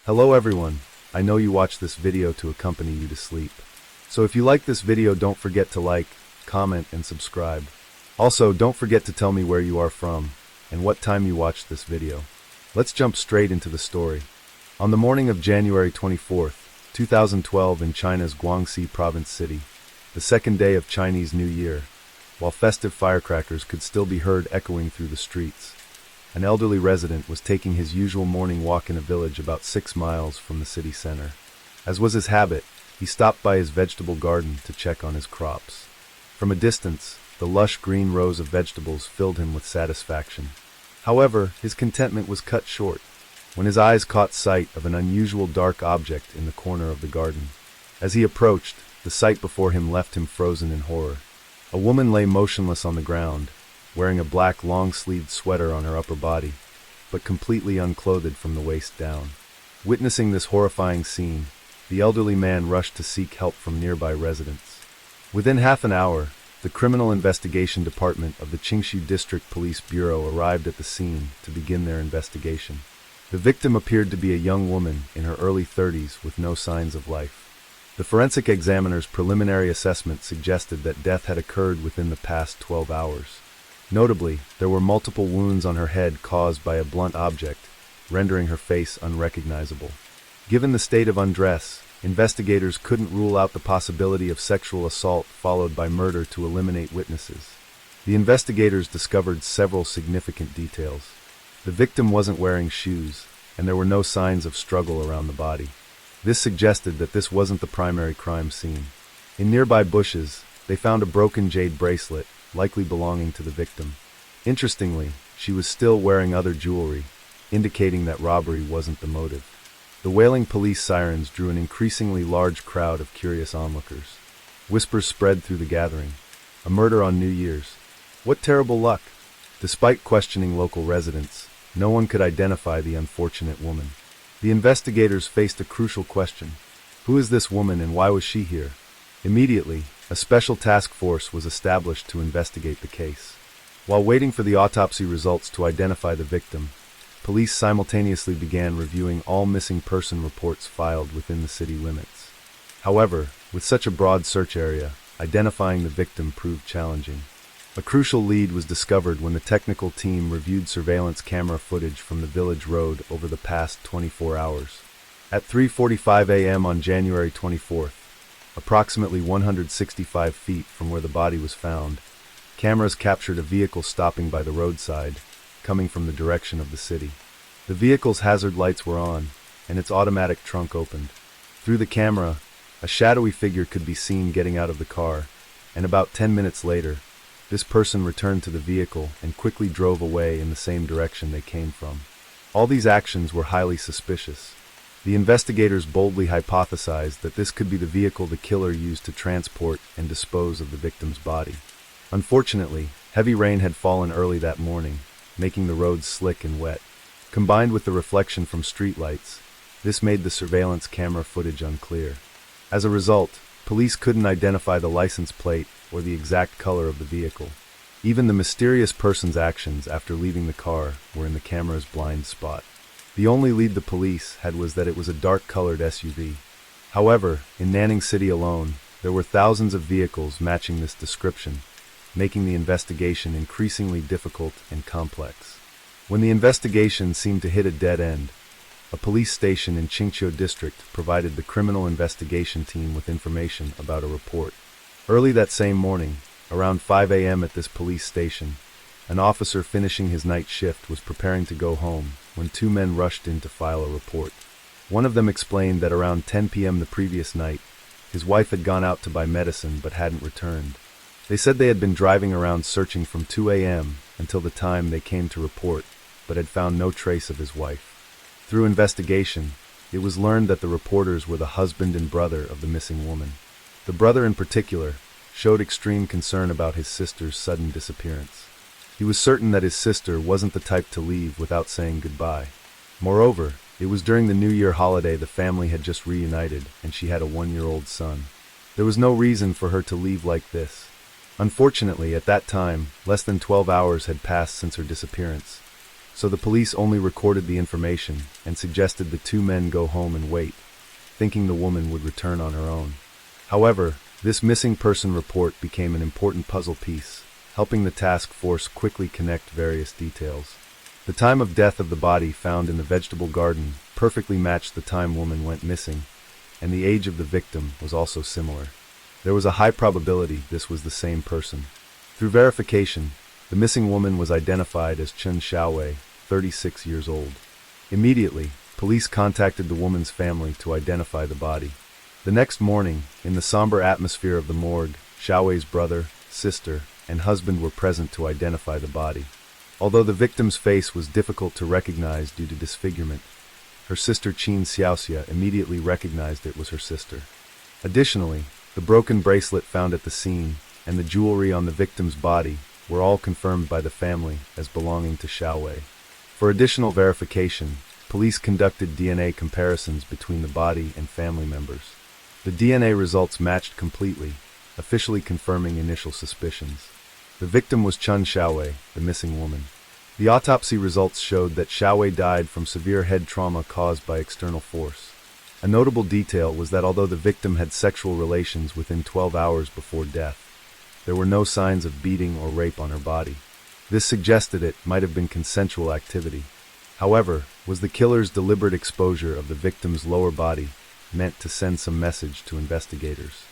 Hello everyone, I know you watched this video to accompany you to sleep. So if you like this video, don't forget to like, comment, and subscribe. Also, don't forget to tell me where you are from and what time you watched this video. Let's jump straight into the story. On the morning of January 24th, 2012 in China's Guangxi Province City, the second day of Chinese New Year, while festive firecrackers could still be heard echoing through the streets, an elderly resident was taking his usual morning walk in a village about 6 miles from the city center. As was his habit, he stopped by his vegetable garden to check on his crops. From a distance, the lush green rows of vegetables filled him with satisfaction. However, his contentment was cut short when his eyes caught sight of an unusual dark object in the corner of the garden. As he approached, the sight before him left him frozen in horror. A woman lay motionless on the ground, wearing a black long-sleeved sweater on her upper body, but completely unclothed from the waist down. Witnessing this horrifying scene, the elderly man rushed to seek help from nearby residents. Within half an hour, the Criminal Investigation Department of the Qingshu District Police Bureau arrived at the scene to begin their investigation. The victim appeared to be a young woman in her early 30s with no signs of life. The forensic examiner's preliminary assessment suggested that death had occurred within the past 12 hours. Notably, there were multiple wounds on her head caused by a blunt object, rendering her face unrecognizable. Given the state of undress, investigators couldn't rule out the possibility of sexual assault followed by murder to eliminate witnesses. The investigators discovered several significant details. The victim wasn't wearing shoes, and there were no signs of struggle around the body. This suggested that this wasn't the primary crime scene. In nearby bushes, they found a broken jade bracelet, likely belonging to the victim. Interestingly, she was still wearing other jewelry, indicating that robbery wasn't the motive. The wailing police sirens drew an increasingly large crowd of curious onlookers. Whispers spread through the gathering. A murder on New Year's. What terrible luck! Despite questioning local residents, no one could identify the unfortunate woman. The investigators faced a crucial question. Who is this woman and why was she here? Immediately, a special task force was established to investigate the case. While waiting for the autopsy results to identify the victim, police simultaneously began reviewing all missing person reports filed within the city limits. However, with such a broad search area, identifying the victim proved challenging. A crucial lead was discovered when the technical team reviewed surveillance camera footage from the village road over the past 24 hours. At 3:45 a.m. on January 24th, approximately 165 feet from where the body was found, cameras captured a vehicle stopping by the roadside, coming from the direction of the city. The vehicle's hazard lights were on, and its automatic trunk opened. Through the camera, a shadowy figure could be seen getting out of the car, and about 10 minutes later, this person returned to the vehicle and quickly drove away in the same direction they came from. All these actions were highly suspicious. The investigators boldly hypothesized that this could be the vehicle the killer used to transport and dispose of the victim's body. Unfortunately, heavy rain had fallen early that morning, making the roads slick and wet. Combined with the reflection from streetlights, this made the surveillance camera footage unclear. As a result, police couldn't identify the license plate or the exact color of the vehicle. Even the mysterious person's actions after leaving the car were in the camera's blind spot. The only lead the police had was that it was a dark-colored SUV. However, in Nanning City alone, there were thousands of vehicles matching this description, making the investigation increasingly difficult and complex. When the investigation seemed to hit a dead end, a police station in Qingshu District provided the criminal investigation team with information about a report. Early that same morning, around 5 a.m. at this police station, an officer finishing his night shift was preparing to go home when 2 men rushed in to file a report. One of them explained that around 10 p.m. the previous night, his wife had gone out to buy medicine but hadn't returned. They said they had been driving around searching from 2 a.m. until the time they came to report, but had found no trace of his wife. Through investigation, it was learned that the reporters were the husband and brother of the missing woman. The brother in particular showed extreme concern about his sister's sudden disappearance. He was certain that his sister wasn't the type to leave without saying goodbye. Moreover, it was during the New Year holiday the family had just reunited and she had a 1-year-old son. There was no reason for her to leave like this. Unfortunately, at that time, less than 12 hours had passed since her disappearance, so the police only recorded the information and suggested the two men go home and wait, thinking the woman would return on her own. However, this missing person report became an important puzzle piece, helping the task force quickly connect various details. The time of death of the body found in the vegetable garden perfectly matched the time woman went missing, and the age of the victim was also similar. There was a high probability this was the same person. Through verification, the missing woman was identified as Chen Xiaowei, 36 years old. Immediately, police contacted the woman's family to identify the body. The next morning, in the somber atmosphere of the morgue, Xiaowei's brother, sister, and husband were present to identify the body. Although the victim's face was difficult to recognize due to disfigurement, her sister Qin Xiaoxia immediately recognized it was her sister. Additionally, the broken bracelet found at the scene and the jewelry on the victim's body were all confirmed by the family as belonging to Xiaowei. For additional verification, police conducted DNA comparisons between the body and family members. The DNA results matched completely, officially confirming initial suspicions. The victim was Chen Xiaowei, the missing woman. The autopsy results showed that Xiaowei died from severe head trauma caused by external force. A notable detail was that although the victim had sexual relations within 12 hours before death, there were no signs of beating or rape on her body. This suggested it might have been consensual activity. However, was the killer's deliberate exposure of the victim's lower body meant to send some message to investigators?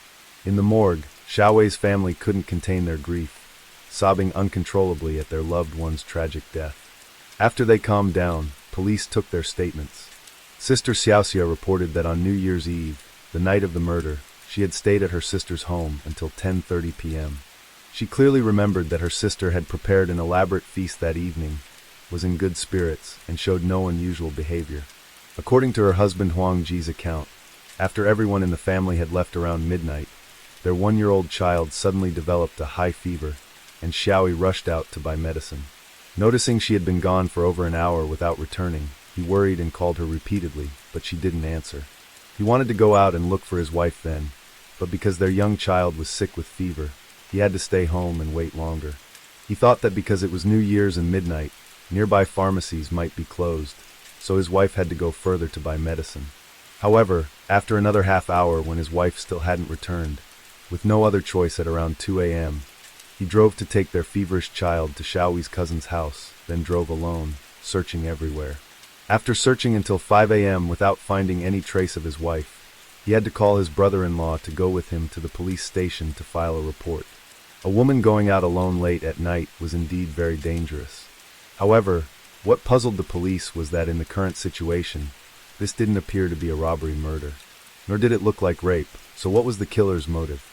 In the morgue, Xiaowei's family couldn't contain their grief, sobbing uncontrollably at their loved one's tragic death. After they calmed down, police took their statements. Sister Xiaoxia reported that on New Year's Eve, the night of the murder, she had stayed at her sister's home until 10:30 p.m. She clearly remembered that her sister had prepared an elaborate feast that evening, was in good spirits, and showed no unusual behavior. According to her husband Huang Ji's account, after everyone in the family had left around midnight, their 1-year-old child suddenly developed a high fever, and Xiaowei rushed out to buy medicine. Noticing she had been gone for over an hour without returning, he worried and called her repeatedly, but she didn't answer. He wanted to go out and look for his wife then, but because their young child was sick with fever, he had to stay home and wait longer. He thought that because it was New Year's and midnight, nearby pharmacies might be closed, so his wife had to go further to buy medicine. However, after another half hour when his wife still hadn't returned, with no other choice at around 2 a.m., he drove to take their feverish child to Xiaowei's cousin's house, then drove alone, searching everywhere. After searching until 5 a.m. without finding any trace of his wife, he had to call his brother-in-law to go with him to the police station to file a report. A woman going out alone late at night was indeed very dangerous. However, what puzzled the police was that in the current situation, this didn't appear to be a robbery murder. Nor did it look like rape, so what was the killer's motive?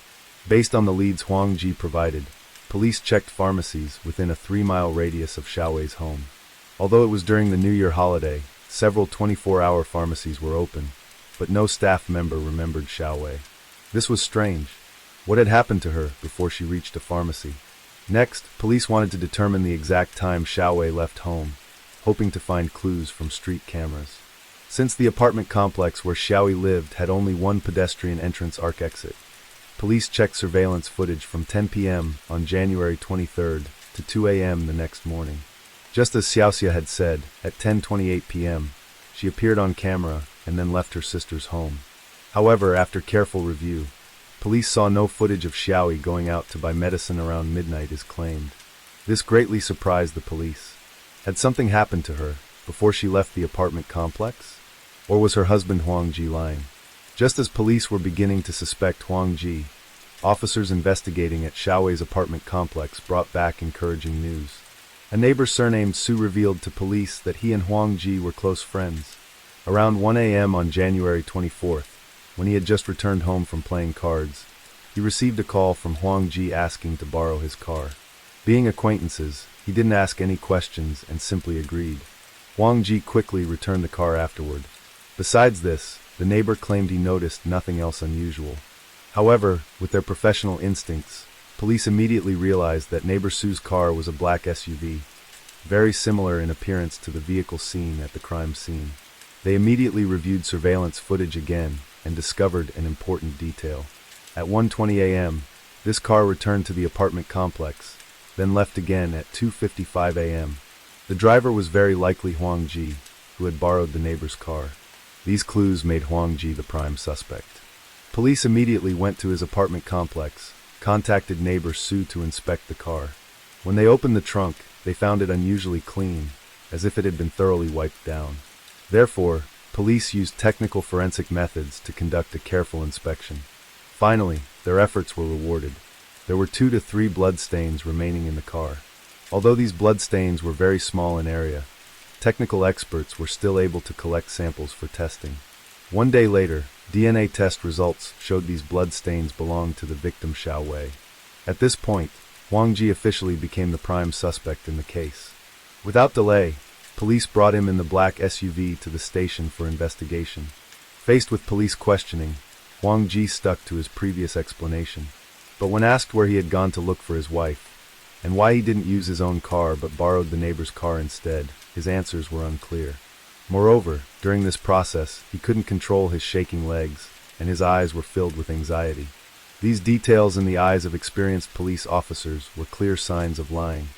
Based on the leads Huang Ji provided, police checked pharmacies within a 3-mile radius of Xiaowei's home. Although it was during the New Year holiday, several 24-hour pharmacies were open, but no staff member remembered Xiaowei. This was strange. What had happened to her before she reached a pharmacy? Next, police wanted to determine the exact time Xiaowei left home, hoping to find clues from street cameras. Since the apartment complex where Xiaowei lived had only one pedestrian entrance arc exit, police checked surveillance footage from 10 p.m. on January 23rd to 2 a.m. the next morning. Just as Xiaoxia had said, at 10:28 p.m., she appeared on camera and then left her sister's home. However, after careful review, police saw no footage of Xiaowei going out to buy medicine around midnight as claimed. This greatly surprised the police. Had something happened to her before she left the apartment complex? Or was her husband Huang Ji lying? Just as police were beginning to suspect Huang Ji, officers investigating at Xiaowei's apartment complex brought back encouraging news. A neighbor surnamed Su revealed to police that he and Huang Ji were close friends. Around 1 a.m. on January 24th, when he had just returned home from playing cards, he received a call from Huang Ji asking to borrow his car. Being acquaintances, he didn't ask any questions and simply agreed. Huang Ji quickly returned the car afterward. Besides this, the neighbor claimed he noticed nothing else unusual. However, with their professional instincts, police immediately realized that neighbor Su's car was a black SUV, very similar in appearance to the vehicle seen at the crime scene. They immediately reviewed surveillance footage again and discovered an important detail. At 1:20 a.m., this car returned to the apartment complex, then left again at 2:55 a.m. The driver was very likely Huang Ji, who had borrowed the neighbor's car. These clues made Huang Ji the prime suspect. Police immediately went to his apartment complex, contacted neighbor Su to inspect the car. When they opened the trunk, they found it unusually clean, as if it had been thoroughly wiped down. Therefore, police used technical forensic methods to conduct a careful inspection. Finally, their efforts were rewarded. There were 2 to 3 blood stains remaining in the car. Although these blood stains were very small in area, technical experts were still able to collect samples for testing. One day later, DNA test results showed these blood stains belonged to the victim Xiao Wei. At this point, Huang Ji officially became the prime suspect in the case. Without delay, police brought him in the black SUV to the station for investigation. Faced with police questioning, Huang Ji stuck to his previous explanation. But when asked where he had gone to look for his wife, and why he didn't use his own car but borrowed the neighbor's car instead, his answers were unclear. Moreover, during this process, he couldn't control his shaking legs, and his eyes were filled with anxiety. These details in the eyes of experienced police officers were clear signs of lying.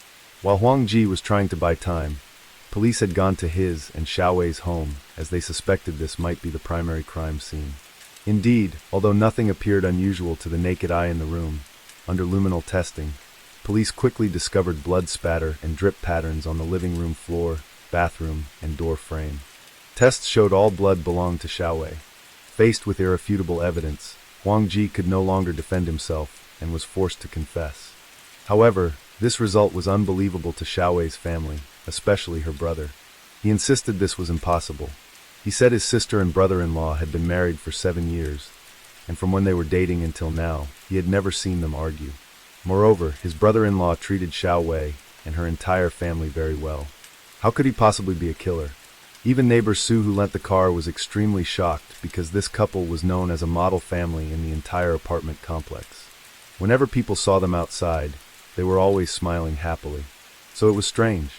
While Huang Ji was trying to buy time, police had gone to his and Xiao Wei's home, as they suspected this might be the primary crime scene. Indeed, although nothing appeared unusual to the naked eye in the room, under luminal testing, police quickly discovered blood spatter and drip patterns on the living room floor, bathroom, and door frame. Tests showed all blood belonged to Xiao Wei. Faced with irrefutable evidence, Huang Ji could no longer defend himself and was forced to confess. However, this result was unbelievable to Xiao Wei's family, especially her brother. He insisted this was impossible. He said his sister and brother-in-law had been married for 7 years, and from when they were dating until now, he had never seen them argue. Moreover, his brother-in-law treated Xiao Wei and her entire family very well. How could he possibly be a killer? Even neighbor Su, who lent the car, was extremely shocked because this couple was known as a model family in the entire apartment complex. Whenever people saw them outside, they were always smiling happily. So it was strange.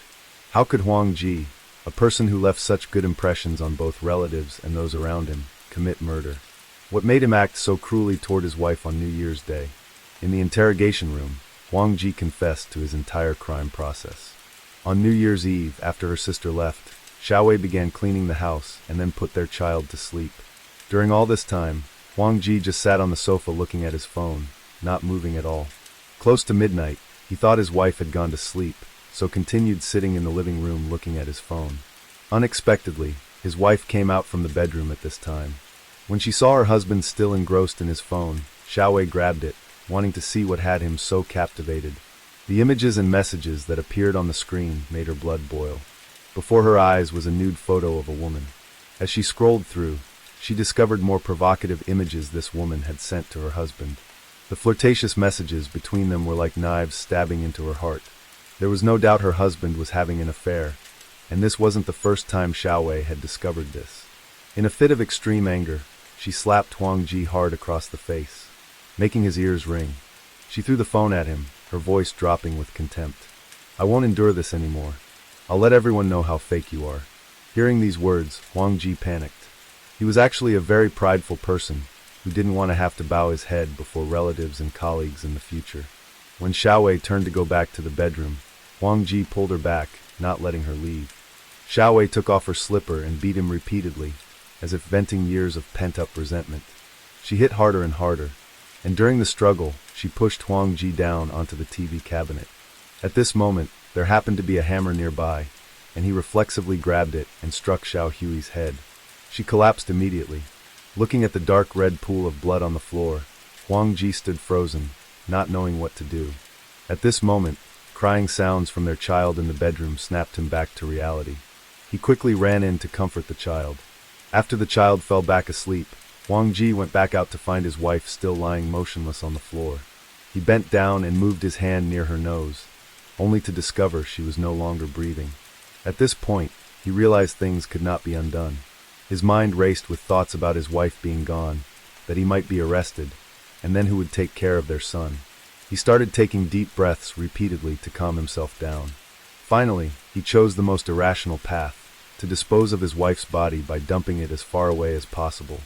How could Huang Ji, a person who left such good impressions on both relatives and those around him, commit murder? What made him act so cruelly toward his wife on New Year's Day? In the interrogation room, Huang Ji confessed to his entire crime process. On New Year's Eve, after her sister left, Xiao Wei began cleaning the house and then put their child to sleep. During all this time, Huang Ji just sat on the sofa looking at his phone, not moving at all. Close to midnight, he thought his wife had gone to sleep, so continued sitting in the living room looking at his phone. Unexpectedly, his wife came out from the bedroom at this time. When she saw her husband still engrossed in his phone, Xiao Wei grabbed it, wanting to see what had him so captivated. The images and messages that appeared on the screen made her blood boil. Before her eyes was a nude photo of a woman. As she scrolled through, she discovered more provocative images this woman had sent to her husband. The flirtatious messages between them were like knives stabbing into her heart. There was no doubt her husband was having an affair, and this wasn't the first time Xiao Wei had discovered this. In a fit of extreme anger, she slapped Huang Ji hard across the face, making his ears ring. She threw the phone at him, her voice dropping with contempt. "I won't endure this anymore. I'll let everyone know how fake you are." Hearing these words, Huang Ji panicked. He was actually a very prideful person who didn't want to have to bow his head before relatives and colleagues in the future. When Xiao Wei turned to go back to the bedroom, Huang Ji pulled her back, not letting her leave. Xiao Wei took off her slipper and beat him repeatedly, as if venting years of pent-up resentment. She hit harder and harder, and during the struggle, she pushed Huang Ji down onto the TV cabinet. At this moment, there happened to be a hammer nearby, and he reflexively grabbed it and struck Xiao Hui's head. She collapsed immediately. Looking at the dark red pool of blood on the floor, Huang Ji stood frozen, not knowing what to do. At this moment, crying sounds from their child in the bedroom snapped him back to reality. He quickly ran in to comfort the child. After the child fell back asleep, Huang Ji went back out to find his wife still lying motionless on the floor. He bent down and moved his hand near her nose, only to discover she was no longer breathing. At this point, he realized things could not be undone. His mind raced with thoughts about his wife being gone, that he might be arrested, and then who would take care of their son. He started taking deep breaths repeatedly to calm himself down. Finally, he chose the most irrational path, to dispose of his wife's body by dumping it as far away as possible.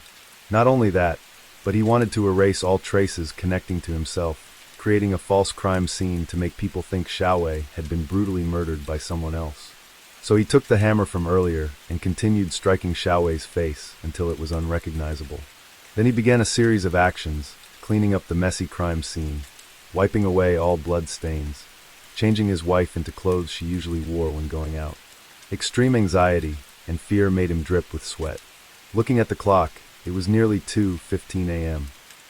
Not only that, but he wanted to erase all traces connecting to himself, creating a false crime scene to make people think Xiao Wei had been brutally murdered by someone else. So he took the hammer from earlier and continued striking Xiaowei's face until it was unrecognizable. Then he began a series of actions, cleaning up the messy crime scene, wiping away all blood stains, changing his wife into clothes she usually wore when going out. Extreme anxiety and fear made him drip with sweat. Looking at the clock, it was nearly 2:15 a.m.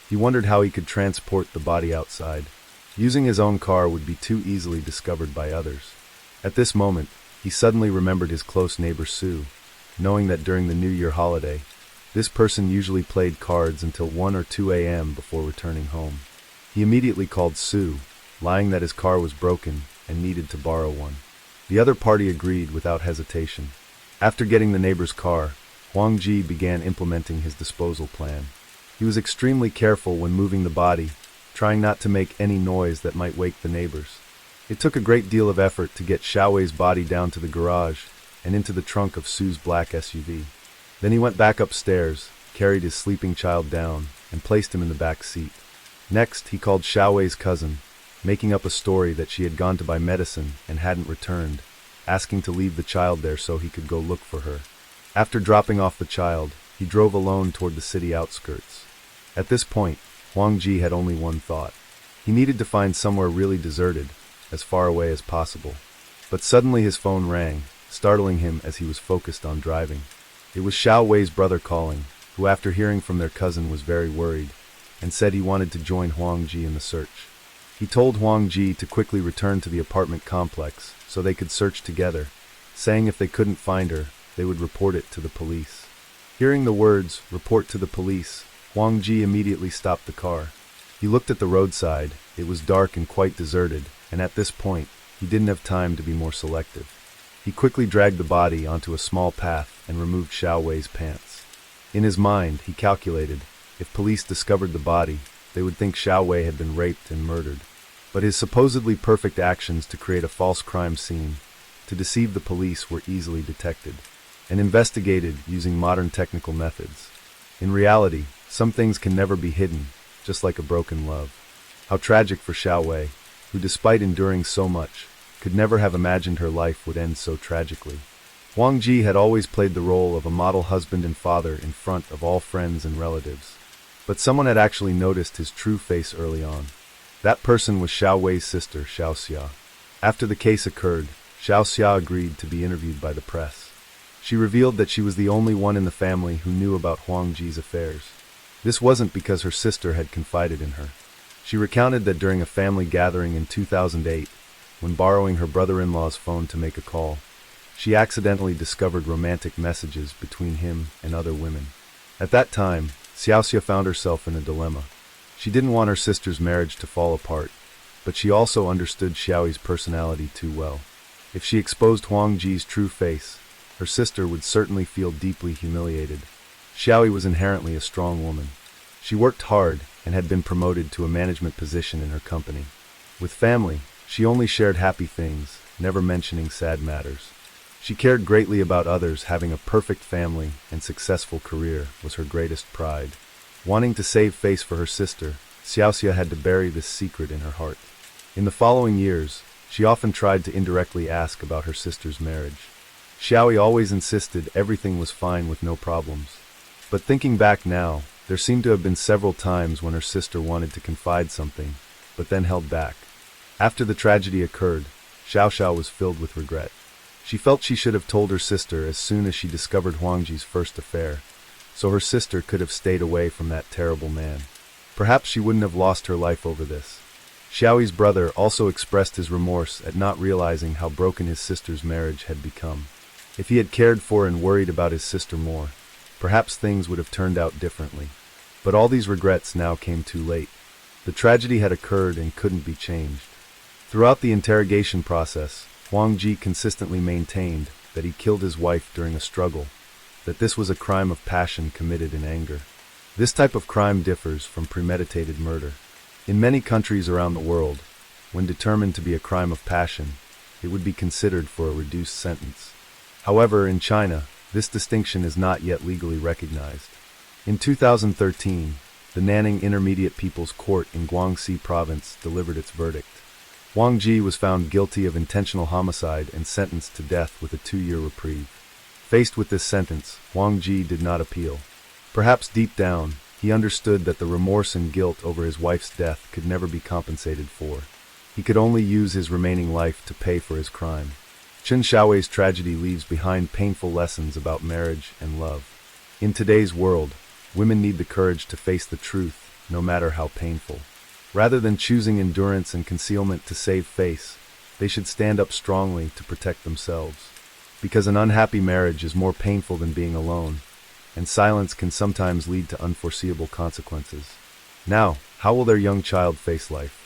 He wondered how he could transport the body outside. Using his own car would be too easily discovered by others. At this moment, he suddenly remembered his close neighbor Sue, knowing that during the New Year holiday, this person usually played cards until 1 or 2 a.m. before returning home. He immediately called Sue, lying that his car was broken and needed to borrow one. The other party agreed without hesitation. After getting the neighbor's car, Huang Ji began implementing his disposal plan. He was extremely careful when moving the body, trying not to make any noise that might wake the neighbors. It took a great deal of effort to get Xiaowei's body down to the garage and into the trunk of Sue's black SUV. Then he went back upstairs, carried his sleeping child down, and placed him in the back seat. Next, he called Xiaowei's cousin, making up a story that she had gone to buy medicine and hadn't returned, asking to leave the child there so he could go look for her. After dropping off the child, he drove alone toward the city outskirts. At this point, Huang Ji had only one thought. He needed to find somewhere really deserted, as far away as possible. But suddenly his phone rang, startling him as he was focused on driving. It was Xiaowei's brother calling, who after hearing from their cousin was very worried, and said he wanted to join Huang Ji in the search. He told Huang Ji to quickly return to the apartment complex so they could search together, saying if they couldn't find her, they would report it to the police. Hearing the words, "report to the police," Huang Ji immediately stopped the car. He looked at the roadside. It was dark and quite deserted, and at this point, he didn't have time to be more selective. He quickly dragged the body onto a small path and removed Xiaowei's pants. In his mind, he calculated, if police discovered the body, they would think Xiaowei had been raped and murdered. But his supposedly perfect actions to create a false crime scene, to deceive the police, were easily detected and investigated using modern technical methods. In reality, some things can never be hidden, just like a broken love. How tragic for Xiaowei, who despite enduring so much, could never have imagined her life would end so tragically. Huang Ji had always played the role of a model husband and father in front of all friends and relatives. But someone had actually noticed his true face early on. That person was Xiaowei's sister, Xiaoxia. After the case occurred, Xiaoxia agreed to be interviewed by the press. She revealed that she was the only one in the family who knew about Huang Ji's affairs. This wasn't because her sister had confided in her. She recounted that during a family gathering in 2008, when borrowing her brother-in-law's phone to make a call, she accidentally discovered romantic messages between him and other women. At that time, Xiaoxia found herself in a dilemma. She didn't want her sister's marriage to fall apart, but she also understood Xiaoyi's personality too well. If she exposed Huang Ji's true face, her sister would certainly feel deeply humiliated. Xiaoyi was inherently a strong woman. She worked hard and had been promoted to a management position in her company. With family, she only shared happy things, never mentioning sad matters. She cared greatly about others. Having a perfect family and successful career was her greatest pride. Wanting to save face for her sister, Xiaoxia had to bury this secret in her heart. In the following years, she often tried to indirectly ask about her sister's marriage. Xiaoyi always insisted everything was fine with no problems. But thinking back now, there seemed to have been several times when her sister wanted to confide something, but then held back. After the tragedy occurred, Xiaoxia was filled with regret. She felt she should have told her sister as soon as she discovered Huang Ji's first affair, so her sister could have stayed away from that terrible man. Perhaps she wouldn't have lost her life over this. Xiaoyi's brother also expressed his remorse at not realizing how broken his sister's marriage had become. If he had cared for and worried about his sister more, perhaps things would have turned out differently. But all these regrets now came too late. The tragedy had occurred and couldn't be changed. Throughout the interrogation process, Huang Ji consistently maintained that he killed his wife during a struggle, that this was a crime of passion committed in anger. This type of crime differs from premeditated murder. In many countries around the world, when determined to be a crime of passion, it would be considered for a reduced sentence. However, in China, this distinction is not yet legally recognized. In 2013, the Nanning Intermediate People's Court in Guangxi Province delivered its verdict. Wang Ji was found guilty of intentional homicide and sentenced to death with a 2-year reprieve. Faced with this sentence, Wang Ji did not appeal. Perhaps deep down, he understood that the remorse and guilt over his wife's death could never be compensated for. He could only use his remaining life to pay for his crime. Chen Xiaowei's tragedy leaves behind painful lessons about marriage and love. In today's world, women need the courage to face the truth, no matter how painful. Rather than choosing endurance and concealment to save face, they should stand up strongly to protect themselves. Because an unhappy marriage is more painful than being alone, and silence can sometimes lead to unforeseeable consequences. Now, how will their young child face life?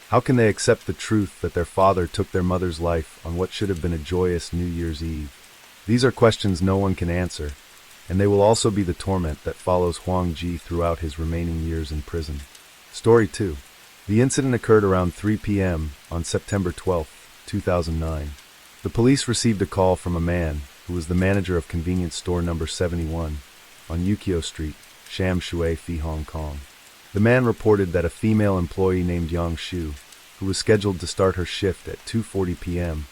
How can they accept the truth that their father took their mother's life on what should have been a joyous New Year's Eve? These are questions no one can answer, and they will also be the torment that follows Huang Ji throughout his remaining years in prison. Story 2. The incident occurred around 3 p.m. on September 12, 2009. The police received a call from a man who was the manager of convenience store number 71 on Yukio Street, Sham Shui Fi, Hong Kong. The man reported that a female employee named Yang Shu, who was scheduled to start her shift at 2:40 p.m.,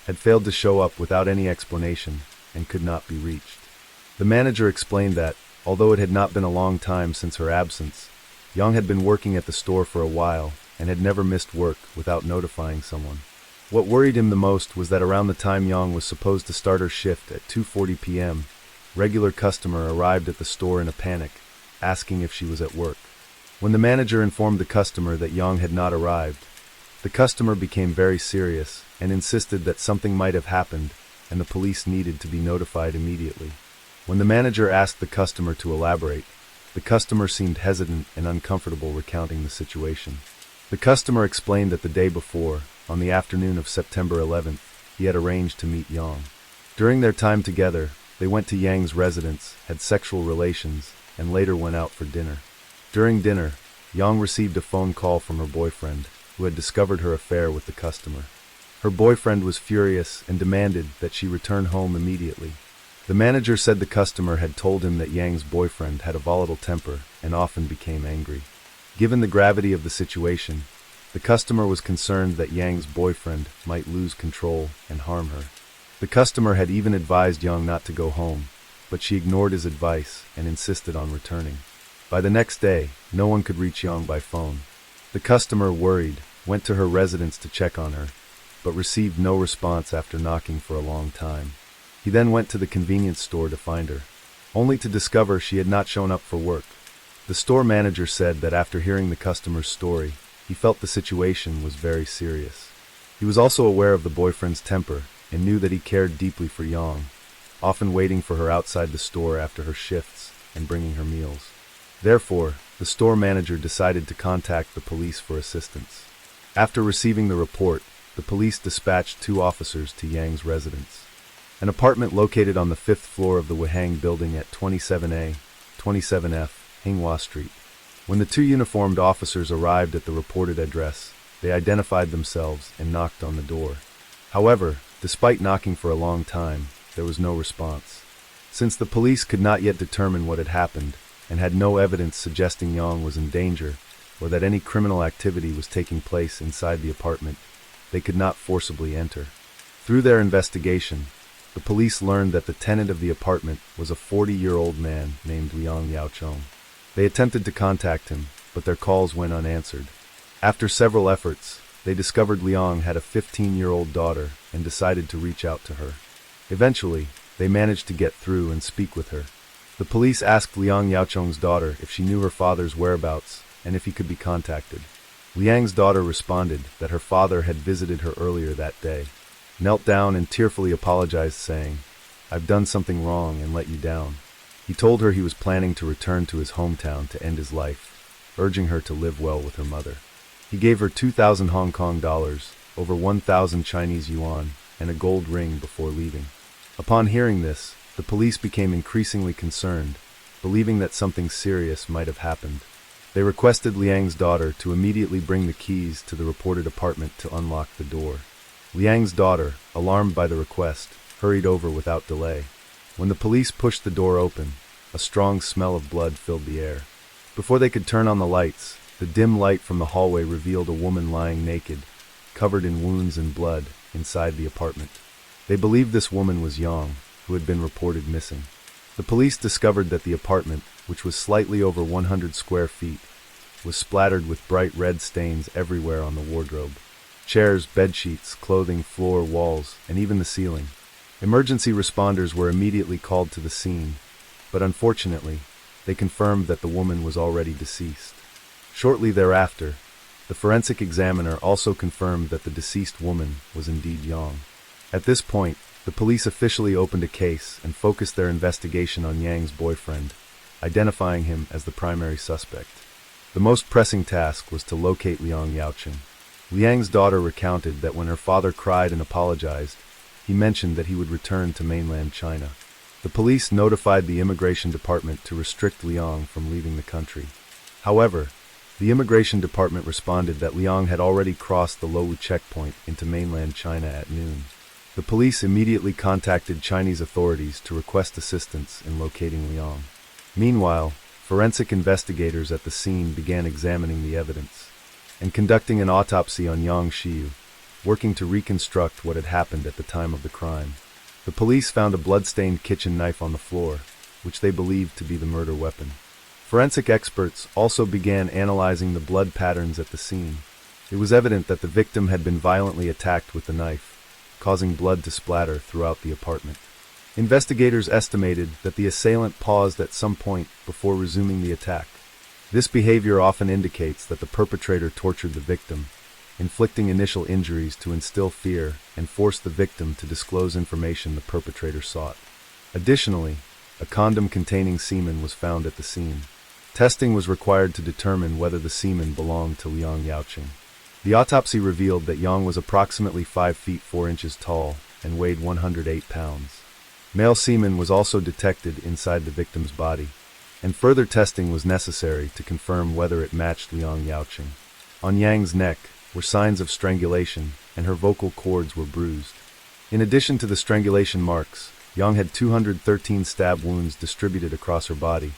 had failed to show up without any explanation and could not be reached. The manager explained that, although it had not been a long time since her absence, Yang had been working at the store for a while and had never missed work without notifying someone. What worried him the most was that around the time Yang was supposed to start her shift at 2:40 p.m., regular customer arrived at the store in a panic, asking if she was at work. When the manager informed the customer that Yang had not arrived, the customer became very serious and insisted that something might have happened and the police needed to be notified immediately. When the manager asked the customer to elaborate, the customer seemed hesitant and uncomfortable recounting the situation. The customer explained that the day before, on the afternoon of September 11th, he had arranged to meet Yang. During their time together, they went to Yang's residence, had sexual relations, and later went out for dinner. During dinner, Yang received a phone call from her boyfriend, who had discovered her affair with the customer. Her boyfriend was furious and demanded that she return home immediately. The manager said the customer had told him that Yang's boyfriend had a volatile temper and often became angry. Given the gravity of the situation, the customer was concerned that Yang's boyfriend might lose control and harm her. The customer had even advised Yang not to go home, but she ignored his advice and insisted on returning. By the next day, no one could reach Yang by phone. The customer, worried, went to her residence to check on her, but received no response after knocking for a long time. He then went to the convenience store to find her, only to discover she had not shown up for work. The store manager said that after hearing the customer's story, he felt the situation was very serious. He was also aware of the boyfriend's temper and knew that he cared deeply for Yang, often waiting for her outside the store after her shifts and bringing her meals. Therefore, the store manager decided to contact the police for assistance. After receiving the report, the police dispatched 2 officers to Yang's residence, an apartment located on the 5th floor of the Wehang building at 27A, 27F, Hinghua Street. When the 2 uniformed officers arrived at the reported address, they identified themselves and knocked on the door. However, despite knocking for a long time, there was no response. Since the police could not yet determine what had happened, and had no evidence suggesting Yang was in danger, or that any criminal activity was taking place inside the apartment, they could not forcibly enter. Through their investigation, the police learned that the tenant of the apartment was a 40-year-old man named Liang Yaochong. They attempted to contact him, but their calls went unanswered. After several efforts, they discovered Liang had a 15-year-old daughter and decided to reach out to her. Eventually, they managed to get through and speak with her. The police asked Liang Yaochong's daughter if she knew her father's whereabouts and if he could be contacted. Liang's daughter responded that her father had visited her earlier that day, knelt down and tearfully apologized, saying, "I've done something wrong and let you down." He told her he was planning to return to his hometown to end his life, urging her to live well with her mother. He gave her 2,000 Hong Kong dollars, over 1,000 Chinese yuan, and a gold ring before leaving. Upon hearing this, the police became increasingly concerned, believing that something serious might have happened. They requested Liang's daughter to immediately bring the keys to the reported apartment to unlock the door. Liang's daughter, alarmed by the request, hurried over without delay. When the police pushed the door open, a strong smell of blood filled the air. Before they could turn on the lights, the dim light from the hallway revealed a woman lying naked, covered in wounds and blood, inside the apartment. They believed this woman was Yang, who had been reported missing. The police discovered that the apartment, which was slightly over 100 square feet, was splattered with bright red stains everywhere on the wardrobe. Chairs, bedsheets, clothing, floor, walls, and even the ceiling. Emergency responders were immediately called to the scene, but unfortunately, they confirmed that the woman was already deceased. Shortly thereafter, the forensic examiner also confirmed that the deceased woman was indeed Yang. At this point, the police officially opened a case and focused their investigation on Yang's boyfriend, identifying him as the primary suspect. The most pressing task was to locate Liang Yaoqing. Liang's daughter recounted that when her father cried and apologized, he mentioned that he would return to mainland China. The police notified the immigration department to restrict Liang from leaving the country. However, the immigration department responded that Liang had already crossed the Lowu checkpoint into mainland China at noon. The police immediately contacted Chinese authorities to request assistance in locating Liang. Meanwhile, forensic investigators at the scene began examining the evidence and conducting an autopsy on Yang Xiu, working to reconstruct what had happened at the time of the crime. The police found a blood-stained kitchen knife on the floor, which they believed to be the murder weapon. Forensic experts also began analyzing the blood patterns at the scene. It was evident that the victim had been violently attacked with the knife, causing blood to splatter throughout the apartment. Investigators estimated that the assailant paused at some point before resuming the attack. This behavior often indicates that the perpetrator tortured the victim, inflicting initial injuries to instill fear and force the victim to disclose information the perpetrator sought. Additionally, a condom containing semen was found at the scene. Testing was required to determine whether the semen belonged to Liang Yaoqing. The autopsy revealed that Yang was approximately 5 feet 4 inches tall and weighed 108 pounds. Male semen was also detected inside the victim's body, and further testing was necessary to confirm whether it matched Liang Yaoqing. On Yang's neck were signs of strangulation, and her vocal cords were bruised. In addition to the strangulation marks, Yang had 213 stab wounds distributed across her body,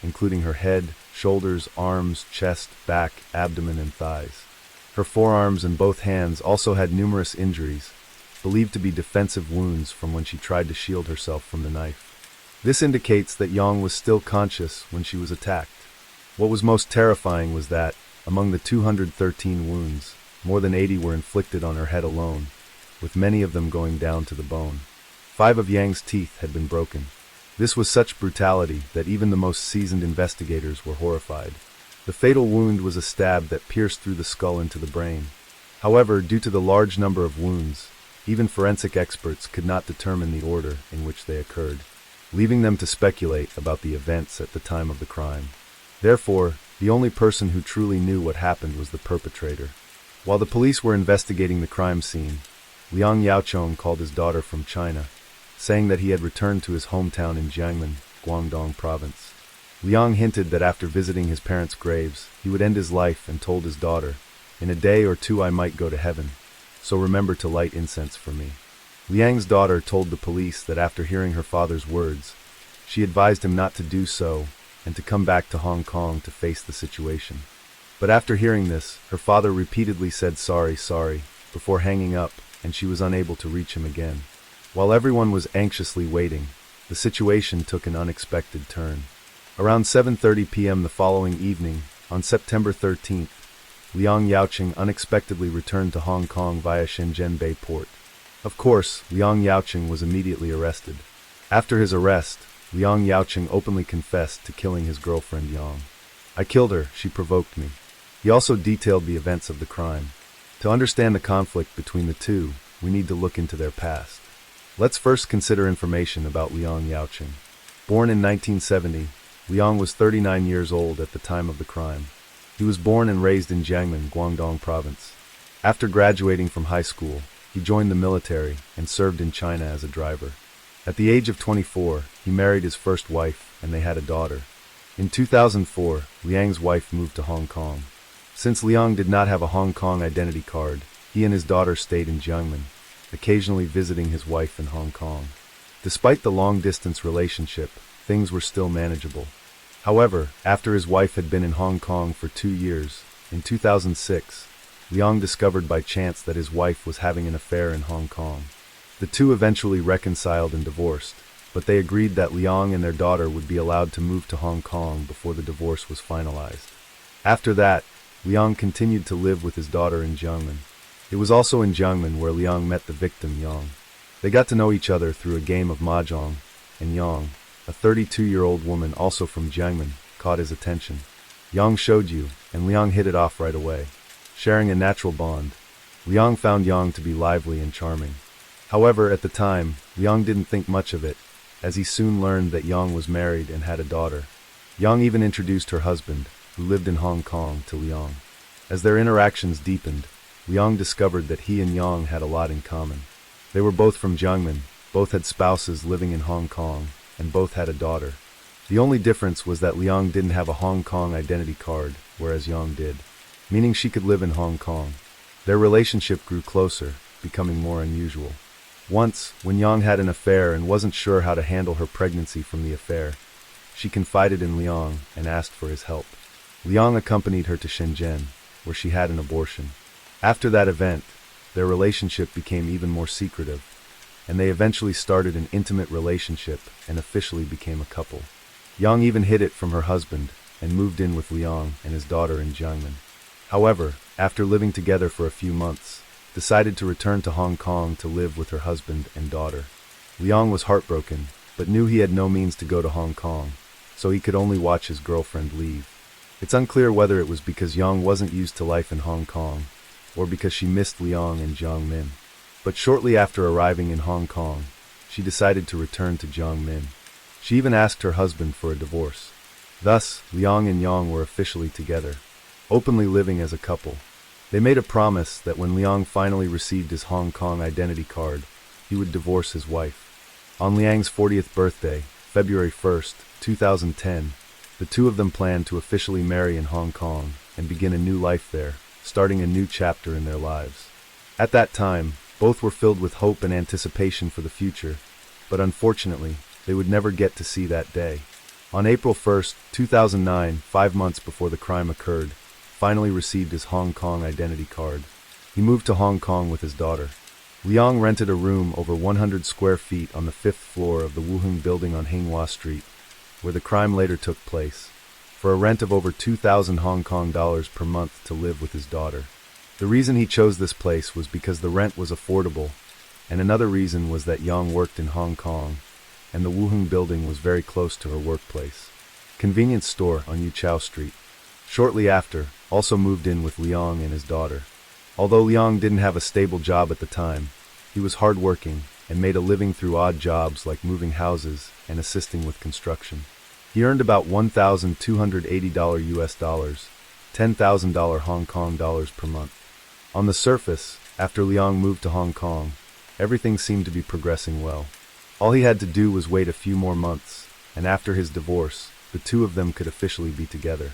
including her head, shoulders, arms, chest, back, abdomen, and thighs. Her forearms and both hands also had numerous injuries, believed to be defensive wounds from when she tried to shield herself from the knife. This indicates that Yang was still conscious when she was attacked. What was most terrifying was that, among the 213 wounds, more than 80 were inflicted on her head alone, with many of them going down to the bone. 5 of Yang's teeth had been broken. This was such brutality that even the most seasoned investigators were horrified. The fatal wound was a stab that pierced through the skull into the brain. However, due to the large number of wounds, even forensic experts could not determine the order in which they occurred, leaving them to speculate about the events at the time of the crime. Therefore, the only person who truly knew what happened was the perpetrator. While the police were investigating the crime scene, Liang Yaoqing called his daughter from China, saying that he had returned to his hometown in Jiangmen, Guangdong province. Liang hinted that after visiting his parents' graves, he would end his life and told his daughter, "In a day or two I might go to heaven, so remember to light incense for me." Liang's daughter told the police that after hearing her father's words, she advised him not to do so and to come back to Hong Kong to face the situation. But after hearing this, her father repeatedly said sorry before hanging up, and she was unable to reach him again. While everyone was anxiously waiting, the situation took an unexpected turn. Around 7:30 p.m. the following evening, on September 13th, Liang Yaoqing unexpectedly returned to Hong Kong via Shenzhen Bay Port. Of course, Liang Yaoqing was immediately arrested. After his arrest, Liang Yaoqing openly confessed to killing his girlfriend Yang. "I killed her, she provoked me." He also detailed the events of the crime. To understand the conflict between the two, we need to look into their past. Let's first consider information about Liang Yaoqing. Born in 1970, Liang was 39 years old at the time of the crime. He was born and raised in Jiangmen, Guangdong province. After graduating from high school, he joined the military and served in China as a driver. At the age of 24, he married his first wife and they had a daughter. In 2004, Liang's wife moved to Hong Kong. Since Liang did not have a Hong Kong identity card, he and his daughter stayed in Jiangmen, occasionally visiting his wife in Hong Kong. Despite the long-distance relationship, things were still manageable. However, after his wife had been in Hong Kong for 2 years, in 2006, Liang discovered by chance that his wife was having an affair in Hong Kong. The two eventually reconciled and divorced, but they agreed that Liang and their daughter would be allowed to move to Hong Kong before the divorce was finalized. After that, Liang continued to live with his daughter in Jiangmen. It was also in Jiangmen where Liang met the victim Yang. They got to know each other through a game of mahjong, and Yang, a 32-year-old woman also from Jiangmen, caught his attention. Yang showed you, and Liang hit it off right away. Sharing a natural bond, Liang found Yang to be lively and charming. However, at the time, Liang didn't think much of it, as he soon learned that Yang was married and had a daughter. Yang even introduced her husband, who lived in Hong Kong, to Liang. As their interactions deepened, Liang discovered that he and Yang had a lot in common. They were both from Jiangmen, both had spouses living in Hong Kong, and both had a daughter. The only difference was that Liang didn't have a Hong Kong identity card, whereas Yang did, meaning she could live in Hong Kong. Their relationship grew closer, becoming more unusual. Once, when Yang had an affair and wasn't sure how to handle her pregnancy from the affair, she confided in Liang and asked for his help. Liang accompanied her to Shenzhen, where she had an abortion. After that event, their relationship became even more secretive, and they eventually started an intimate relationship and officially became a couple. Yang even hid it from her husband and moved in with Liang and his daughter in Jiangmen. However, after living together for a few months, decided to return to Hong Kong to live with her husband and daughter. Liang was heartbroken, but knew he had no means to go to Hong Kong, so he could only watch his girlfriend leave. It's unclear whether it was because Yang wasn't used to life in Hong Kong, or because she missed Liang and Jiangmen. But shortly after arriving in Hong Kong, she decided to return to Jiangmen. She even asked her husband for a divorce. Thus, Liang and Yang were officially together, openly living as a couple. They made a promise that when Liang finally received his Hong Kong identity card, he would divorce his wife. On Liang's 40th birthday, February 1st, 2010, the two of them planned to officially marry in Hong Kong and begin a new life there, starting a new chapter in their lives. At that time, both were filled with hope and anticipation for the future, but unfortunately, they would never get to see that day. On April 1st, 2009, 5 months before the crime occurred, finally received his Hong Kong identity card. He moved to Hong Kong with his daughter. Liang rented a room over 100 square feet on the 5th floor of the Wuheng building on Hinghua Street, where the crime later took place, for a rent of over 2,000 Hong Kong dollars per month to live with his daughter. The reason he chose this place was because the rent was affordable, and another reason was that Yang worked in Hong Kong, and the Wuheng building was very close to her workplace. Convenience store on Yu Chao Street. Shortly after, also moved in with Liang and his daughter. Although Liang didn't have a stable job at the time, he was hardworking and made a living through odd jobs like moving houses and assisting with construction. He earned about $1,280 US dollars, $10,000 Hong Kong dollars per month. On the surface, after Liang moved to Hong Kong, everything seemed to be progressing well. All he had to do was wait a few more months, and after his divorce, the two of them could officially be together.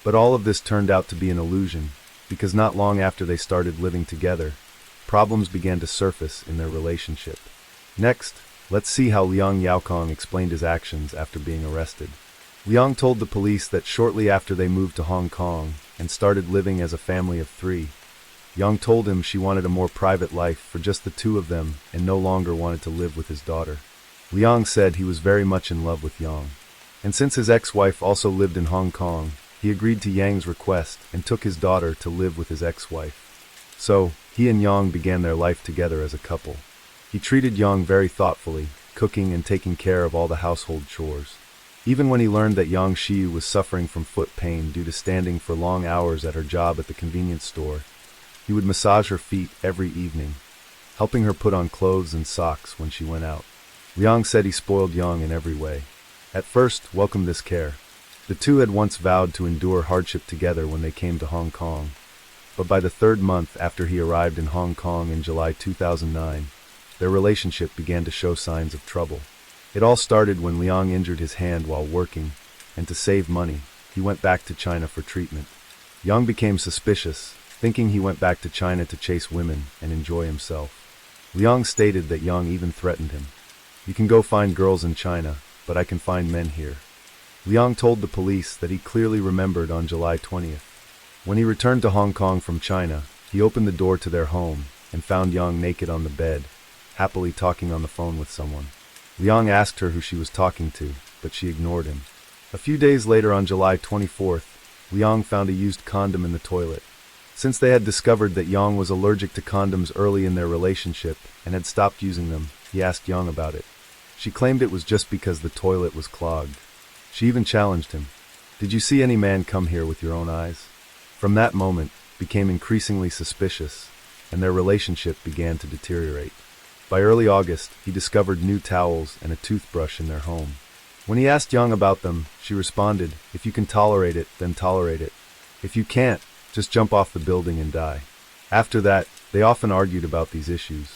But all of this turned out to be an illusion, because not long after they started living together, problems began to surface in their relationship. Next, let's see how Liang Yaokong explained his actions after being arrested. Liang told the police that shortly after they moved to Hong Kong and started living as a family of 3, Yang told him she wanted a more private life for just the two of them and no longer wanted to live with his daughter. Liang said he was very much in love with Yang. And since his ex-wife also lived in Hong Kong, he agreed to Yang's request and took his daughter to live with his ex-wife. So, he and Yang began their life together as a couple. He treated Yang very thoughtfully, cooking and taking care of all the household chores. Even when he learned that Yang Shiyu was suffering from foot pain due to standing for long hours at her job at the convenience store, he would massage her feet every evening, helping her put on clothes and socks when she went out. Liang said he spoiled Yang in every way. At first, welcomed this care. The two had once vowed to endure hardship together when they came to Hong Kong, but by the 3rd month after he arrived in Hong Kong in July 2009, their relationship began to show signs of trouble. It all started when Liang injured his hand while working, and to save money, he went back to China for treatment. Yang became suspicious, thinking he went back to China to chase women and enjoy himself. Liang stated that Yang even threatened him. "You can go find girls in China, but I can find men here." Liang told the police that he clearly remembered on July 20th. When he returned to Hong Kong from China, He opened the door to their home and found Yang naked on the bed, happily talking on the phone with someone. Liang asked her who she was talking to, but she ignored him. A few days later, on July 24th, Liang found a used condom in the toilet. Since they had discovered that Yang was allergic to condoms early in their relationship and had stopped using them, he asked Yang about it. She claimed it was just because the toilet was clogged. She even challenged him. "Did you see any man come here with your own eyes?" From that moment, became increasingly suspicious, and their relationship began to deteriorate. By early August, he discovered new towels and a toothbrush in their home. When he asked Yang about them, she responded, "If you can tolerate it, then tolerate it. If you can't, just jump off the building and die." After that, they often argued about these issues.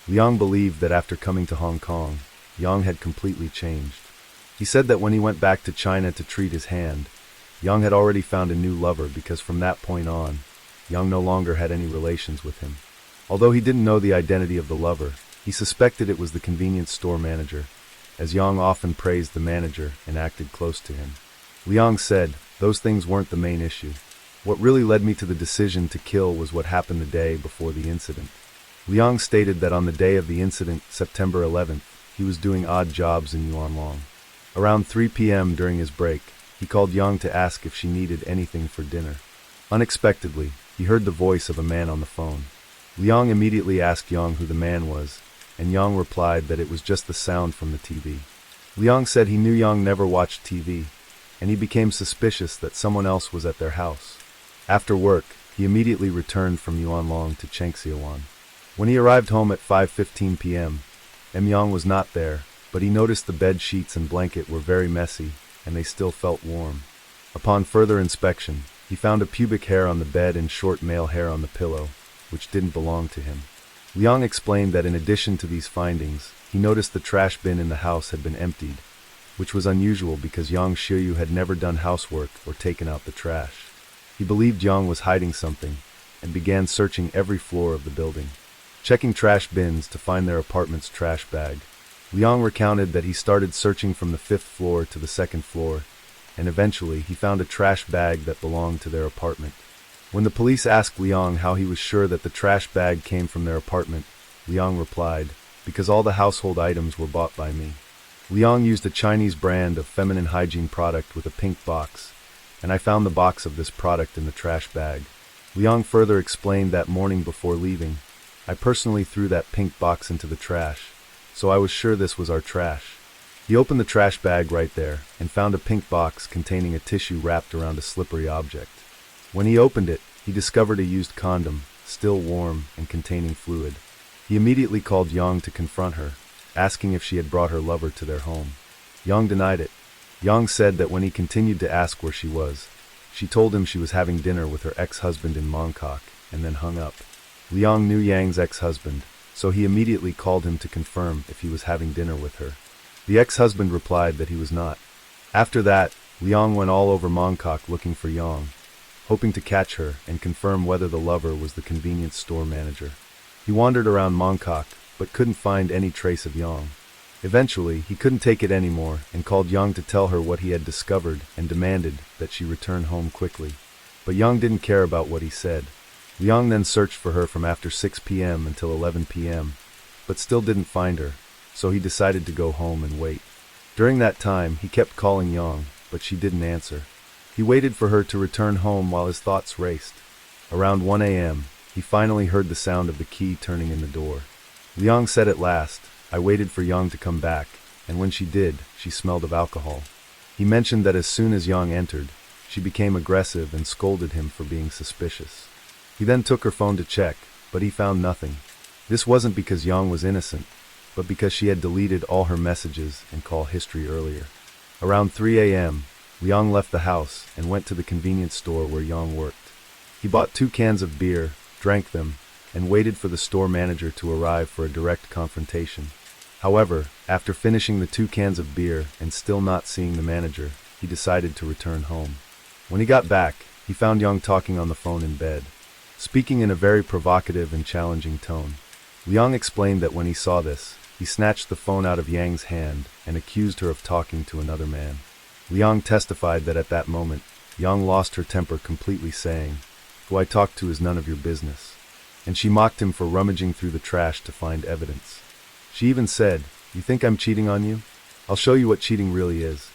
Liang believed that after coming to Hong Kong, Yang had completely changed. He said that when he went back to China to treat his hand, Yang had already found a new lover because from that point on, Yang no longer had any relations with him. Although he didn't know the identity of the lover, he suspected it was the convenience store manager, as Yang often praised the manager and acted close to him. Liang said, "Those things weren't the main issue. What really led me to the decision to kill was what happened the day before the incident." Liang stated that on the day of the incident, September 11th, he was doing odd jobs in Yuanlong. Around 3 p.m. during his break, he called Yang to ask if she needed anything for dinner. Unexpectedly, he heard the voice of a man on the phone. Liang immediately asked Yang who the man was, and Yang replied that it was just the sound from the TV. Liang said he knew Yang never watched TV, and he became suspicious that someone else was at their house. After work, he immediately returned from Yuanlong to Chengxiawan. When he arrived home at 5:15 p.m., Yang was not there, but he noticed the bed sheets and blanket were very messy, and they still felt warm. Upon further inspection, he found a pubic hair on the bed and short male hair on the pillow, which didn't belong to him. Liang explained that in addition to these findings, he noticed the trash bin in the house had been emptied, which was unusual because Yang Shiyu had never done housework or taken out the trash. He believed Yang was hiding something, and began searching every floor of the building, checking trash bins to find their apartment's trash bag. Liang recounted that he started searching from the 5th floor to the 2nd floor, and eventually he found a trash bag that belonged to their apartment. When the police asked Liang how he was sure that the trash bag came from their apartment, Liang replied, "Because all the household items were bought by me." Liang used a Chinese brand of feminine hygiene product with a pink box, and I found the box of this product in the trash bag. Liang further explained that morning before leaving, "I personally threw that pink box into the trash, so I was sure this was our trash." He opened the trash bag right there and found a pink box containing a tissue wrapped around a slippery object. When he opened it, he discovered a used condom, still warm and containing fluid. He immediately called Yang to confront her, asking if she had brought her lover to their home. Yang denied it. Yang said that when he continued to ask where she was, she told him she was having dinner with her ex-husband in Mongkok, and then hung up. Liang knew Yang's ex-husband, so he immediately called him to confirm if he was having dinner with her. The ex-husband replied that he was not. After that, Liang went all over Mongkok looking for Yang, hoping to catch her and confirm whether the lover was the convenience store manager. He wandered around Mongkok, but couldn't find any trace of Yang. Eventually, he couldn't take it anymore and called Yang to tell her what he had discovered and demanded that she return home quickly. But Yang didn't care about what he said. Liang then searched for her from after 6 p.m. until 11 p.m., but still didn't find her, so he decided to go home and wait. During that time, he kept calling Yang, but she didn't answer. He waited for her to return home while his thoughts raced. Around 1 a.m., he finally heard the sound of the key turning in the door. Liang said at last, "I waited for Yang to come back, and when she did, she smelled of alcohol." He mentioned that as soon as Yang entered, she became aggressive and scolded him for being suspicious. He then took her phone to check, but he found nothing. This wasn't because Yang was innocent, but because she had deleted all her messages and call history earlier. Around 3 a.m., Liang left the house and went to the convenience store where Yang worked. He bought 2 cans of beer, drank them, and waited for the store manager to arrive for a direct confrontation. However, after finishing the 2 cans of beer and still not seeing the manager, he decided to return home. When he got back, he found Yang talking on the phone in bed, speaking in a very provocative and challenging tone. Liang explained that when he saw this, he snatched the phone out of Yang's hand and accused her of talking to another man. Liang testified that at that moment, Yang lost her temper completely, saying, "Who I talk to is none of your business." and she mocked him for rummaging through the trash to find evidence. She even said, "You think I'm cheating on you? I'll show you what cheating really is.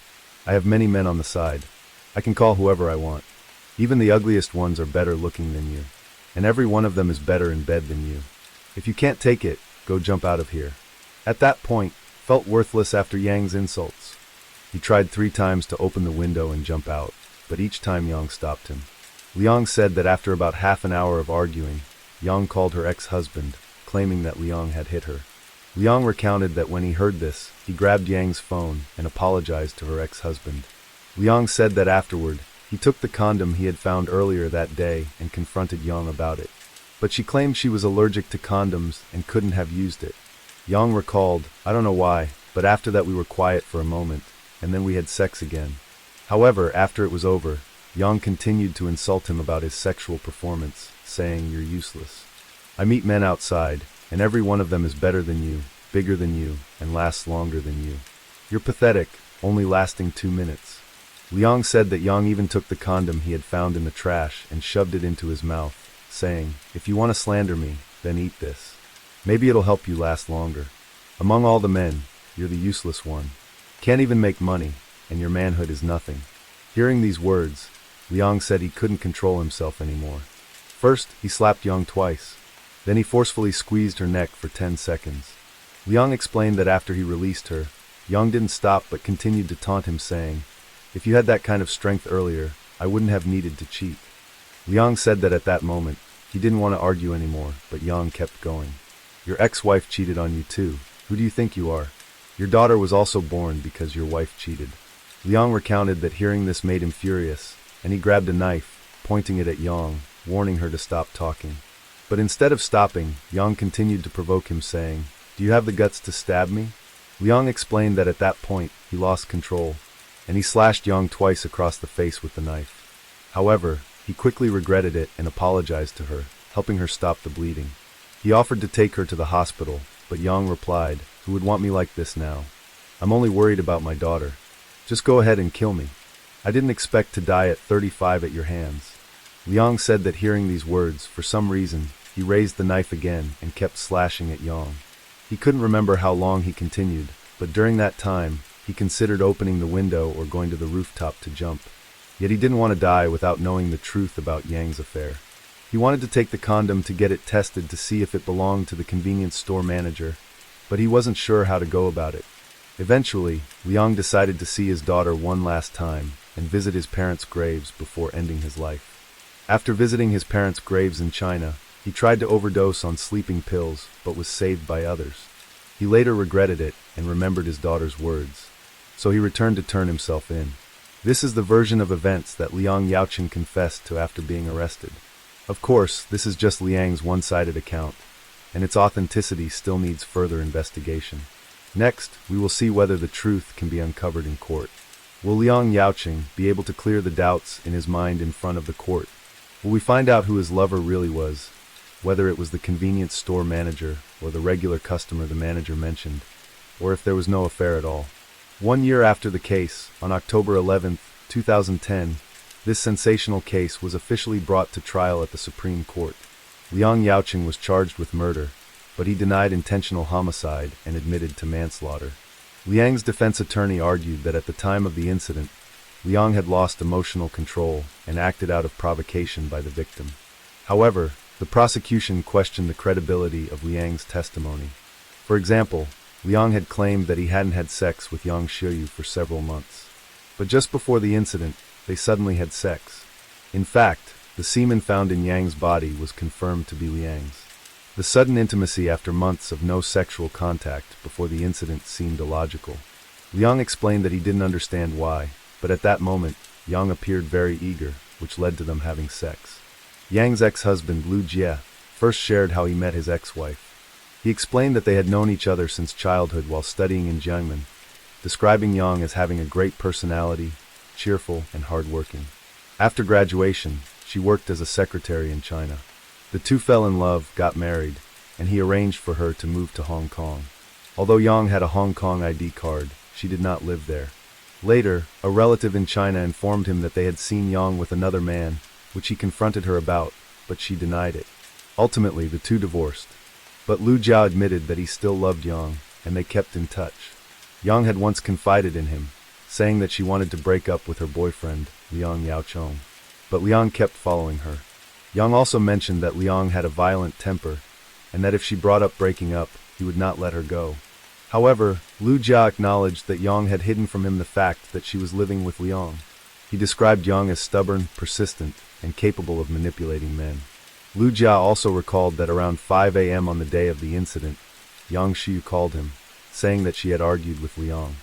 I have many men on the side. I can call whoever I want. Even the ugliest ones are better looking than you. And every one of them is better in bed than you. If you can't take it, go jump out of here." At that point, felt worthless after Yang's insults. He tried 3 times to open the window and jump out, but each time Yang stopped him. Liang said that after about half an hour of arguing, Yang called her ex-husband, claiming that Liang had hit her. Liang recounted that when he heard this, he grabbed Yang's phone and apologized to her ex-husband. Liang said that afterward, he took the condom he had found earlier that day and confronted Yang about it. But she claimed she was allergic to condoms and couldn't have used it. Yang recalled, "I don't know why, but after that we were quiet for a moment, and then we had sex again." However, after it was over, Yang continued to insult him about his sexual performance, saying, "You're useless. I meet men outside, and every one of them is better than you, bigger than you, and lasts longer than you. You're pathetic, only lasting 2 minutes." Liang said that Yang even took the condom he had found in the trash and shoved it into his mouth, saying, "If you want to slander me, then eat this. Maybe it'll help you last longer. Among all the men, you're the useless one. Can't even make money, and your manhood is nothing." Hearing these words, Liang said he couldn't control himself anymore. First, he slapped Yang twice. Then he forcefully squeezed her neck for 10 seconds. Liang explained that after he released her, Yang didn't stop but continued to taunt him, saying, "If you had that kind of strength earlier, I wouldn't have needed to cheat." Liang said that at that moment, he didn't want to argue anymore, but Yang kept going. "Your ex-wife cheated on you too. Who do you think you are? Your daughter was also born because your wife cheated." Liang recounted that hearing this made him furious, and he grabbed a knife, pointing it at Yang, warning her to stop talking. But instead of stopping, Yang continued to provoke him, saying, "Do you have the guts to stab me?" Liang explained that at that point, he lost control, and he slashed Yang twice across the face with the knife. However, he quickly regretted it and apologized to her, helping her stop the bleeding. He offered to take her to the hospital, but Yang replied, "Who would want me like this now? I'm only worried about my daughter. Just go ahead and kill me. I didn't expect to die at 35 at your hands." Liang said that hearing these words, for some reason, he raised the knife again and kept slashing at Yang. He couldn't remember how long he continued, but during that time, he considered opening the window or going to the rooftop to jump. Yet he didn't want to die without knowing the truth about Yang's affair. He wanted to take the condom to get it tested to see if it belonged to the convenience store manager, but he wasn't sure how to go about it. Eventually, Liang decided to see his daughter one last time and visit his parents' graves before ending his life. After visiting his parents' graves in China, he tried to overdose on sleeping pills but was saved by others. He later regretted it and remembered his daughter's words, so he returned to turn himself in. This is the version of events that Liang Yaoqing confessed to after being arrested. Of course, this is just Liang's one-sided account, and its authenticity still needs further investigation. Next, we will see whether the truth can be uncovered in court. Will Liang Yaoqing be able to clear the doubts in his mind in front of the court? Will we find out who his lover really was, whether it was the convenience store manager or the regular customer the manager mentioned, or if there was no affair at all? 1 year after the case, on October 11, 2010, this sensational case was officially brought to trial at the Supreme Court. Liang Yaoqing was charged with murder, but he denied intentional homicide and admitted to manslaughter. Liang's defense attorney argued that at the time of the incident, Liang had lost emotional control and acted out of provocation by the victim. However, the prosecution questioned the credibility of Liang's testimony. For example, Liang had claimed that he hadn't had sex with Yang Shiyu for several months. But just before the incident, they suddenly had sex. In fact, the semen found in Yang's body was confirmed to be Liang's. The sudden intimacy after months of no sexual contact before the incident seemed illogical. Liang explained that he didn't understand why, but at that moment, Yang appeared very eager, which led to them having sex. Yang's ex-husband, Lu Jie, first shared how he met his ex-wife. He explained that they had known each other since childhood while studying in Jiangmen, describing Yang as having a great personality, cheerful, and hardworking. After graduation, she worked as a secretary in China. The two fell in love, got married, and he arranged for her to move to Hong Kong. Although Yang had a Hong Kong ID card, she did not live there. Later, a relative in China informed him that they had seen Yang with another man, which he confronted her about, but she denied it. Ultimately, the two divorced. But Lu Jia admitted that he still loved Yang, and they kept in touch. Yang had once confided in him, saying that she wanted to break up with her boyfriend, Liang Yaochong. But Liang kept following her. Yang also mentioned that Liang had a violent temper, and that if she brought up breaking up, he would not let her go. However, Lu Jia acknowledged that Yang had hidden from him the fact that she was living with Liang. He described Yang as stubborn, persistent, and capable of manipulating men. Lu Jia also recalled that around 5 a.m. on the day of the incident, Yang Xiu called him, saying that she had argued with Liang.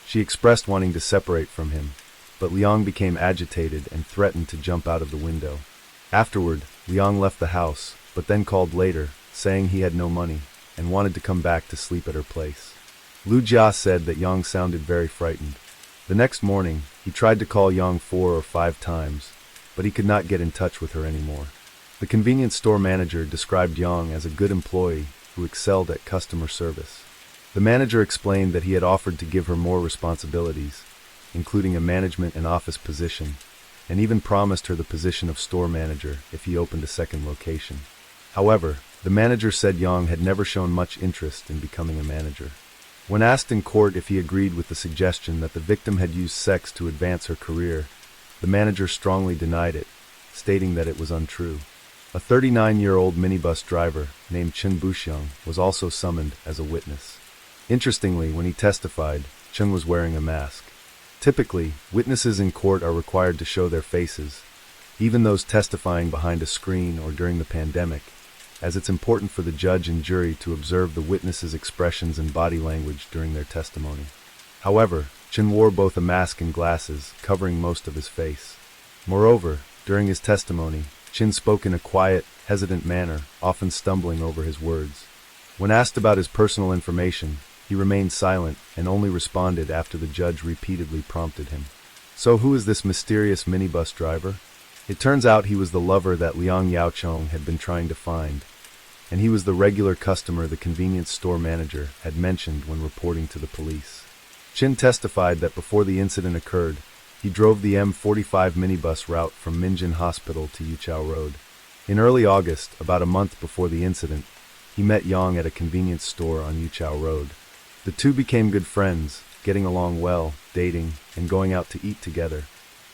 She expressed wanting to separate from him, but Liang became agitated and threatened to jump out of the window. Afterward, Liang left the house, but then called later, saying he had no money, and wanted to come back to sleep at her place. Lu Jia said that Yang sounded very frightened. The next morning, he tried to call Yang 4 or 5 times, but he could not get in touch with her anymore. The convenience store manager described Yang as a good employee who excelled at customer service. The manager explained that he had offered to give her more responsibilities, including a management and office position, and even promised her the position of store manager if he opened a second location. However, the manager said Yang had never shown much interest in becoming a manager. When asked in court if he agreed with the suggestion that the victim had used sex to advance her career, the manager strongly denied it, stating that it was untrue. A 39-year-old minibus driver named Chen Buxiang was also summoned as a witness. Interestingly, when he testified, Chen was wearing a mask. Typically, witnesses in court are required to show their faces, even those testifying behind a screen or during the pandemic, as it's important for the judge and jury to observe the witnesses' expressions and body language during their testimony. However, Chen wore both a mask and glasses, covering most of his face. Moreover, during his testimony, Chen spoke in a quiet, hesitant manner, often stumbling over his words. When asked about his personal information, he remained silent and only responded after the judge repeatedly prompted him. So who is this mysterious minibus driver? It turns out he was the lover that Liang Yaochong had been trying to find, and he was the regular customer the convenience store manager had mentioned when reporting to the police. Chen testified that before the incident occurred, he drove the M45 minibus route from Minjin Hospital to Yuchao Road. In early August, about a month before the incident, he met Yang at a convenience store on Yuchao Road. The two became good friends, getting along well, dating, and going out to eat together.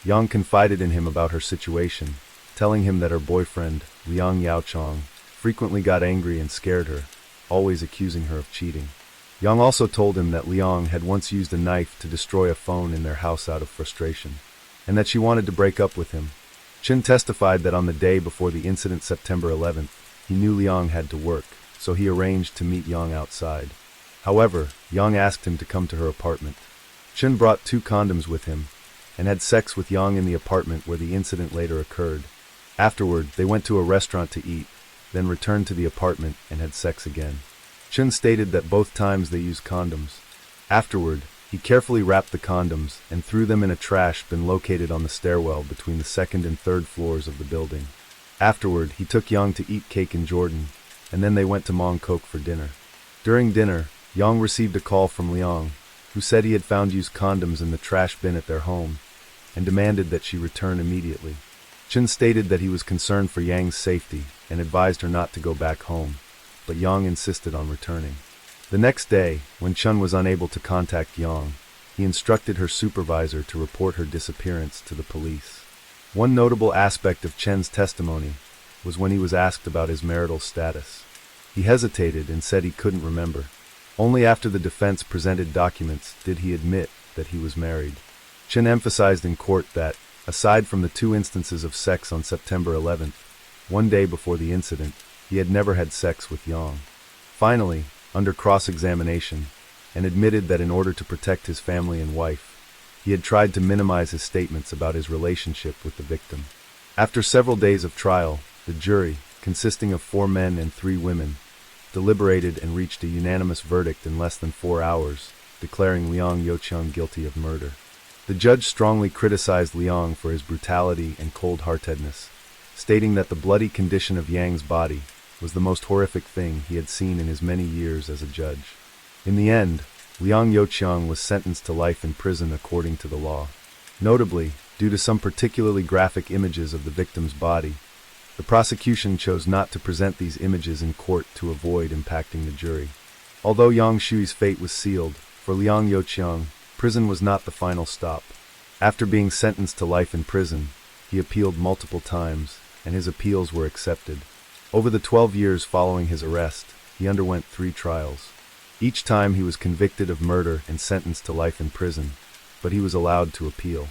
Yang confided in him about her situation, telling him that her boyfriend, Liang Yaochong, frequently got angry and scared her, always accusing her of cheating. Yang also told him that Liang had once used a knife to destroy a phone in their house out of frustration, and that she wanted to break up with him. Chen testified that on the day before the incident, September 11th, he knew Liang had to work, so he arranged to meet Yang outside. However, Yang asked him to come to her apartment. Chen brought 2 condoms with him, and had sex with Yang in the apartment where the incident later occurred. Afterward, they went to a restaurant to eat, then returned to the apartment and had sex again. Chen stated that both times they used condoms. Afterward, he carefully wrapped the condoms and threw them in a trash bin located on the stairwell between the 2nd and 3rd floors of the building. Afterward, he took Yang to eat cake in Jordan, and then they went to Mong Kok for dinner. During dinner, Yang received a call from Liang, who said he had found used condoms in the trash bin at their home, and demanded that she return immediately. Chen stated that he was concerned for Yang's safety and advised her not to go back home, but Yang insisted on returning. The next day, when Chen was unable to contact Yang, he instructed her supervisor to report her disappearance to the police. One notable aspect of Chen's testimony was when he was asked about his marital status. He hesitated and said he couldn't remember. Only after the defense presented documents did he admit that he was married. Chen emphasized in court that, aside from the 2 instances of sex on September 11th, one day before the incident, he had never had sex with Yang. Finally, under cross-examination, and admitted that in order to protect his family and wife, he had tried to minimize his statements about his relationship with the victim. After several days of trial, the jury, consisting of 4 men and 3 women, deliberated and reached a unanimous verdict in less than 4 hours, declaring Liang Yaochong guilty of murder. The judge strongly criticized Liang for his brutality and cold-heartedness, stating that the bloody condition of Yang's body was the most horrific thing he had seen in his many years as a judge. In the end, Liang Yaochong was sentenced to life in prison according to the law. Notably, due to some particularly graphic images of the victim's body, The prosecution chose not to present these images in court to avoid impacting the jury. Although Yang Shui's fate was sealed, for Liang Youqiang, prison was not the final stop. After being sentenced to life in prison, he appealed multiple times, and his appeals were accepted. Over the 12 years following his arrest, he underwent 3 trials. Each time he was convicted of murder and sentenced to life in prison, but he was allowed to appeal.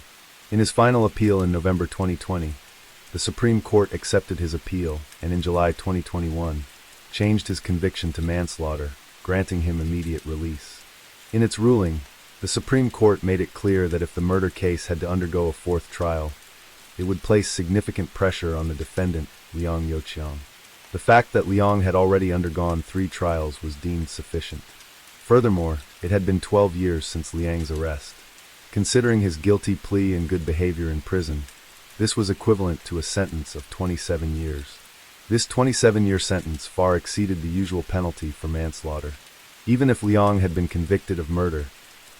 In his final appeal in November 2020, the Supreme Court accepted his appeal and in July 2021, changed his conviction to manslaughter, granting him immediate release. In its ruling, the Supreme Court made it clear that if the murder case had to undergo a 4th trial, it would place significant pressure on the defendant, Liang Youqiang. The fact that Liang had already undergone 3 trials was deemed sufficient. Furthermore, it had been 12 years since Liang's arrest. Considering his guilty plea and good behavior in prison, this was equivalent to a sentence of 27 years. This 27-year sentence far exceeded the usual penalty for manslaughter. Even if Liang had been convicted of murder,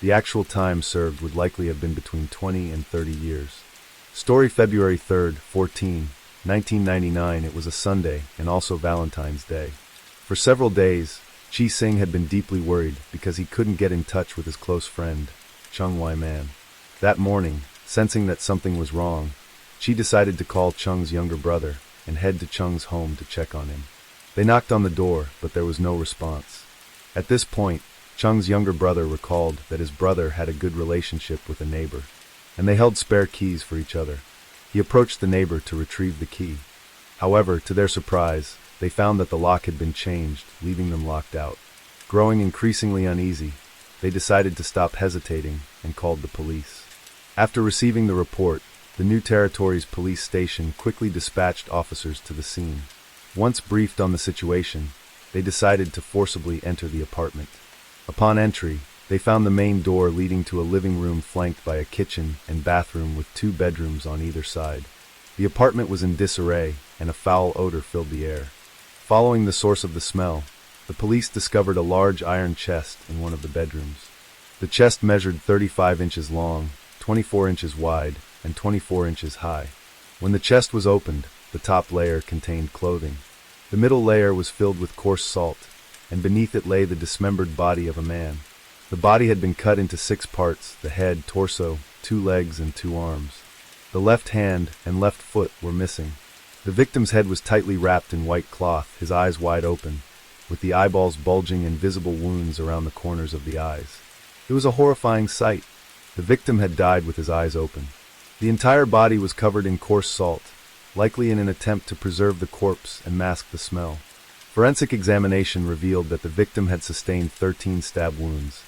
the actual time served would likely have been between 20 and 30 years. Story February 3, 1999. It was a Sunday and also Valentine's Day. For several days, Chi Sing had been deeply worried because he couldn't get in touch with his close friend, Chung Wai-man. That morning, sensing that something was wrong, Chi decided to call Chung's younger brother and head to Chung's home to check on him. They knocked on the door, but there was no response. At this point, Chung's younger brother recalled that his brother had a good relationship with a neighbor, and they held spare keys for each other. He approached the neighbor to retrieve the key. However, to their surprise, they found that the lock had been changed, leaving them locked out. Growing increasingly uneasy, they decided to stop hesitating and called the police. After receiving the report, the New Territories police station quickly dispatched officers to the scene. Once briefed on the situation, they decided to forcibly enter the apartment. Upon entry, they found the main door leading to a living room flanked by a kitchen and bathroom with 2 bedrooms on either side. The apartment was in disarray, and a foul odor filled the air. Following the source of the smell, the police discovered a large iron chest in one of the bedrooms. The chest measured 35 inches long, 24 inches wide, and 24 inches high. When the chest was opened, the top layer contained clothing. The middle layer was filled with coarse salt, and beneath it lay the dismembered body of a man. The body had been cut into 6 parts: the head, torso, 2 legs, and 2 arms. The left hand and left foot were missing. The victim's head was tightly wrapped in white cloth, his eyes wide open, with the eyeballs bulging and visible wounds around the corners of the eyes. It was a horrifying sight. The victim had died with his eyes open. The entire body was covered in coarse salt, likely in an attempt to preserve the corpse and mask the smell. Forensic examination revealed that the victim had sustained 13 stab wounds,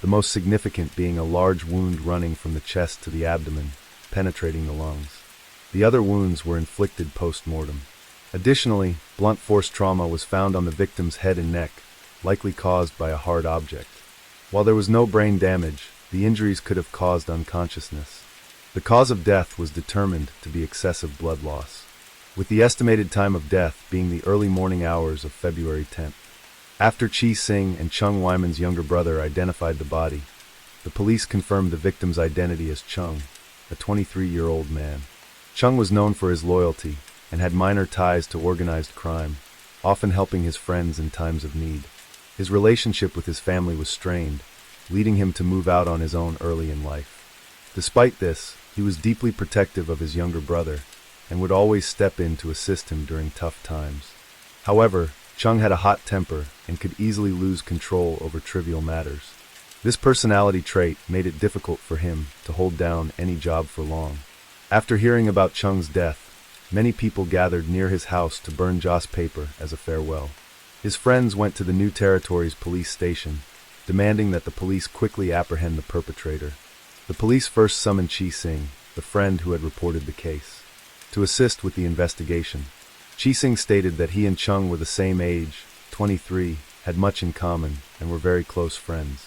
the most significant being a large wound running from the chest to the abdomen, penetrating the lungs. The other wounds were inflicted post-mortem. Additionally, blunt force trauma was found on the victim's head and neck, likely caused by a hard object. While there was no brain damage, the injuries could have caused unconsciousness. The cause of death was determined to be excessive blood loss, with the estimated time of death being the early morning hours of February 10th. After Chi Sing and Chung Wai-man's younger brother identified the body, the police confirmed the victim's identity as Chung, a 23-year-old man. Chung was known for his loyalty and had minor ties to organized crime, often helping his friends in times of need. His relationship with his family was strained, leading him to move out on his own early in life. Despite this, he was deeply protective of his younger brother and would always step in to assist him during tough times. However, Chung had a hot temper and could easily lose control over trivial matters. This personality trait made it difficult for him to hold down any job for long. After hearing about Chung's death, many people gathered near his house to burn joss paper as a farewell. His friends went to the New Territories police station, demanding that the police quickly apprehend the perpetrator. The police first summoned Chi Sing, the friend who had reported the case, to assist with the investigation. Chi Sing stated that he and Chung were the same age, 23, had much in common, and were very close friends.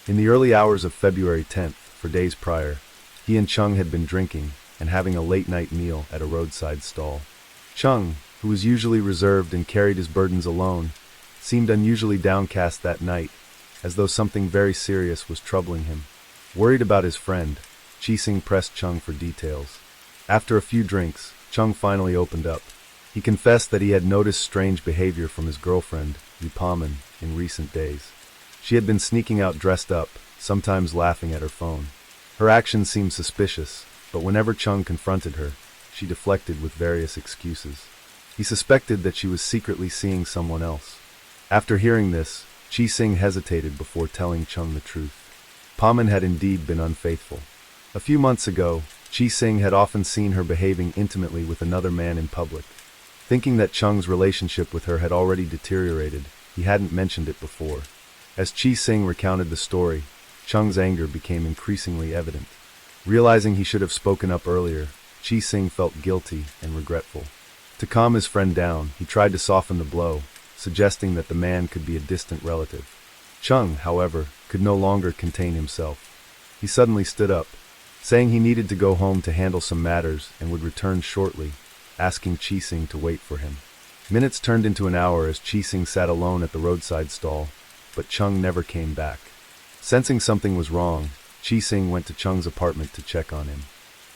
In the early hours of February 10th, for days prior, he and Chung had been drinking and having a late-night meal at a roadside stall. Chung, who was usually reserved and carried his burdens alone, seemed unusually downcast that night, as though something very serious was troubling him. Worried about his friend, Chi Sing pressed Chung for details. After a few drinks, Chung finally opened up. He confessed that he had noticed strange behavior from his girlfriend, Paman, in recent days. She had been sneaking out dressed up, sometimes laughing at her phone. Her actions seemed suspicious, but whenever Chung confronted her, she deflected with various excuses. He suspected that she was secretly seeing someone else. After hearing this, Chi-Sing hesitated before telling Chung the truth. Paman had indeed been unfaithful. A few months ago, Chi-Sing had often seen her behaving intimately with another man in public. Thinking that Chung's relationship with her had already deteriorated, he hadn't mentioned it before. As Chi-Sing recounted the story, Chung's anger became increasingly evident. Realizing he should have spoken up earlier, Chi-Sing felt guilty and regretful. To calm his friend down, he tried to soften the blow, suggesting that the man could be a distant relative. Chung, however, could no longer contain himself. He suddenly stood up, saying he needed to go home to handle some matters and would return shortly, asking Chi-Sing to wait for him. Minutes turned into an hour as Chi-Sing sat alone at the roadside stall, but Chung never came back. Sensing something was wrong, Chi-Sing went to Chung's apartment to check on him.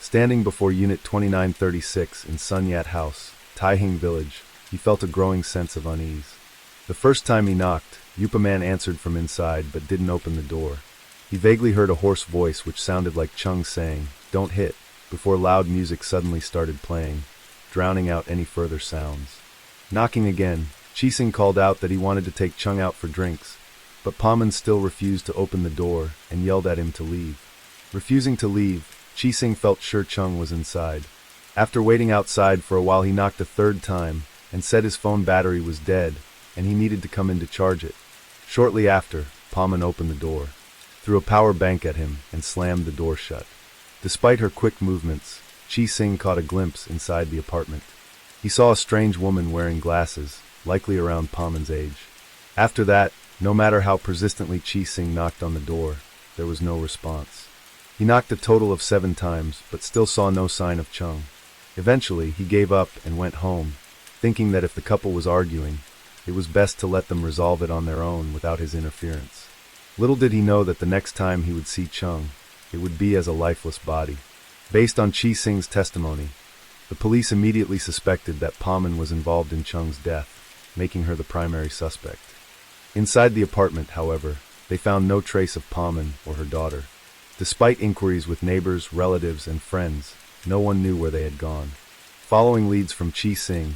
Standing before Unit 2936 in Sun Yat House, Taihing Village, he felt a growing sense of unease. The first time he knocked, Yupaman answered from inside but didn't open the door. He vaguely heard a hoarse voice which sounded like Chung saying, "Don't hit," before loud music suddenly started playing, drowning out any further sounds. Knocking again, Chi-Sing called out that he wanted to take Chung out for drinks, but Paman still refused to open the door and yelled at him to leave. Refusing to leave, Chi-Sing felt sure Chung was inside. After waiting outside for a while, he knocked a third time and said his phone battery was dead and he needed to come in to charge it. Shortly after, Paman opened the door, threw a power bank at him, and slammed the door shut. Despite her quick movements, Chi-Sing caught a glimpse inside the apartment. He saw a strange woman wearing glasses, likely around Paman's age. After that, no matter how persistently Chi-Sing knocked on the door, there was no response. He knocked a total of 7 times, but still saw no sign of Chung. Eventually, he gave up and went home, thinking that if the couple was arguing, it was best to let them resolve it on their own without his interference. Little did he know that the next time he would see Chung, it would be as a lifeless body. Based on Chi-Sing's testimony, the police immediately suspected that Paman was involved in Chung's death, making her the primary suspect. Inside the apartment, however, they found no trace of Paman or her daughter. Despite inquiries with neighbors, relatives, and friends, no one knew where they had gone. Following leads from Chi-Sing,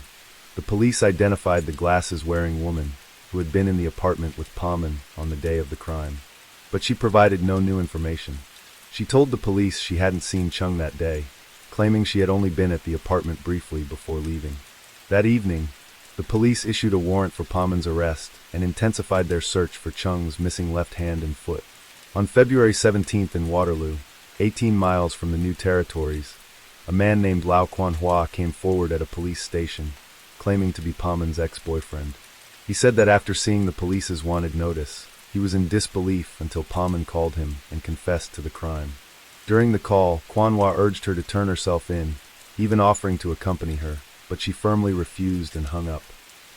the police identified the glasses-wearing woman who had been in the apartment with Paman on the day of the crime. But she provided no new information. She told the police she hadn't seen Chung that day, claiming she had only been at the apartment briefly before leaving. That evening, the police issued a warrant for Paman's arrest and intensified their search for Chung's missing left hand and foot. On February 17th in Waterloo, 18 miles from the New Territories, a man named Lau Quanhua came forward at a police station, claiming to be Paman's ex-boyfriend. He said that after seeing the police's wanted notice, he was in disbelief until Paman called him and confessed to the crime. During the call, Quanhua urged her to turn herself in, even offering to accompany her, but she firmly refused and hung up.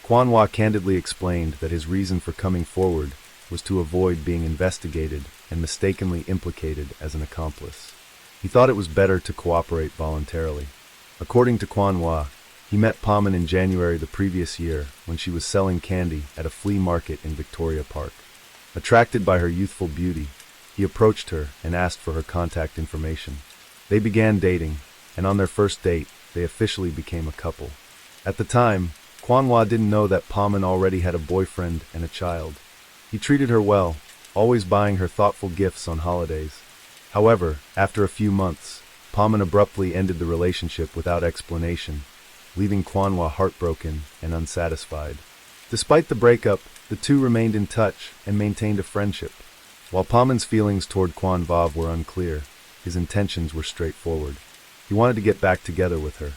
Quanhua candidly explained that his reason for coming forward was to avoid being investigated and mistakenly implicated as an accomplice. He thought it was better to cooperate voluntarily. According to Quanhua, he met Paman in January the previous year when she was selling candy at a flea market in Victoria Park. Attracted by her youthful beauty, he approached her and asked for her contact information. They began dating, and on their first date, they officially became a couple. At the time, Quanhua didn't know that Paman already had a boyfriend and a child. He treated her well, always buying her thoughtful gifts on holidays. However, after a few months, Paman abruptly ended the relationship without explanation, leaving Quanhua heartbroken and unsatisfied. Despite the breakup, the two remained in touch and maintained a friendship. While Paman's feelings toward Quanhua were unclear, his intentions were straightforward. He wanted to get back together with her.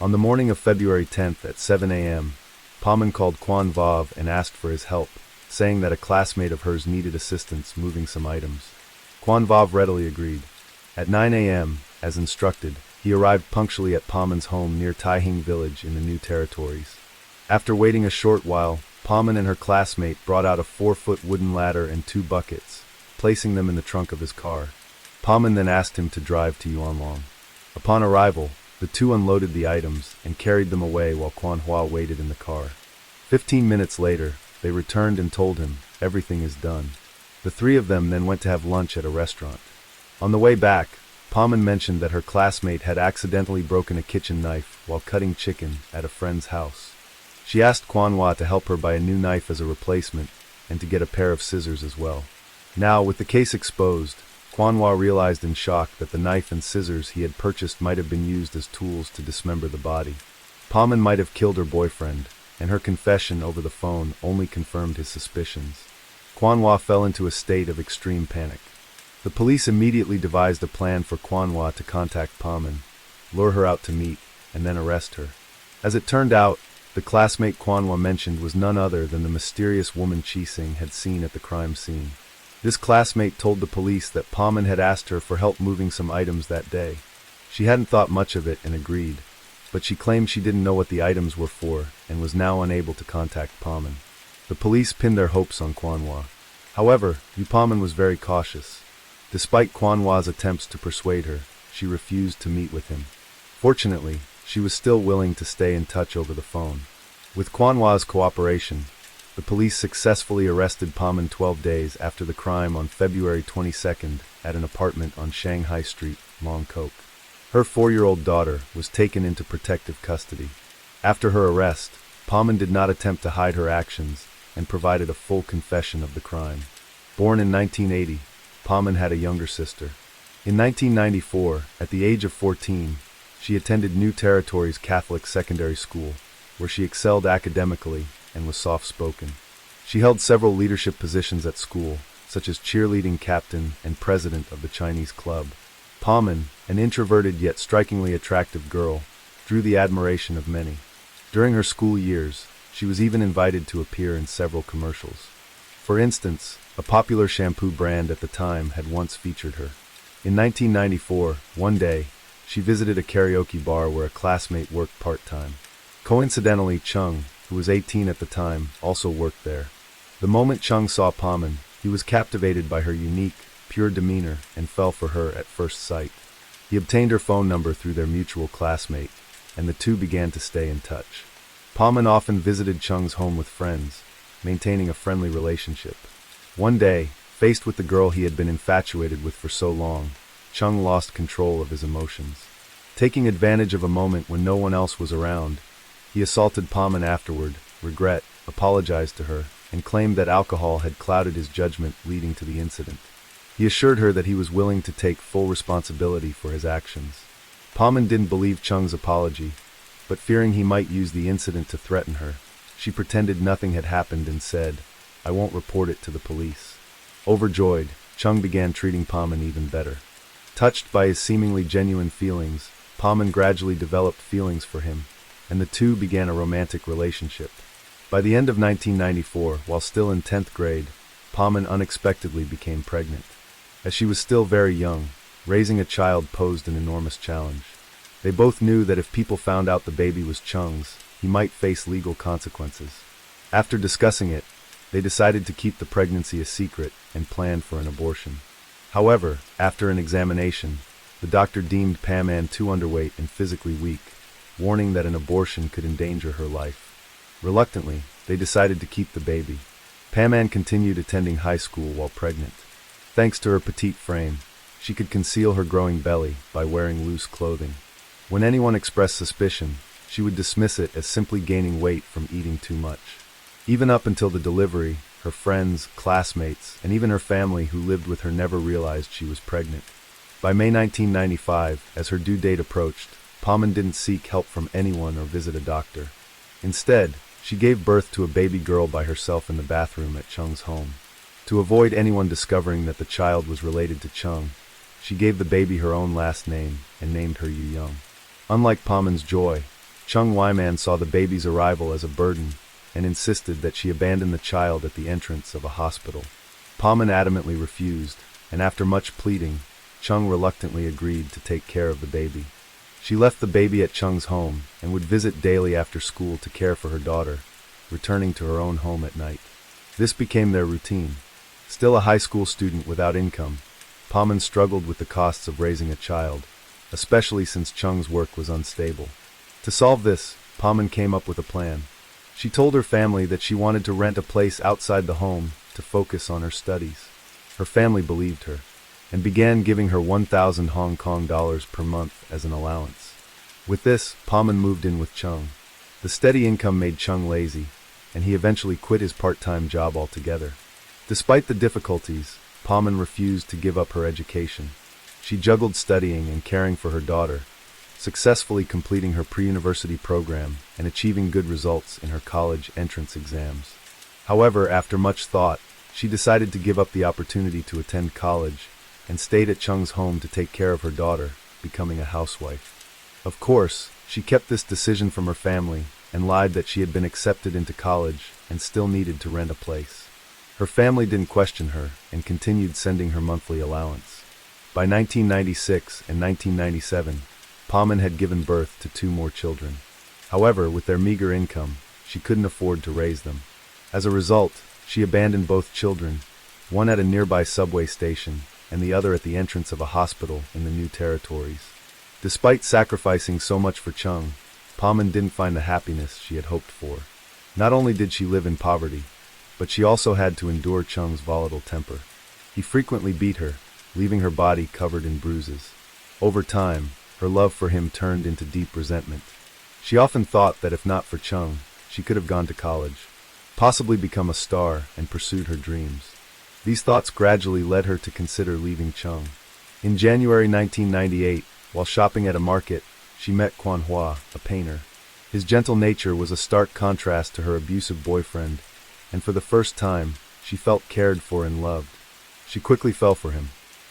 On the morning of February 10th at 7 a.m., Paman called Quanhua and asked for his help, saying that a classmate of hers needed assistance moving some items. Quanhua readily agreed. At 9 a.m., as instructed, he arrived punctually at Paman's home near Taihing Village in the New Territories. After waiting a short while, Paman and her classmate brought out a 4-foot wooden ladder and 2 buckets, placing them in the trunk of his car. Paman then asked him to drive to Yuanlong. Upon arrival, the The two unloaded the items and carried them away while Quan Hua waited in the car. 15 minutes later, they returned and told him, "Everything is done." The three of them then went to have lunch at a restaurant. On the way back, Paman mentioned that her classmate had accidentally broken a kitchen knife while cutting chicken at a friend's house. She asked Quan Hua to help her buy a new knife as a replacement and to get a pair of scissors as well. Now, with the case exposed, Quan Hua realized in shock that the knife and scissors he had purchased might have been used as tools to dismember the body. Paman might have killed her boyfriend, and her confession over the phone only confirmed his suspicions. Quan Hua fell into a state of extreme panic. The police immediately devised a plan for Quan Hua to contact Paman, lure her out to meet, and then arrest her. As it turned out, the classmate Quan Hua mentioned was none other than the mysterious woman Chi Sing had seen at the crime scene. This classmate told the police that Paman had asked her for help moving some items that day. She hadn't thought much of it and agreed, but she claimed she didn't know what the items were for and was now unable to contact Paman. The police pinned their hopes on Quan Hua. However, Paman was very cautious. Despite Quan Hua's attempts to persuade her, she refused to meet with him. Fortunately, she was still willing to stay in touch over the phone. With Quan Hua's cooperation, the police successfully arrested Paman 12 days after the crime on February 22nd at an apartment on Shanghai Street, Longkok. Her 4-year-old daughter was taken into protective custody. After her arrest, Paman did not attempt to hide her actions and provided a full confession of the crime. Born in 1980, Paman had a younger sister. In 1994, at the age of 14, she attended New Territories Catholic Secondary School, where she excelled academically and was soft-spoken. She held several leadership positions at school, such as cheerleading captain and president of the Chinese club. Paman, an introverted yet strikingly attractive girl, drew the admiration of many. During her school years, she was even invited to appear in several commercials. For instance, a popular shampoo brand at the time had once featured her. In 1994, one day, she visited a karaoke bar where a classmate worked part-time. Coincidentally, Chung, who was 18 at the time, also worked there. The moment Chung saw Paman, he was captivated by her unique, pure demeanor and fell for her at first sight. He obtained her phone number through their mutual classmate, and the two began to stay in touch. Paman often visited Chung's home with friends, maintaining a friendly relationship. One day, faced with the girl he had been infatuated with for so long, Chung lost control of his emotions. Taking advantage of a moment when no one else was around, he assaulted Paman afterward, apologized to her, and claimed that alcohol had clouded his judgment, leading to the incident. He assured her that he was willing to take full responsibility for his actions. Paman didn't believe Chung's apology, but fearing he might use the incident to threaten her, she pretended nothing had happened and said, "I won't report it to the police." Overjoyed, Chung began treating Paman even better. Touched by his seemingly genuine feelings, Paman gradually developed feelings for him, and the two began a romantic relationship. By the end of 1994, while still in 10th grade, Paman unexpectedly became pregnant. As she was still very young, raising a child posed an enormous challenge. They both knew that if people found out the baby was Chung's, he might face legal consequences. After discussing it, they decided to keep the pregnancy a secret and planned for an abortion. However, after an examination, the doctor deemed Paman too underweight and physically weak, warning that an abortion could endanger her life. Reluctantly, they decided to keep the baby. Paman continued attending high school while pregnant. Thanks to her petite frame, she could conceal her growing belly by wearing loose clothing. When anyone expressed suspicion, she would dismiss it as simply gaining weight from eating too much. Even up until the delivery, her friends, classmates, and even her family who lived with her never realized she was pregnant. By May 1995, as her due date approached, Paman didn't seek help from anyone or visit a doctor. Instead, she gave birth to a baby girl by herself in the bathroom at Chung's home. To avoid anyone discovering that the child was related to Chung, she gave the baby her own last name and named her Yu Young. Unlike Paman's joy, Chung Wyman saw the baby's arrival as a burden and insisted that she abandon the child at the entrance of a hospital. Paman adamantly refused, and after much pleading, Chung reluctantly agreed to take care of the baby. She left the baby at Chung's home and would visit daily after school to care for her daughter, returning to her own home at night. This became their routine. Still a high school student without income, Paman struggled with the costs of raising a child, especially since Chung's work was unstable. To solve this, Paman came up with a plan. She told her family that she wanted to rent a place outside the home to focus on her studies. Her family believed her, and began giving her 1,000 Hong Kong dollars per month as an allowance. With this, Paman moved in with Chung. The steady income made Chung lazy, and he eventually quit his part-time job altogether. Despite the difficulties, Paman refused to give up her education. She juggled studying and caring for her daughter, successfully completing her pre-university program and achieving good results in her college entrance exams. However, after much thought, she decided to give up the opportunity to attend college and stayed at Chung's home to take care of her daughter, becoming a housewife. Of course, she kept this decision from her family and lied that she had been accepted into college and still needed to rent a place. Her family didn't question her and continued sending her monthly allowance. By 1996 and 1997, Paman had given birth to 2 more children. However, with their meager income, she couldn't afford to raise them. As a result, she abandoned both children, one at a nearby subway station and the other at the entrance of a hospital in the New Territories. Despite sacrificing so much for Chung, Paman didn't find the happiness she had hoped for. Not only did she live in poverty, but she also had to endure Chung's volatile temper. He frequently beat her, leaving her body covered in bruises. Over time, her love for him turned into deep resentment. She often thought that if not for Chung, she could have gone to college, possibly become a star, and pursued her dreams. These thoughts gradually led her to consider leaving Chung. In January 1998, while shopping at a market, she met Quan Hua, a painter. His gentle nature was a stark contrast to her abusive boyfriend, and for the first time, she felt cared for and loved. She quickly fell for him.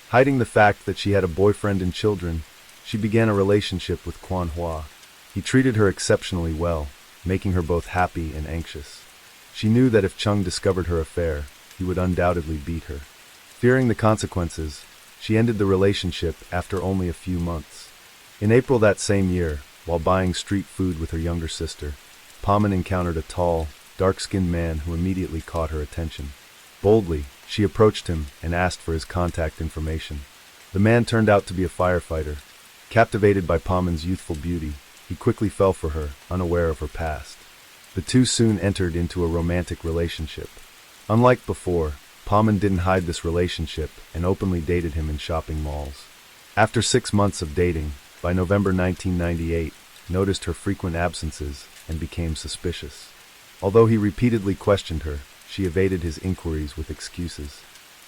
Hiding the fact that she had a boyfriend and children, she began a relationship with Quan Hua. He treated her exceptionally well, making her both happy and anxious. She knew that if Chung discovered her affair, he would undoubtedly beat her. Fearing the consequences, she ended the relationship after only a few months. In April that same year, while buying street food with her younger sister, Paman encountered a tall, dark-skinned man who immediately caught her attention. Boldly, she approached him and asked for his contact information. The man turned out to be a firefighter. Captivated by Paman's youthful beauty, he quickly fell for her, unaware of her past. The two soon entered into a romantic relationship. Unlike before, Paman didn't hide this relationship and openly dated him in shopping malls. After 6 months of dating, by November 1998, noticed her frequent absences and became suspicious. Although he repeatedly questioned her, she evaded his inquiries with excuses.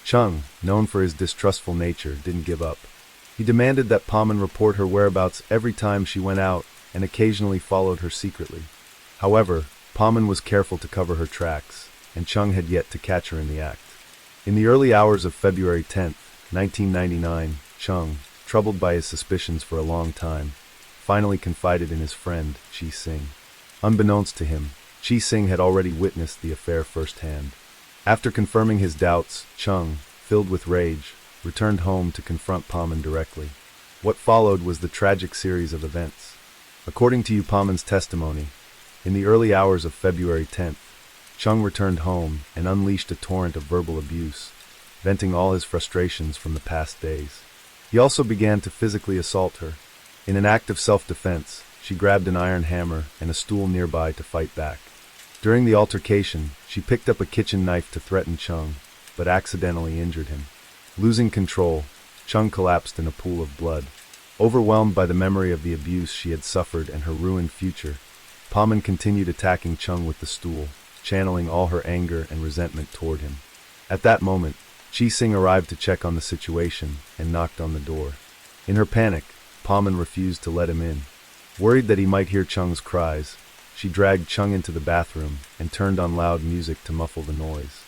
Chung, known for his distrustful nature, didn't give up. He demanded that Paman report her whereabouts every time she went out and occasionally followed her secretly. However, Paman was careful to cover her tracks, and Chung had yet to catch her in the act. In the early hours of February 10, 1999, Chung, troubled by his suspicions for a long time, finally confided in his friend, Chi Sing. Unbeknownst to him, Chi Sing had already witnessed the affair firsthand. After confirming his doubts, Chung, filled with rage, returned home to confront Paman directly. What followed was the tragic series of events. According to Paman's testimony, in the early hours of February 10th, Chung returned home and unleashed a torrent of verbal abuse, venting all his frustrations from the past days. He also began to physically assault her. In an act of self-defense, she grabbed an iron hammer and a stool nearby to fight back. During the altercation, she picked up a kitchen knife to threaten Chung, but accidentally injured him. Losing control, Chung collapsed in a pool of blood. Overwhelmed by the memory of the abuse she had suffered and her ruined future, Paman continued attacking Chung with the stool, channeling all her anger and resentment toward him. At that moment, Chi Sing arrived to check on the situation and knocked on the door. In her panic, Paman refused to let him in. Worried that he might hear Chung's cries, she dragged Chung into the bathroom and turned on loud music to muffle the noise.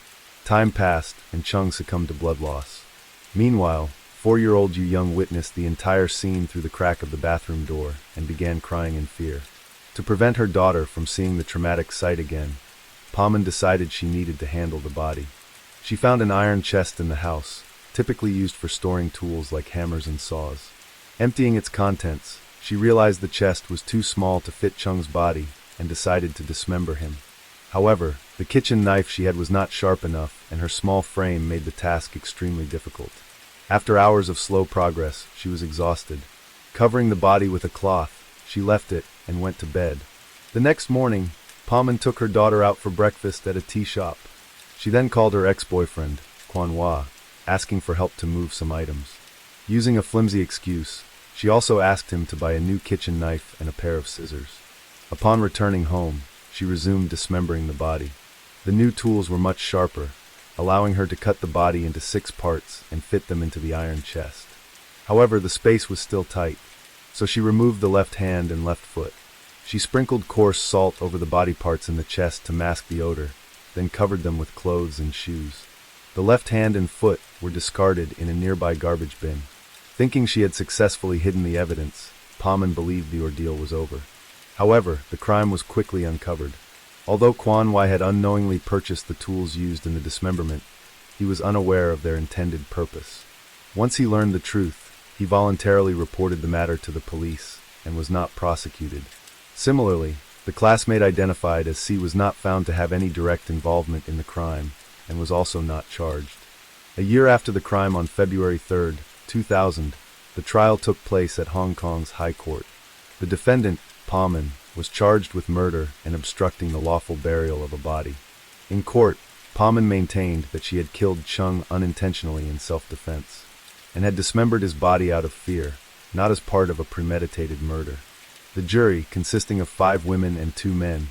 Time passed, and Chung succumbed to blood loss. Meanwhile, 4-year-old Yu Young witnessed the entire scene through the crack of the bathroom door and began crying in fear. To prevent her daughter from seeing the traumatic sight again, Paman decided she needed to handle the body. She found an iron chest in the house, typically used for storing tools like hammers and saws. Emptying its contents, she realized the chest was too small to fit Chung's body and decided to dismember him. However, the kitchen knife she had was not sharp enough, and her small frame made the task extremely difficult. After hours of slow progress, she was exhausted. Covering the body with a cloth, she left it and went to bed. The next morning, Paman took her daughter out for breakfast at a tea shop. She then called her ex-boyfriend, Kwanhua, asking for help to move some items. Using a flimsy excuse, she also asked him to buy a new kitchen knife and a pair of scissors. Upon returning home, she resumed dismembering the body. The new tools were much sharper, allowing her to cut the body into 6 parts and fit them into the iron chest. However, the space was still tight, so she removed the left hand and left foot. She sprinkled coarse salt over the body parts in the chest to mask the odor, then covered them with clothes and shoes. The left hand and foot were discarded in a nearby garbage bin. Thinking she had successfully hidden the evidence, Paman believed the ordeal was over. However, the crime was quickly uncovered. Although Kwanhua had unknowingly purchased the tools used in the dismemberment, he was unaware of their intended purpose. Once he learned the truth, he voluntarily reported the matter to the police and was not prosecuted. Similarly, the classmate identified as C was not found to have any direct involvement in the crime and was also not charged. A year after the crime, on February 3, 2000, the trial took place at Hong Kong's High Court. The defendant, Paman, was charged with murder and obstructing the lawful burial of a body. In court, Paman maintained that she had killed Chung unintentionally in self-defense, and had dismembered his body out of fear, not as part of a premeditated murder. The jury, consisting of 5 women and 2 men,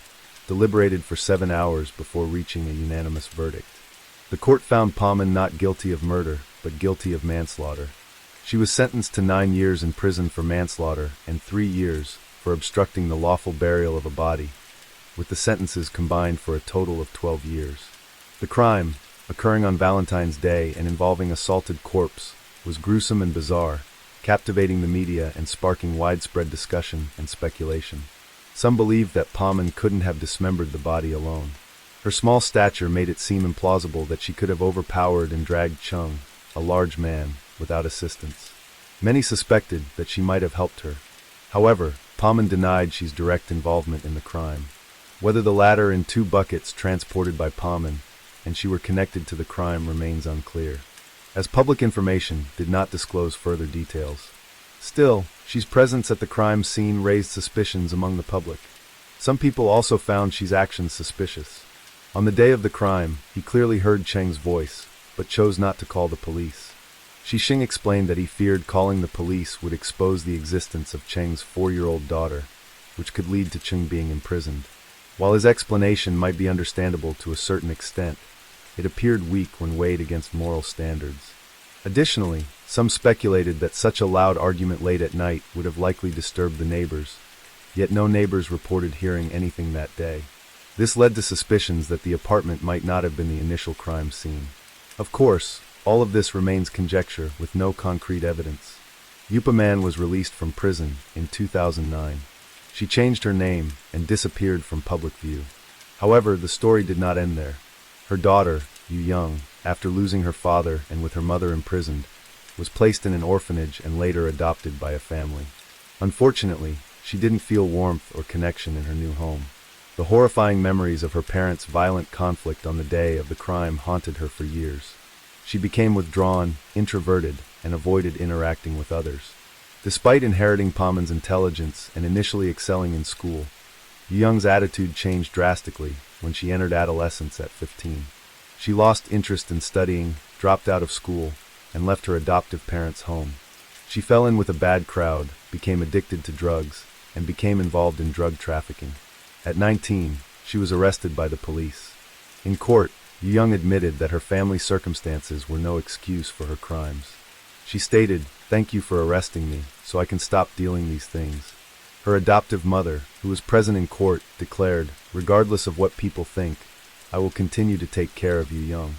deliberated for 7 hours before reaching a unanimous verdict. The court found Paman not guilty of murder, but guilty of manslaughter. She was sentenced to 9 years in prison for manslaughter and 3 years for obstructing the lawful burial of a body, with the sentences combined for a total of 12 years. The crime, occurring on Valentine's Day and involving a salted corpse, was gruesome and bizarre, captivating the media and sparking widespread discussion and speculation. Some believed that Paman couldn't have dismembered the body alone. Her small stature made it seem implausible that she could have overpowered and dragged Chung, a large man, without assistance. Many suspected that she might have helped her. However, Paman denied she's direct involvement in the crime. Whether the latter in 2 buckets transported by Paman and she were connected to the crime remains unclear, as public information did not disclose further details. Still, she's presence at the crime scene raised suspicions among the public. Some people also found she's actions suspicious. On the day of the crime, he clearly heard Cheng's voice, but chose not to call the police. Xing explained that he feared calling the police would expose the existence of Cheng's 4-year-old daughter, which could lead to Cheng being imprisoned. While his explanation might be understandable to a certain extent, it appeared weak when weighed against moral standards. Additionally, some speculated that such a loud argument late at night would have likely disturbed the neighbors, yet no neighbors reported hearing anything that day. This led to suspicions that the apartment might not have been the initial crime scene. Of course, all of this remains conjecture with no concrete evidence. Yupa Man was released from prison in 2009. She changed her name and disappeared from public view. However, the story did not end there. Her daughter, Yu Young, after losing her father and with her mother imprisoned, was placed in an orphanage and later adopted by a family. Unfortunately, she didn't feel warmth or connection in her new home. The horrifying memories of her parents' violent conflict on the day of the crime haunted her for years. She became withdrawn, introverted, and avoided interacting with others. Despite inheriting Paman's intelligence and initially excelling in school, Yu Young's attitude changed drastically when she entered adolescence at 15. She lost interest in studying, dropped out of school, and left her adoptive parents' home. She fell in with a bad crowd, became addicted to drugs, and became involved in drug trafficking. At 19, she was arrested by the police. In court, Yu Young admitted that her family circumstances were no excuse for her crimes. She stated, "Thank you for arresting me, so I can stop dealing these things." Her adoptive mother, who was present in court, declared, "Regardless of what people think, I will continue to take care of Yu Young."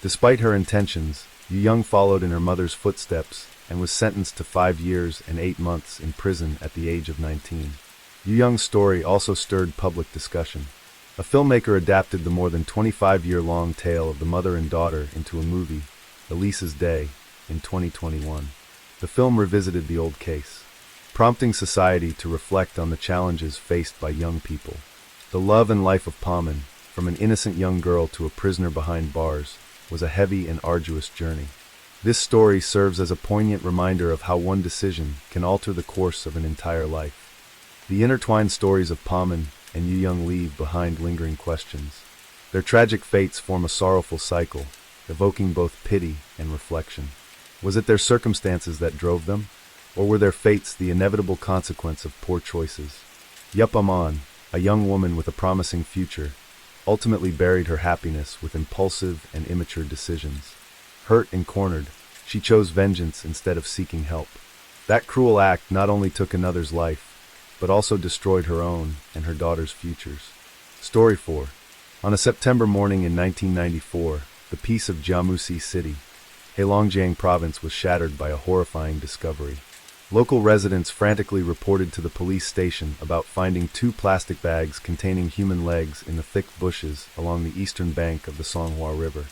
Despite her intentions, Yu Young followed in her mother's footsteps and was sentenced to 5 years and 8 months in prison at the age of 19. Yu Young's story also stirred public discussion. A filmmaker adapted the more than 25-year-long tale of the mother and daughter into a movie, Elisa's Day, in 2021. The film revisited the old case, prompting society to reflect on the challenges faced by young people. The love and life of Paman, from an innocent young girl to a prisoner behind bars, was a heavy and arduous journey. This story serves as a poignant reminder of how one decision can alter the course of an entire life. The intertwined stories of Paman and Yu Young leave behind lingering questions. Their tragic fates form a sorrowful cycle, evoking both pity and reflection. Was it their circumstances that drove them, or were their fates the inevitable consequence of poor choices? Aman, a young woman with a promising future, ultimately buried her happiness with impulsive and immature decisions. Hurt and cornered, she chose vengeance instead of seeking help. That cruel act not only took another's life, but also destroyed her own and her daughter's futures. Story 4. On a September morning in 1994, the peace of Jiamusi City, Heilongjiang province, was shattered by a horrifying discovery. Local residents frantically reported to the police station about finding 2 plastic bags containing human legs in the thick bushes along the eastern bank of the Songhua River.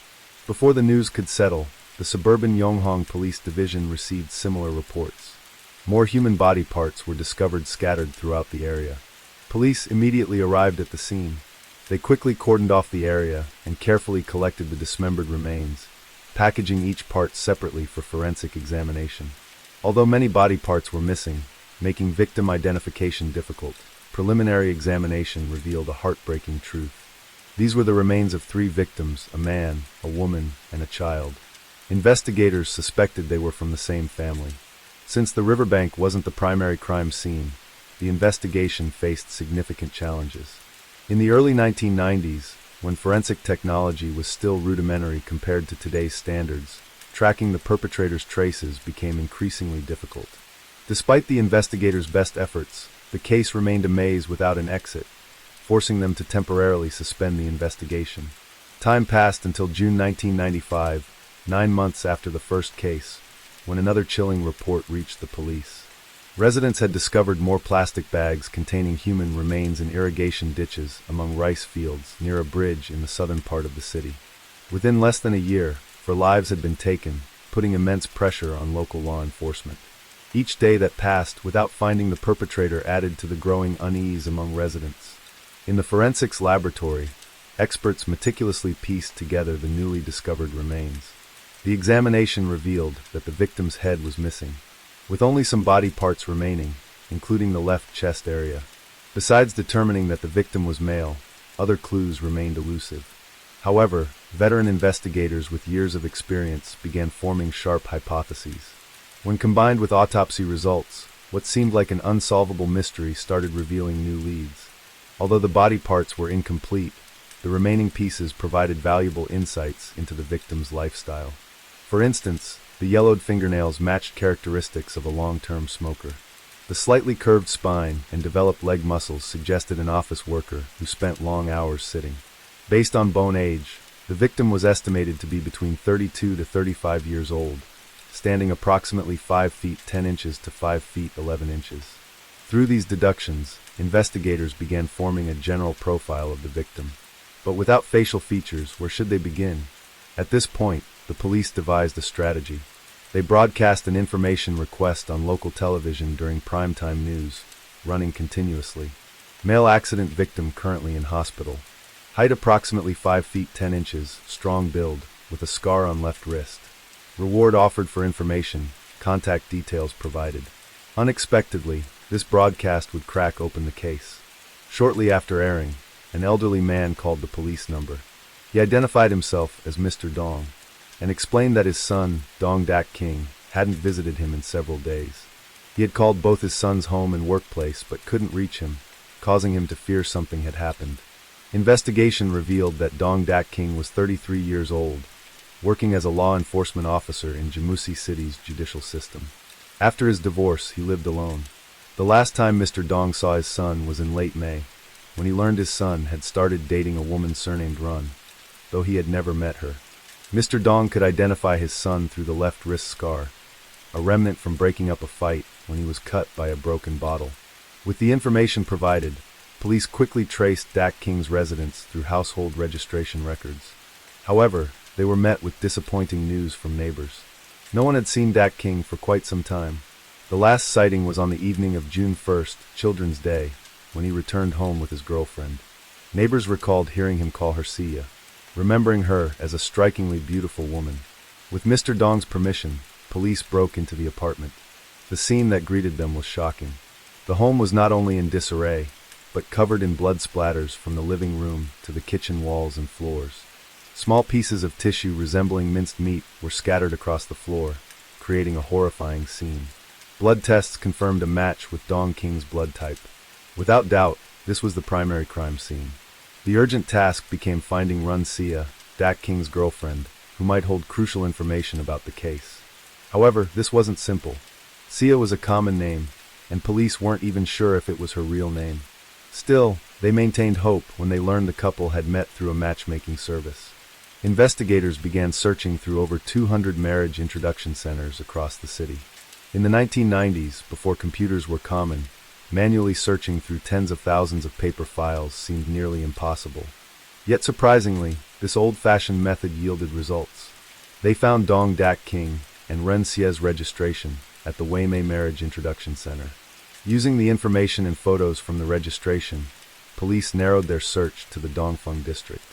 Before the news could settle, the suburban Yonghong Police Division received similar reports. More human body parts were discovered scattered throughout the area. Police immediately arrived at the scene. They quickly cordoned off the area and carefully collected the dismembered remains, packaging each part separately for forensic examination. Although many body parts were missing, making victim identification difficult, preliminary examination revealed a heartbreaking truth. These were the remains of 3 victims, a man, a woman, and a child. Investigators suspected they were from the same family. Since the riverbank wasn't the primary crime scene, the investigation faced significant challenges. In the early 1990s, when forensic technology was still rudimentary compared to today's standards, tracking the perpetrator's traces became increasingly difficult. Despite the investigators' best efforts, the case remained a maze without an exit, forcing them to temporarily suspend the investigation. Time passed until June 1995, 9 months after the first case, when another chilling report reached the police. Residents had discovered more plastic bags containing human remains in irrigation ditches among rice fields near a bridge in the southern part of the city. Within less than a year, 4 lives had been taken, putting immense pressure on local law enforcement. Each day that passed without finding the perpetrator added to the growing unease among residents. In the forensics laboratory, experts meticulously pieced together the newly discovered remains. The examination revealed that the victim's head was missing, with only some body parts remaining, including the left chest area. Besides determining that the victim was male, other clues remained elusive. However, veteran investigators with years of experience began forming sharp hypotheses. When combined with autopsy results, what seemed like an unsolvable mystery started revealing new leads. Although the body parts were incomplete, the remaining pieces provided valuable insights into the victim's lifestyle. For instance, the yellowed fingernails matched characteristics of a long-term smoker. The slightly curved spine and developed leg muscles suggested an office worker who spent long hours sitting. Based on bone age, the victim was estimated to be between 32 to 35 years old, standing approximately 5 feet 10 inches to 5 feet 11 inches. Through these deductions, investigators began forming a general profile of the victim. But without facial features, where should they begin? At this point, the police devised a strategy. They broadcast an information request on local television during primetime news, running continuously. Male accident victim currently in hospital. Height approximately 5 feet 10 inches, strong build, with a scar on left wrist. Reward offered for information, contact details provided. Unexpectedly, this broadcast would crack open the case. Shortly after airing, an elderly man called the police number. He identified himself as Mr. Dong, and explained that his son, Dong Dak King, hadn't visited him in several days. He had called both his son's home and workplace but couldn't reach him, causing him to fear something had happened. Investigation revealed that Dong Dak King was 33 years old, working as a law enforcement officer in Jiamusi City's judicial system. After his divorce, he lived alone. The last time Mr. Dong saw his son was in late May, when he learned his son had started dating a woman surnamed Run, though he had never met her. Mr. Dong could identify his son through the left wrist scar, a remnant from breaking up a fight when he was cut by a broken bottle. With the information provided, police quickly traced Dak King's residence through household registration records. However, they were met with disappointing news from neighbors. No one had seen Dak King for quite some time. The last sighting was on the evening of June 1st, Children's Day, when he returned home with his girlfriend. Neighbors recalled hearing him call her Sia, remembering her as a strikingly beautiful woman. With Mr. Dong's permission, police broke into the apartment. The scene that greeted them was shocking. The home was not only in disarray, but covered in blood splatters from the living room to the kitchen walls and floors. Small pieces of tissue resembling minced meat were scattered across the floor, creating a horrifying scene. Blood tests confirmed a match with Dong King's blood type. Without doubt, this was the primary crime scene. The urgent task became finding Run Sia, Dak King's girlfriend, who might hold crucial information about the case. However, this wasn't simple. Sia was a common name, and police weren't even sure if it was her real name. Still, they maintained hope when they learned the couple had met through a matchmaking service. Investigators began searching through over 200 marriage introduction centers across the city. In the 1990s, before computers were common, manually searching through tens of thousands of paper files seemed nearly impossible. Yet surprisingly, this old-fashioned method yielded results. They found Dong Dak King and Ren Xia's registration at the Weimei Marriage Introduction Center. Using the information and photos from the registration, police narrowed their search to the Dongfeng district.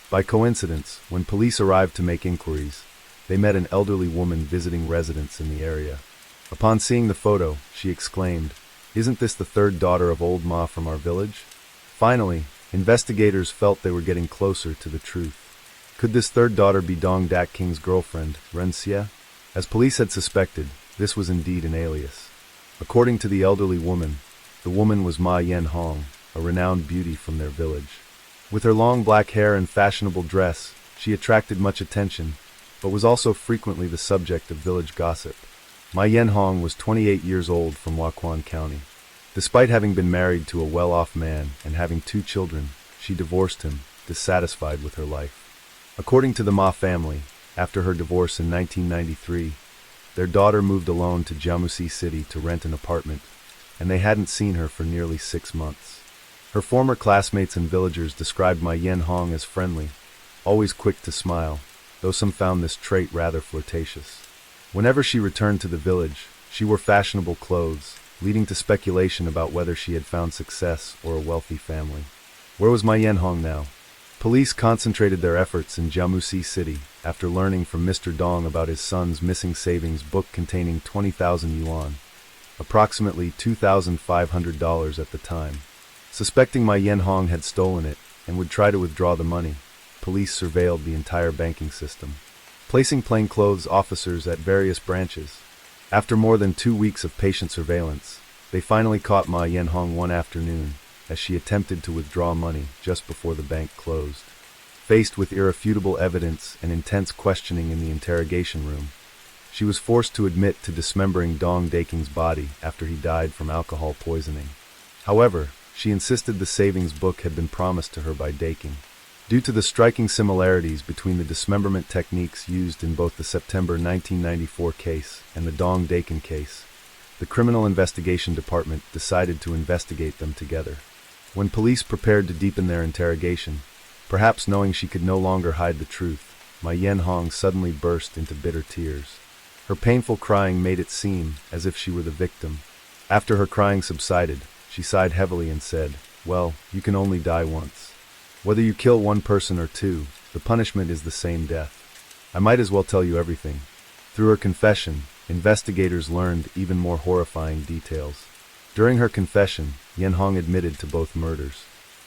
By coincidence, when police arrived to make inquiries, they met an elderly woman visiting residents in the area. Upon seeing the photo, she exclaimed, "Isn't this the third daughter of old Ma from our village?" Finally, investigators felt they were getting closer to the truth. Could this third daughter be Dong Dak King's girlfriend, Ren Xia? As police had suspected, this was indeed an alias. According to the elderly woman, the woman was Ma Yen Hong, a renowned beauty from their village. With her long black hair and fashionable dress, she attracted much attention, but was also frequently the subject of village gossip. Ma Yen Hong was 28 years old from Huaquan County. Despite having been married to a well-off man and having 2 children, she divorced him, dissatisfied with her life. According to the Ma family, after her divorce in 1993, their daughter moved alone to Jiamusi City to rent an apartment, and they hadn't seen her for nearly 6 months. Her former classmates and villagers described Ma Yen Hong as friendly, always quick to smile, though some found this trait rather flirtatious. Whenever she returned to the village, she wore fashionable clothes, leading to speculation about whether she had found success or a wealthy family. Where was Ma Yen Hong now? Police concentrated their efforts in Jiamusi City after learning from Mr. Dong about his son's missing savings book containing 20,000 yuan, approximately $2,500 at the time. Suspecting Ma Yen Hong had stolen it and would try to withdraw the money, police surveilled the entire banking system, placing plainclothes officers at various branches. After more than 2 weeks of patient surveillance, they finally caught Ma Yen Hong one afternoon as she attempted to withdraw money just before the bank closed. Faced with irrefutable evidence and intense questioning in the interrogation room, she was forced to admit to dismembering Dong Daking's body after he died from alcohol poisoning. However, she insisted the savings book had been promised to her by Daking. Due to the striking similarities between the dismemberment techniques used in both the September 1994 case and the Dong Dakin case, the Criminal Investigation Department decided to investigate them together. When police prepared to deepen their interrogation, perhaps knowing she could no longer hide the truth, Ma Yen Hong suddenly burst into bitter tears. Her painful crying made it seem as if she were the victim. After her crying subsided, she sighed heavily and said, "Well, you can only die once. Whether you kill one person or 2, the punishment is the same death. I might as well tell you everything." Through her confession, investigators learned even more horrifying details. During her confession, Yen Hong admitted to both murders.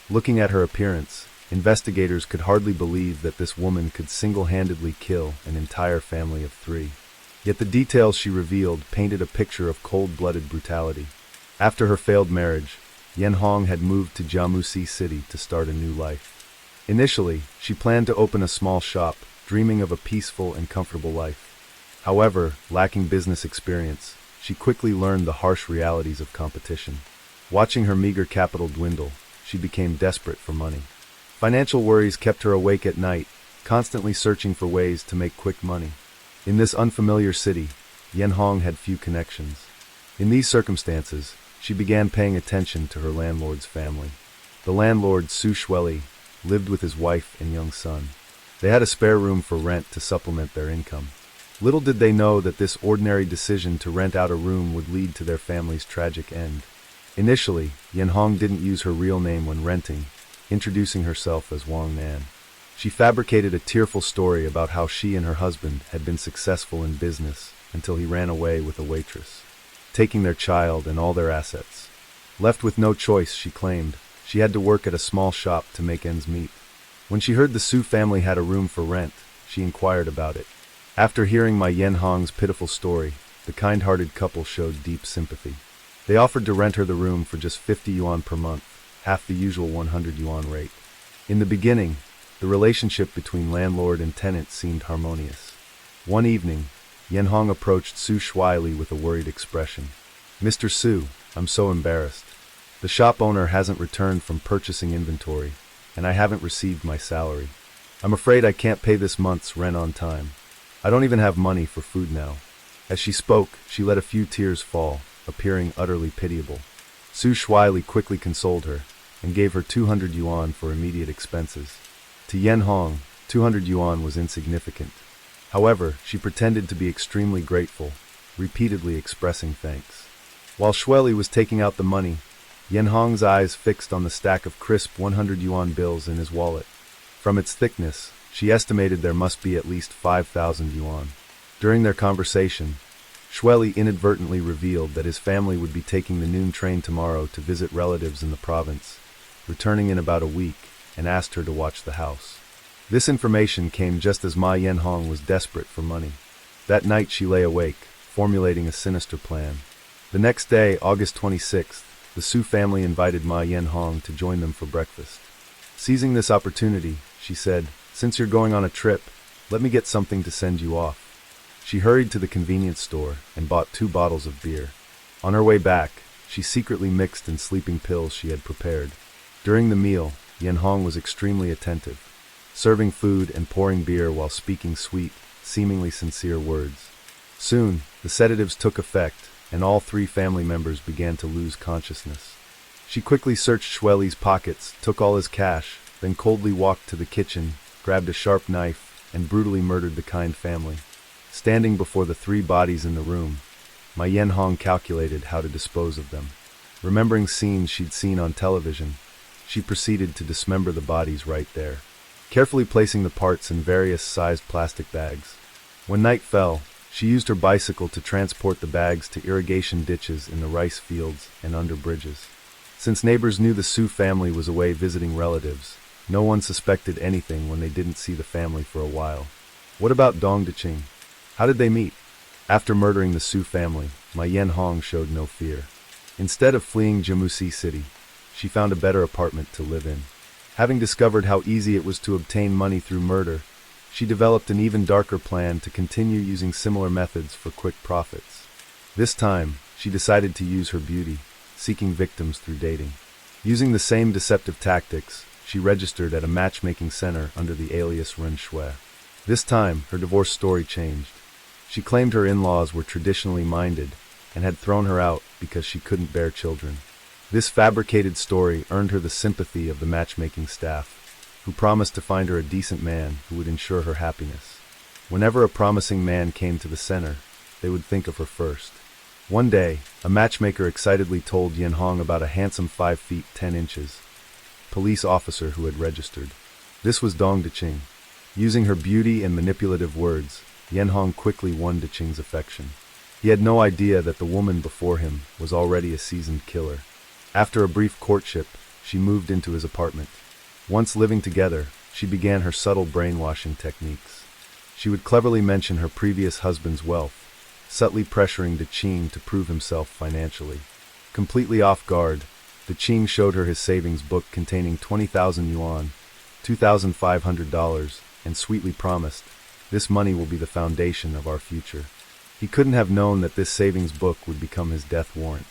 Looking at her appearance, investigators could hardly believe that this woman could single-handedly kill an entire family of 3. Yet the details she revealed painted a picture of cold-blooded brutality. After her failed marriage, Yen Hong had moved to Jiamusi City to start a new life. Initially, she planned to open a small shop, dreaming of a peaceful and comfortable life. However, lacking business experience, she quickly learned the harsh realities of competition. Watching her meager capital dwindle, she became desperate for money. Financial worries kept her awake at night, constantly searching for ways to make quick money. In this unfamiliar city, Yen Hong had few connections. In these circumstances, she began paying attention to her landlord's family. The landlord, Su Shueli, lived with his wife and young son. They had a spare room for rent to supplement their income. Little did they know that this ordinary decision to rent out a room would lead to their family's tragic end. Initially, Yen Hong didn't use her real name when renting, introducing herself as Wang Nan. She fabricated a tearful story about how she and her husband had been successful in business until he ran away with a waitress, taking their child and all their assets. Left with no choice, she claimed, she had to work at a small shop to make ends meet. When she heard the Su family had a room for rent, she inquired about it. After hearing Ma Yan-hong's pitiful story, the kind-hearted couple showed deep sympathy. They offered to rent her the room for just 50 yuan per month, half the usual 100 yuan rate. In the beginning, the relationship between landlord and tenant seemed harmonious. One evening, Yan-hong approached Su Shuaili with a worried expression. "Mr. Su, I'm so embarrassed. The shop owner hasn't returned from purchasing inventory, and I haven't received my salary. I'm afraid I can't pay this month's rent on time. I don't even have money for food now." As she spoke, she let a few tears fall, appearing utterly pitiable. Su Shuaili quickly consoled her, and gave her 200 yuan for immediate expenses. To Yan-hong, 200 yuan was insignificant. However, she pretended to be extremely grateful, repeatedly expressing thanks. While Shuaili was taking out the money, Yan-hong's eyes fixed on the stack of crisp 100 yuan bills in his wallet. From its thickness, she estimated there must be at least 5,000 yuan. During their conversation, Shuaili inadvertently revealed that his family would be taking the noon train tomorrow to visit relatives in the province, returning in about a week, and asked her to watch the house. This information came just as Ma Yan-hong was desperate for money. That night she lay awake, formulating a sinister plan. The next day, August 26th, the Su family invited Ma Yan-hong to join them for breakfast. Seizing this opportunity, she said, "Since you're going on a trip, let me get something to send you off." She hurried to the convenience store and bought 2 bottles of beer. On her way back, she secretly mixed in sleeping pills she had prepared. During the meal, Yan-hong was extremely attentive, serving food and pouring beer while speaking sweet, seemingly sincere words. Soon, the sedatives took effect, and all 3 family members began to lose consciousness. She quickly searched Shuaili's pockets, took all his cash, then coldly walked to the kitchen, grabbed a sharp knife, and brutally murdered the kind family. Standing before the 3 bodies in the room, Ma Yan-hong calculated how to dispose of them. Remembering scenes she'd seen on television, she proceeded to dismember the bodies right there, carefully placing the parts in various sized plastic bags. When night fell, she used her bicycle to transport the bags to irrigation ditches in the rice fields and under bridges. Since neighbors knew the Su family was away visiting relatives, no one suspected anything when they didn't see the family for a while. What about Dong Deching? How did they meet? After murdering the Su family, Ma Yan-hong showed no fear. Instead of fleeing Jimusi City, she found a better apartment to live in. Having discovered how easy it was to obtain money through murder, she developed an even darker plan to continue using similar methods for quick profits. This time, she decided to use her beauty, seeking victims through dating. Using the same deceptive tactics, she registered at a matchmaking center under the alias Ren Shui. This time, her divorce story changed. She claimed her in-laws were traditionally minded and had thrown her out because she couldn't bear children. This fabricated story earned her the sympathy of the matchmaking staff, who promised to find her a decent man who would ensure her happiness. Whenever a promising man came to the center, they would think of her first. One day, a matchmaker excitedly told Yan-hong about a handsome 5 feet 10 inches police officer who had registered. This was Dong Deching. Using her beauty and manipulative words, Yan-hong quickly won Deching's affection. He had no idea that the woman before him was already a seasoned killer. After a brief courtship, she moved into his apartment. Once living together, she began her subtle brainwashing techniques. She would cleverly mention her previous husband's wealth, subtly pressuring Deching to prove himself financially. Completely off guard, Deching showed her his savings book containing 20,000 yuan, $2,500, and sweetly promised, "This money will be the foundation of our future." He couldn't have known that this savings book would become his death warrant.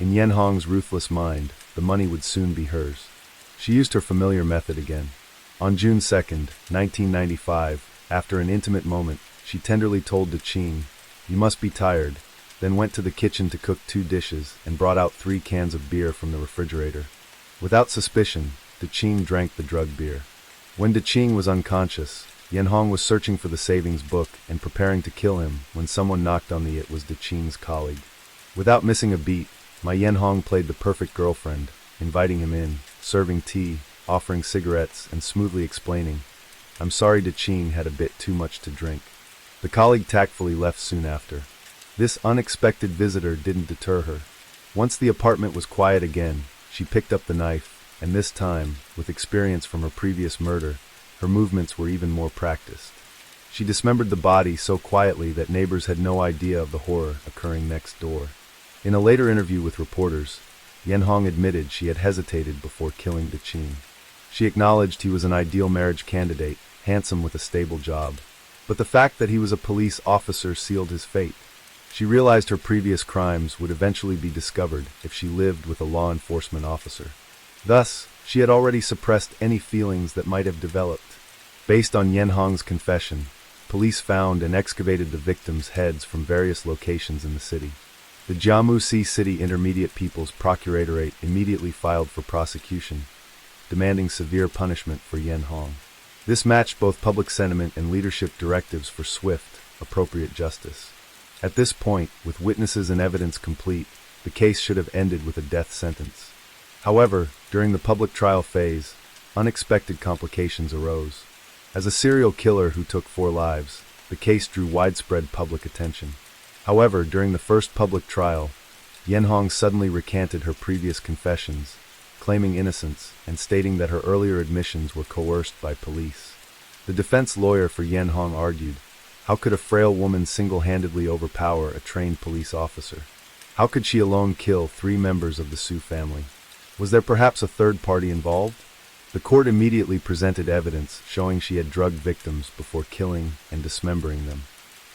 In Yan-hong's ruthless mind, the money would soon be hers. She used her familiar method again. On June 2nd, 1995, after an intimate moment, she tenderly told Deching, "You must be tired," then went to the kitchen to cook 2 dishes and brought out 3 cans of beer from the refrigerator. Without suspicion, Deching drank the drug beer. When Deching was unconscious, Yan-hong was searching for the savings book and preparing to kill him when someone knocked on the It Was Deching's colleague. Without missing a beat, Ma Yan-hong played the perfect girlfriend, inviting him in, serving tea, offering cigarettes, and smoothly explaining, "I'm sorry Dachine had a bit too much to drink." The colleague tactfully left soon after. This unexpected visitor didn't deter her. Once the apartment was quiet again, she picked up the knife, and this time, with experience from her previous murder, her movements were even more practiced. She dismembered the body so quietly that neighbors had no idea of the horror occurring next door. In a later interview with reporters, Yen Hong admitted she had hesitated before killing Dachine. She acknowledged he was an ideal marriage candidate, handsome with a stable job. But the fact that he was a police officer sealed his fate. She realized her previous crimes would eventually be discovered if she lived with a law enforcement officer. Thus, she had already suppressed any feelings that might have developed. Based on Yen Hong's confession, police found and excavated the victims' heads from various locations in the city. The Jiamusi City Intermediate People's Procuratorate immediately filed for prosecution, demanding severe punishment for Yen Hong. This matched both public sentiment and leadership directives for swift, appropriate justice. At this point, with witnesses and evidence complete, the case should have ended with a death sentence. However, during the public trial phase, unexpected complications arose. As a serial killer who took 4 lives, the case drew widespread public attention. However, during the first public trial, Yen Hong suddenly recanted her previous confessions, claiming innocence and stating that her earlier admissions were coerced by police. The defense lawyer for Yen Hong argued, how could a frail woman single-handedly overpower a trained police officer? How could she alone kill 3 members of the Su family? Was there perhaps a third party involved? The court immediately presented evidence showing she had drugged victims before killing and dismembering them.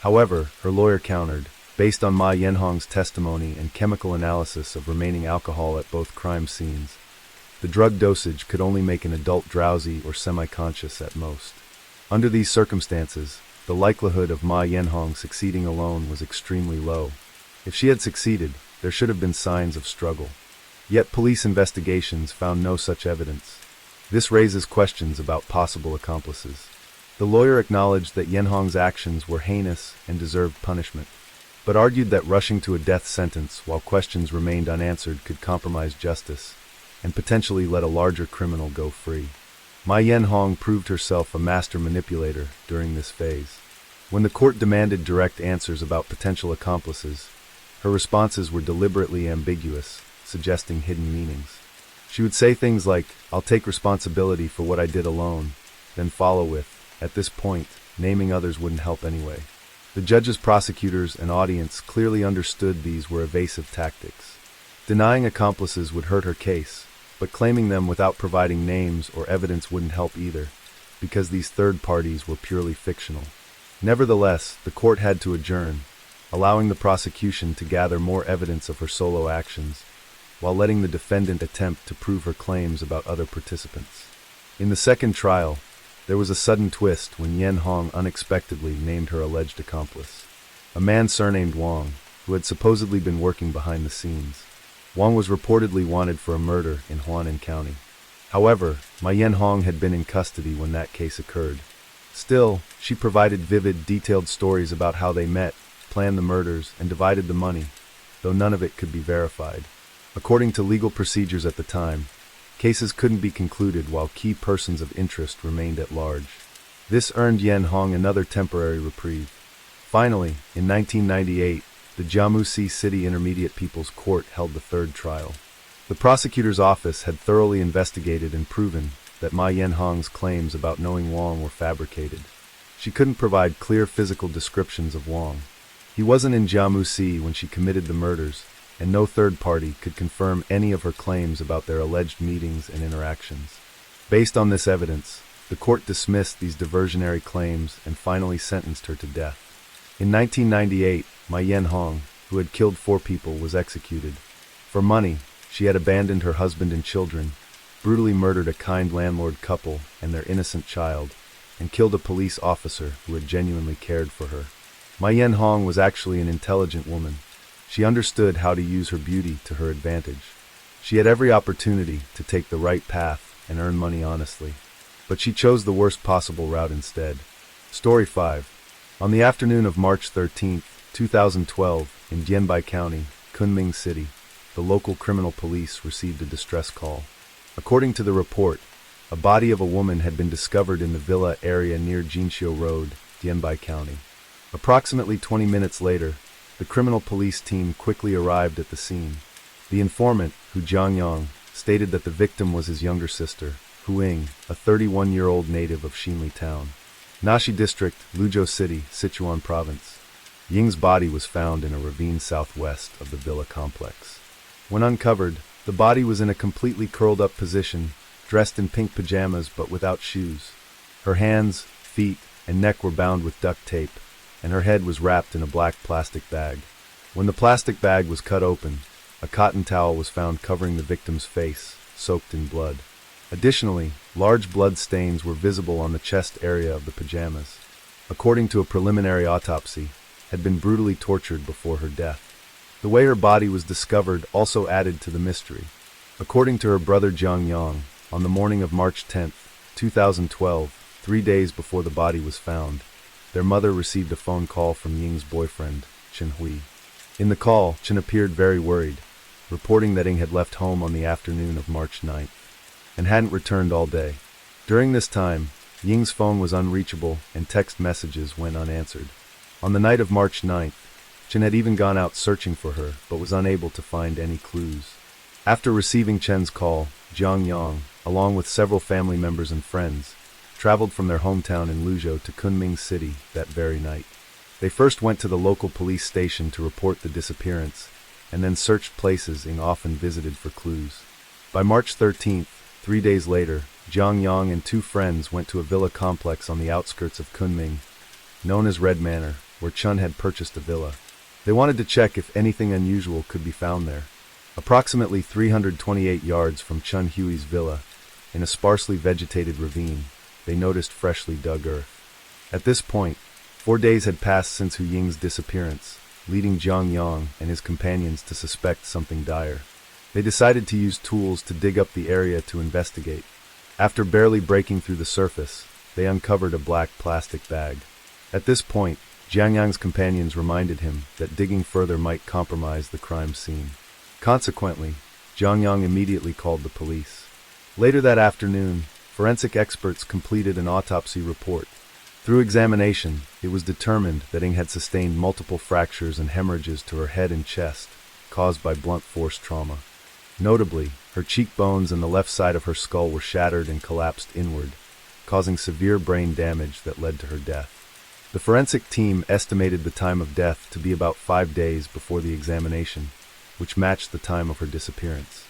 However, her lawyer countered, based on Ma Yen Hong's testimony and chemical analysis of remaining alcohol at both crime scenes, the drug dosage could only make an adult drowsy or semi-conscious at most. Under these circumstances, the likelihood of Ma Yen Hong succeeding alone was extremely low. If she had succeeded, there should have been signs of struggle. Yet police investigations found no such evidence. This raises questions about possible accomplices. The lawyer acknowledged that Yen Hong's actions were heinous and deserved punishment, but argued that rushing to a death sentence while questions remained unanswered could compromise justice and potentially let a larger criminal go free. Ma Yen Hong proved herself a master manipulator during this phase. When the court demanded direct answers about potential accomplices, her responses were deliberately ambiguous, suggesting hidden meanings. She would say things like, "I'll take responsibility for what I did alone," then follow with, "At this point, naming others wouldn't help anyway." The judges, prosecutors, and audience clearly understood these were evasive tactics. Denying accomplices would hurt her case, but claiming them without providing names or evidence wouldn't help either, because these third parties were purely fictional. Nevertheless, the court had to adjourn, allowing the prosecution to gather more evidence of her solo actions, while letting the defendant attempt to prove her claims about other participants. In the second trial, there was a sudden twist when Yen Hong unexpectedly named her alleged accomplice, a man surnamed Wang, who had supposedly been working behind the scenes. Wang was reportedly wanted for a murder in Huanan County. However, Ma Yen Hong had been in custody when that case occurred. Still, she provided vivid, detailed stories about how they met, planned the murders, and divided the money, though none of it could be verified. According to legal procedures at the time, cases couldn't be concluded while key persons of interest remained at large. This earned Yen Hong another temporary reprieve. Finally, in 1998, the Jiamusi City Intermediate People's Court held the third trial. The prosecutor's office had thoroughly investigated and proven that Ma Yen Hong's claims about knowing Wang were fabricated. She couldn't provide clear physical descriptions of Wang. He wasn't in Jiamusi when she committed the murders, and no third party could confirm any of her claims about their alleged meetings and interactions. Based on this evidence, the court dismissed these diversionary claims and finally sentenced her to death. In 1998, Ma Yen Hong, who had killed 4 people, was executed. For money, she had abandoned her husband and children, brutally murdered a kind landlord couple and their innocent child, and killed a police officer who had genuinely cared for her. Ma Yen Hong was actually an intelligent woman. She understood how to use her beauty to her advantage. She had every opportunity to take the right path and earn money honestly. But she chose the worst possible route instead. Story 5. On the afternoon of March 13, 2012, in Dianbai County, Kunming City, the local criminal police received a distress call. According to the report, a body of a woman had been discovered in the villa area near Jinxiu Road, Dianbai County. Approximately 20 minutes later, the criminal police team quickly arrived at the scene. The informant, Hu Jiangyang, stated that the victim was his younger sister, Hu Ying, a 31-year-old native of Xinli Town, Naxi District, Luzhou City, Sichuan Province. Ying's body was found in a ravine southwest of the villa complex. When uncovered, the body was in a completely curled-up position, dressed in pink pajamas but without shoes. Her hands, feet, and neck were bound with duct tape, and her head was wrapped in a black plastic bag. When the plastic bag was cut open, a cotton towel was found covering the victim's face, soaked in blood. Additionally, large blood stains were visible on the chest area of the pajamas. According to a preliminary autopsy, had been brutally tortured before her death. The way her body was discovered also added to the mystery. According to her brother Jiang Yang, on the morning of March 10, 2012, 3 days before the body was found, their mother received a phone call from Ying's boyfriend, Chen Hui. In the call, Chen appeared very worried, reporting that Ying had left home on the afternoon of March 9th and hadn't returned all day. During this time, Ying's phone was unreachable and text messages went unanswered. On the night of March 9th, Chen had even gone out searching for her but was unable to find any clues. After receiving Chen's call, Jiang Yang, along with several family members and friends, traveled from their hometown in Luzhou to Kunming City that very night. They first went to the local police station to report the disappearance, and then searched places Ying often visited for clues. By March 13th, 3 days later, Jiang Yang and 2 friends went to a villa complex on the outskirts of Kunming, known as Red Manor, where Chen had purchased a villa. They wanted to check if anything unusual could be found there. Approximately 328 yards from Chen Hui's villa, in a sparsely vegetated ravine, they noticed freshly dug earth. At this point, 4 days had passed since Hu Ying's disappearance, leading Jiang Yang and his companions to suspect something dire. They decided to use tools to dig up the area to investigate. After barely breaking through the surface, they uncovered a black plastic bag. At this point, Jiang Yang's companions reminded him that digging further might compromise the crime scene. Consequently, Jiang Yang immediately called the police. Later that afternoon, forensic experts completed an autopsy report. Through examination, it was determined that Ying had sustained multiple fractures and hemorrhages to her head and chest, caused by blunt force trauma. Notably, her cheekbones and the left side of her skull were shattered and collapsed inward, causing severe brain damage that led to her death. The forensic team estimated the time of death to be about 5 days before the examination, which matched the time of her disappearance.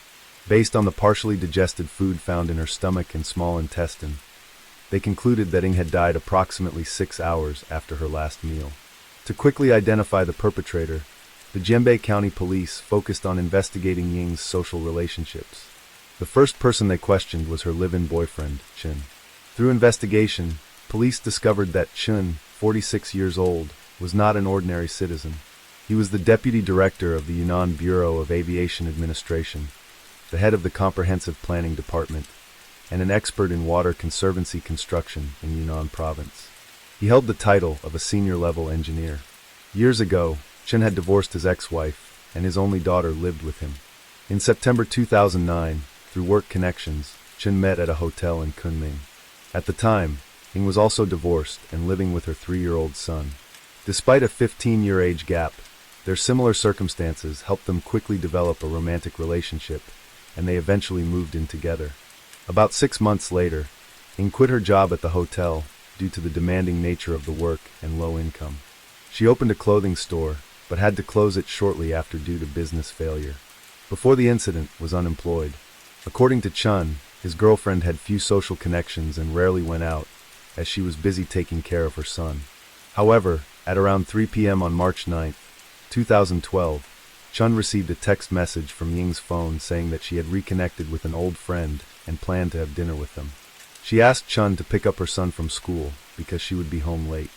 Based on the partially digested food found in her stomach and small intestine, they concluded that Ying had died approximately 6 hours after her last meal. To quickly identify the perpetrator, the Jianbai County Police focused on investigating Ying's social relationships. The first person they questioned was her live-in boyfriend, Chen. Through investigation, police discovered that Chen, 46 years old, was not an ordinary citizen. He was the deputy director of the Yunnan Bureau of Aviation Administration, the head of the Comprehensive Planning Department, and an expert in water conservancy construction in Yunnan Province. He held the title of a senior-level engineer. Years ago, Chen had divorced his ex-wife, and his only daughter lived with him. In September 2009, through work connections, Chen met at a hotel in Kunming. At the time, Ying was also divorced and living with her 3-year-old son. Despite a 15-year age gap, their similar circumstances helped them quickly develop a romantic relationship, and they eventually moved in together. About 6 months later, Ying quit her job at the hotel due to the demanding nature of the work and low income. She opened a clothing store, but had to close it shortly after due to business failure. Before the incident, was unemployed. According to Chen, his girlfriend had few social connections and rarely went out, as she was busy taking care of her son. However, at around 3 p.m. on March 9, 2012, Chen received a text message from Ying's phone saying that she had reconnected with an old friend and planned to have dinner with them. She asked Chen to pick up her son from school because she would be home late.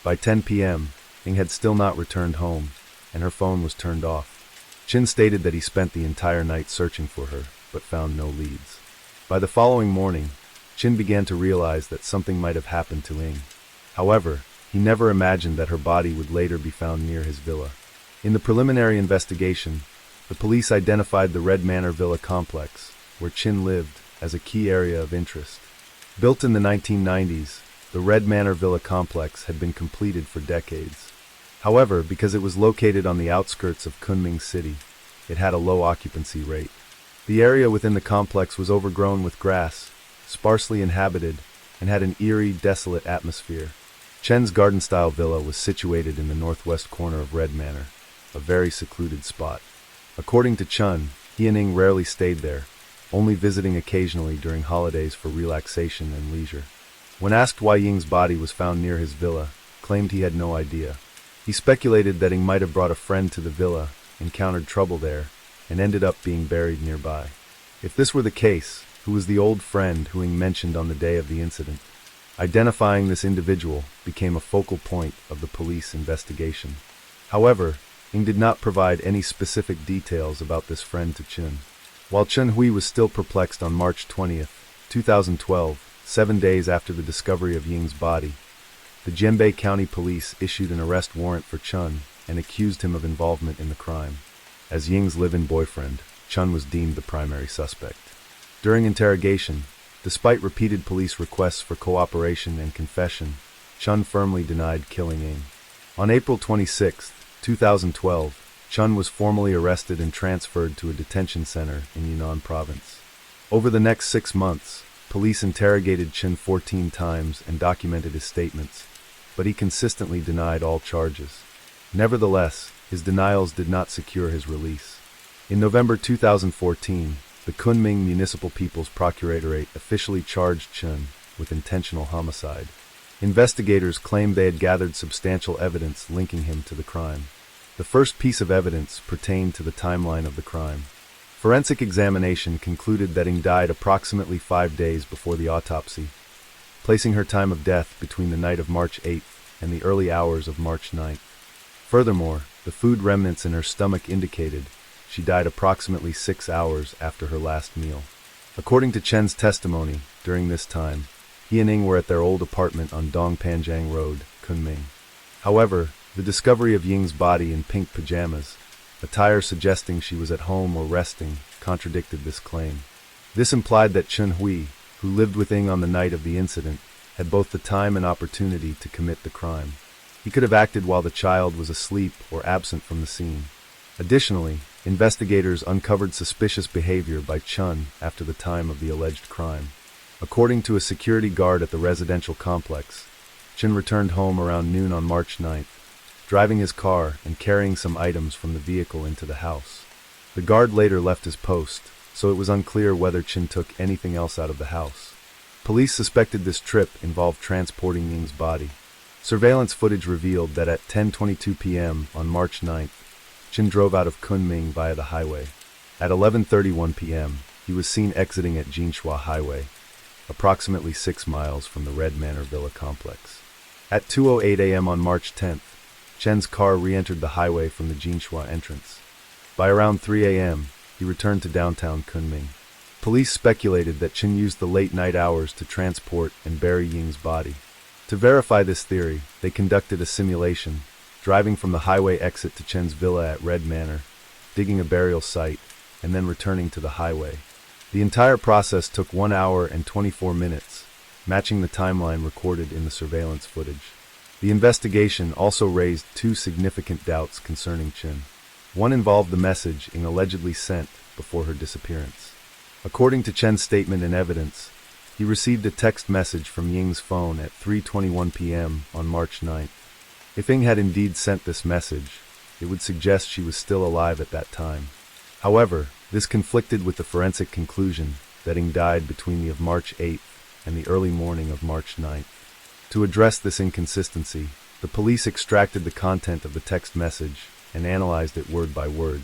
By 10 p.m., Ying had still not returned home, and her phone was turned off. Chen stated that he spent the entire night searching for her, but found no leads. By the following morning, Chen began to realize that something might have happened to Ying. However, he never imagined that her body would later be found near his villa. In the preliminary investigation, the police identified the Red Manor Villa complex, where Chen lived, as a key area of interest. Built in the 1990s, the Red Manor Villa complex had been completed for decades. However, because it was located on the outskirts of Kunming City, it had a low occupancy rate. The area within the complex was overgrown with grass, sparsely inhabited, and had an eerie, desolate atmosphere. Chen's garden-style villa was situated in the northwest corner of Red Manor, a very secluded spot. According to Chun, he and Ing rarely stayed there, only visiting occasionally during holidays for relaxation and leisure. When asked why Ying's body was found near his villa, claimed he had no idea. He speculated that Ing might have brought a friend to the villa, encountered trouble there, and ended up being buried nearby. If this were the case, who was the old friend who Ing mentioned on the day of the incident? Identifying this individual became a focal point of the police investigation. However, Ing did not provide any specific details about this friend to Chun. While Chun Hui was still perplexed on March 20th, 2012, 7 days after the discovery of Ying's body, the Jianbei County Police issued an arrest warrant for Chun and accused him of involvement in the crime. As Ying's live-in boyfriend, Chun was deemed the primary suspect. During interrogation, despite repeated police requests for cooperation and confession, Chun firmly denied killing Ing. On April 26, 2012, Chun was formally arrested and transferred to a detention center in Yunnan province. Over the next 6 months, police interrogated Chun 14 times and documented his statements, but he consistently denied all charges. Nevertheless, his denials did not secure his release. In November 2014, the Kunming Municipal People's Procuratorate officially charged Chun with intentional homicide. Investigators claimed they had gathered substantial evidence linking him to the crime. The first piece of evidence pertained to the timeline of the crime. Forensic examination concluded that Ing died approximately 5 days before the autopsy, placing her time of death between the night of March 8th and the early hours of March 9th. Furthermore, the food remnants in her stomach indicated she died approximately 6 hours after her last meal. According to Chen's testimony, during this time, he and Ing were at their old apartment on Dongpanjiang Road, Kunming. However, the discovery of Ying's body in pink pajamas, attire suggesting she was at home or resting, contradicted this claim. This implied that Chun Hui, who lived with Ing on the night of the incident, had both the time and opportunity to commit the crime. He could have acted while the child was asleep or absent from the scene. Additionally, investigators uncovered suspicious behavior by Chun after the time of the alleged crime. According to a security guard at the residential complex, Chun returned home around noon on March 9th, driving his car and carrying some items from the vehicle into the house. The guard later left his post, so it was unclear whether Chun took anything else out of the house. Police suspected this trip involved transporting Ying's body. Surveillance footage revealed that at 10:22 p.m. on March 9th, Chun drove out of Kunming via the highway. At 11:31 p.m., he was seen exiting at Jinshua Highway, approximately 6 miles from the Red Manor Villa complex. At 2:08 a.m. on March 10th, Chen's car re-entered the highway from the Jinshua entrance. By around 3 a.m., he returned to downtown Kunming. Police speculated that Chen used the late night hours to transport and bury Ying's body. To verify this theory, they conducted a simulation, driving from the highway exit to Chen's villa at Red Manor, digging a burial site, and then returning to the highway. The entire process took 1 hour and 24 minutes, matching the timeline recorded in the surveillance footage. The investigation also raised 2 significant doubts concerning Chen. One involved the message Ing allegedly sent before her disappearance. According to Chen's statement and evidence, he received a text message from Ying's phone at 3:21 p.m. on March 9th. If Ing had indeed sent this message, it would suggest she was still alive at that time. However, this conflicted with the forensic conclusion that Ing died between the of March 8th and the early morning of March 9th. To address this inconsistency, the police extracted the content of the text message and analyzed it word by word.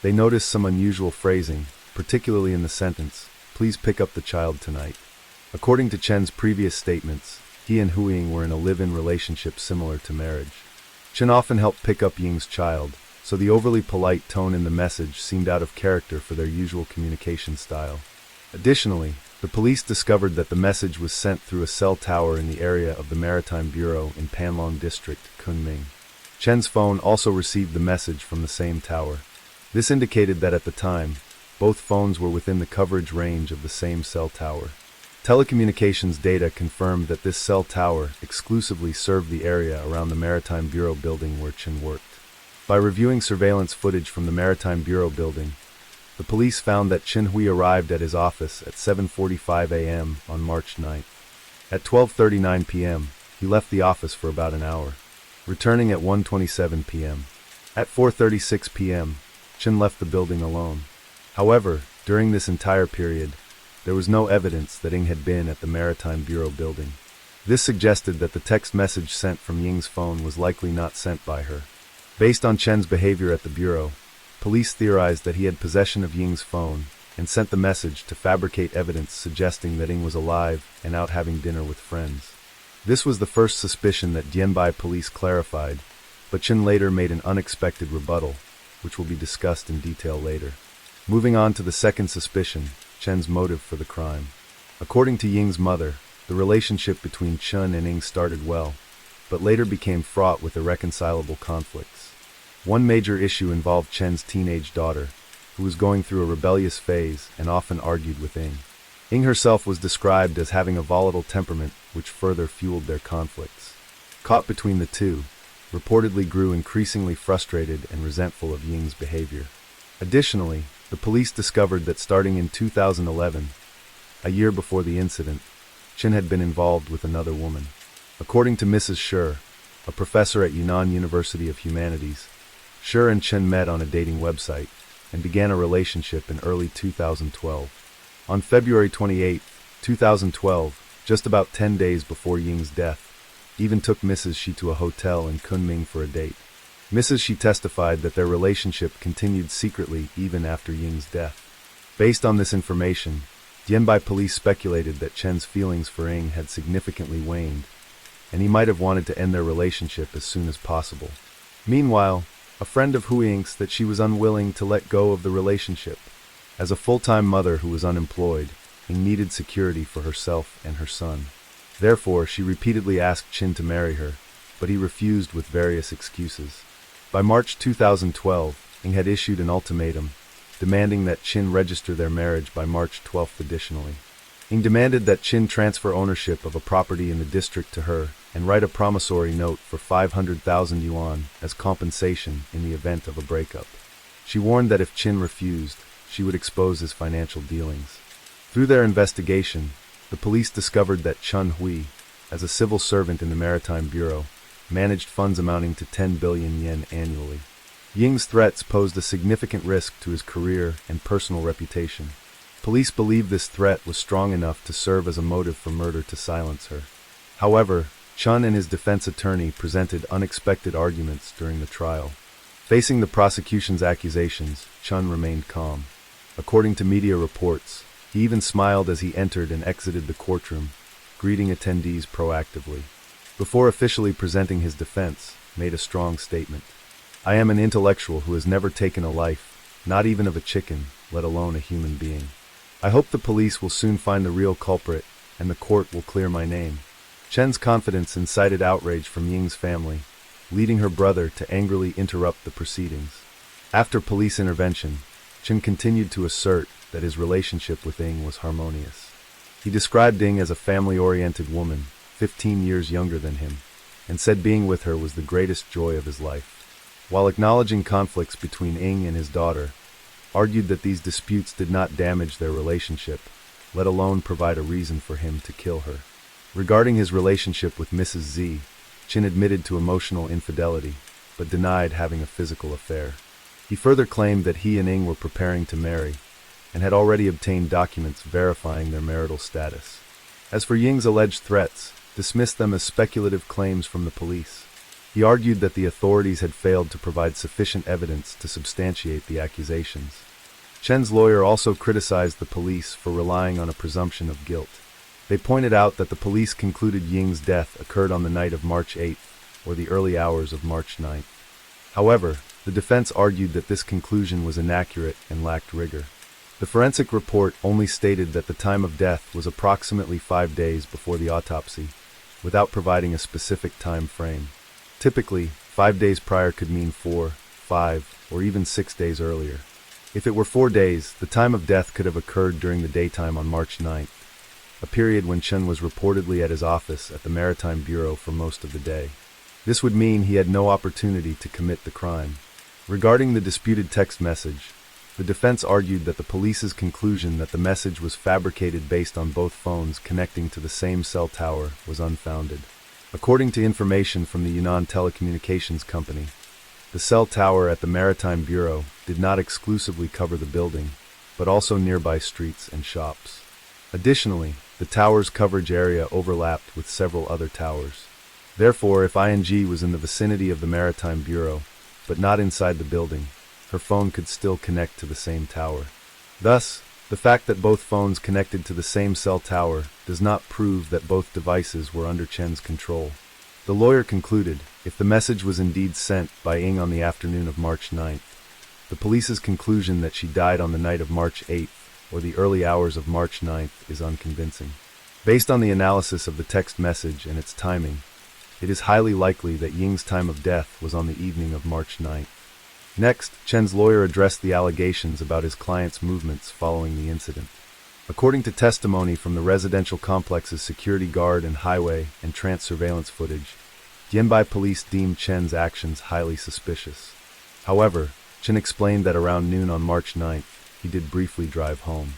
They noticed some unusual phrasing, particularly in the sentence, "Please pick up the child tonight." According to Chen's previous statements, he and Hu Ying were in a live-in relationship similar to marriage. Chen often helped pick up Ying's child, so the overly polite tone in the message seemed out of character for their usual communication style. Additionally, the police discovered that the message was sent through a cell tower in the area of the Maritime Bureau in Panlong District, Kunming. Chen's phone also received the message from the same tower. This indicated that at the time, Both phones were within the coverage range of the same cell tower. Telecommunications data confirmed that this cell tower exclusively served the area around the Maritime Bureau building where Chin worked. By reviewing surveillance footage from the Maritime Bureau building, the police found that Chin Hui arrived at his office at 7:45 a.m. on March 9th. At 12:39 p.m., he left the office for about an hour, returning at 1:27 p.m. At 4:36 p.m., Chin left the building alone. However, during this entire period, there was no evidence that Ying had been at the Maritime Bureau building. This suggested that the text message sent from Ying's phone was likely not sent by her. Based on Chen's behavior at the Bureau, police theorized that he had possession of Ying's phone and sent the message to fabricate evidence suggesting that Ying was alive and out having dinner with friends. This was the first suspicion that Dianbai police clarified, but Chen later made an unexpected rebuttal, which will be discussed in detail later. Moving on to the second suspicion, Chen's motive for the crime. According to Ying's mother, the relationship between Chen and Ying started well, but later became fraught with irreconcilable conflicts. One major issue involved Chen's teenage daughter, who was going through a rebellious phase and often argued with Ying. Ying herself was described as having a volatile temperament, which further fueled their conflicts. Caught between the two, reportedly grew increasingly frustrated and resentful of Ying's behavior. Additionally, the police discovered that starting in 2011, a year before the incident, Chen had been involved with another woman. According to Mrs. Shi, a professor at Yunnan University of Humanities, Shi and Chen met on a dating website and began a relationship in early 2012. On February 28, 2012, just about 10 days before Ying's death, even took Mrs. Shi to a hotel in Kunming for a date. Mrs. Shi testified that their relationship continued secretly even after Ying's death. Based on this information, Dianbai police speculated that Chen's feelings for Ying had significantly waned, and he might have wanted to end their relationship as soon as possible. Meanwhile, a friend of Hu Ying's that she was unwilling to let go of the relationship. As a full-time mother who was unemployed, Ying needed security for herself and her son. Therefore, she repeatedly asked Chin to marry her, but he refused with various excuses. By March 2012, Ying had issued an ultimatum, demanding that Chin register their marriage by March 12th additionally. Ying demanded that Chin transfer ownership of a property in the district to her and write a promissory note for 500,000 yuan as compensation in the event of a breakup. She warned that if Chin refused, she would expose his financial dealings. Through their investigation, the police discovered that Chen Hui, as a civil servant in the Maritime Bureau, managed funds amounting to 10 billion yen annually. Ying's threats posed a significant risk to his career and personal reputation. Police believed this threat was strong enough to serve as a motive for murder to silence her. However, Chen and his defense attorney presented unexpected arguments during the trial. Facing the prosecution's accusations, Chen remained calm. According to media reports, he even smiled as he entered and exited the courtroom, greeting attendees proactively. Before officially presenting his defense, made a strong statement. "I am an intellectual who has never taken a life, not even of a chicken, let alone a human being. I hope the police will soon find the real culprit, and the court will clear my name." Chen's confidence incited outrage from Ying's family, leading her brother to angrily interrupt the proceedings. After police intervention, Chen continued to assert that his relationship with Ying was harmonious. He described Ying as a family-oriented woman, 15 years younger than him, and said being with her was the greatest joy of his life. While acknowledging conflicts between Ying and his daughter, argued that these disputes did not damage their relationship, let alone provide a reason for him to kill her. Regarding his relationship with Mrs. Z, Chin admitted to emotional infidelity, but denied having a physical affair. He further claimed that he and Ying were preparing to marry, and had already obtained documents verifying their marital status. As for Ying's alleged threats, dismissed them as speculative claims from the police. He argued that the authorities had failed to provide sufficient evidence to substantiate the accusations. Chen's lawyer also criticized the police for relying on a presumption of guilt. They pointed out that the police concluded Ying's death occurred on the night of March 8th, or the early hours of March 9th. However, the defense argued that this conclusion was inaccurate and lacked rigor. The forensic report only stated that the time of death was approximately 5 days before the autopsy, without providing a specific time frame. Typically, 5 days prior could mean 4, 5, or even 6 days earlier. If it were 4 days, the time of death could have occurred during the daytime on March 9th, a period when Chen was reportedly at his office at the Maritime Bureau for most of the day. This would mean he had no opportunity to commit the crime. Regarding the disputed text message, the defense argued that the police's conclusion that the message was fabricated based on both phones connecting to the same cell tower was unfounded. According to information from the Yunnan Telecommunications Company, the cell tower at the Maritime Bureau did not exclusively cover the building, but also nearby streets and shops. Additionally, the tower's coverage area overlapped with several other towers. Therefore, if ING was in the vicinity of the Maritime Bureau, but not inside the building, her phone could still connect to the same tower. Thus, the fact that both phones connected to the same cell tower does not prove that both devices were under Chen's control. The lawyer concluded, if the message was indeed sent by Ying on the afternoon of March 9th, the police's conclusion that she died on the night of March 8th or the early hours of March 9th is unconvincing. Based on the analysis of the text message and its timing, it is highly likely that Ying's time of death was on the evening of March 9th. Next, Chen's lawyer addressed the allegations about his client's movements following the incident. According to testimony from the residential complex's security guard and highway and trance surveillance footage, Yanbai police deemed Chen's actions highly suspicious. However, Chen explained that around noon on March 9th, he did briefly drive home.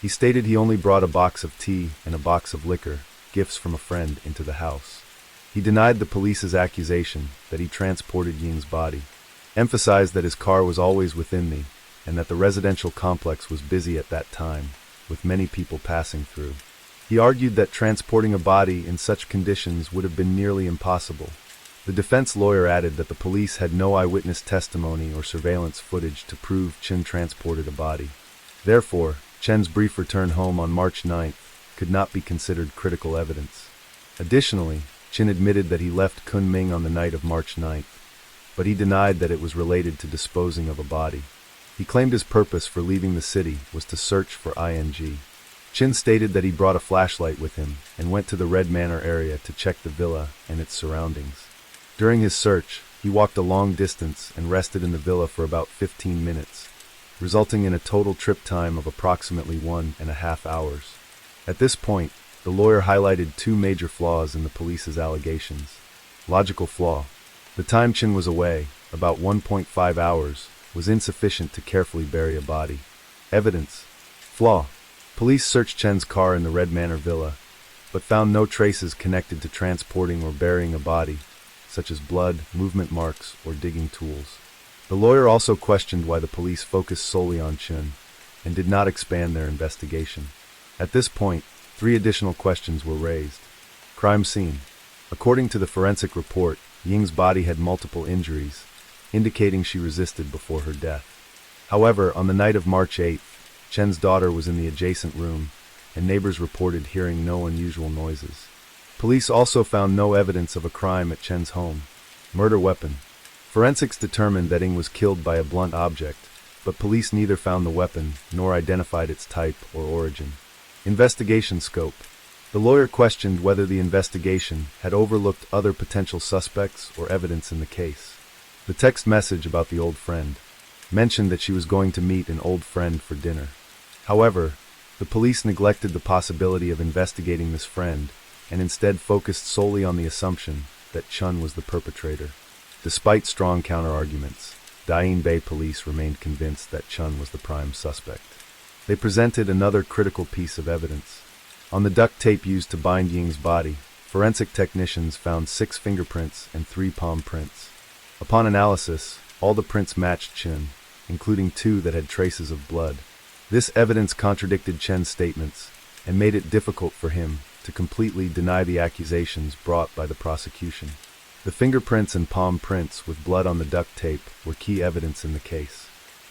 He stated he only brought a box of tea and a box of liquor, gifts from a friend, into the house. He denied the police's accusation that he transported Ying's body, emphasized that his car was always within me, and that the residential complex was busy at that time, with many people passing through. He argued that transporting a body in such conditions would have been nearly impossible. The defense lawyer added that the police had no eyewitness testimony or surveillance footage to prove Chen transported a body. Therefore, Chen's brief return home on March 9th could not be considered critical evidence. Additionally, Chen admitted that he left Kunming on the night of March 9th, but he denied that it was related to disposing of a body. He claimed his purpose for leaving the city was to search for ING. Chen stated that he brought a flashlight with him and went to the Red Manor area to check the villa and its surroundings. During his search, he walked a long distance and rested in the villa for about 15 minutes, resulting in a total trip time of approximately 1.5 hours. At this point, the lawyer highlighted two major flaws in the police's allegations. Logical flaw. The time Chen was away, about 1.5 hours, was insufficient to carefully bury a body. Evidence. Flaw. Police searched Chen's car in the Red Manor villa, but found no traces connected to transporting or burying a body, such as blood, movement marks, or digging tools. The lawyer also questioned why the police focused solely on Chen and did not expand their investigation. At this point, 3 additional questions were raised. Crime scene. According to the forensic report, Ying's body had multiple injuries, indicating she resisted before her death. However, on the night of March 8th, Chen's daughter was in the adjacent room, and neighbors reported hearing no unusual noises. Police also found no evidence of a crime at Chen's home. Murder weapon. Forensics determined that Ying was killed by a blunt object, but police neither found the weapon nor identified its type or origin. Investigation scope. The lawyer questioned whether the investigation had overlooked other potential suspects or evidence in the case. The text message about the old friend mentioned that she was going to meet an old friend for dinner. However, the police neglected the possibility of investigating this friend and instead focused solely on the assumption that Chen was the perpetrator. Despite strong counterarguments, Daying Bay police remained convinced that Chen was the prime suspect. They presented another critical piece of evidence. On the duct tape used to bind Ying's body, forensic technicians found 6 fingerprints and 3 palm prints. Upon analysis, all the prints matched Chen, including 2 that had traces of blood. This evidence contradicted Chen's statements and made it difficult for him to completely deny the accusations brought by the prosecution. The fingerprints and palm prints with blood on the duct tape were key evidence in the case.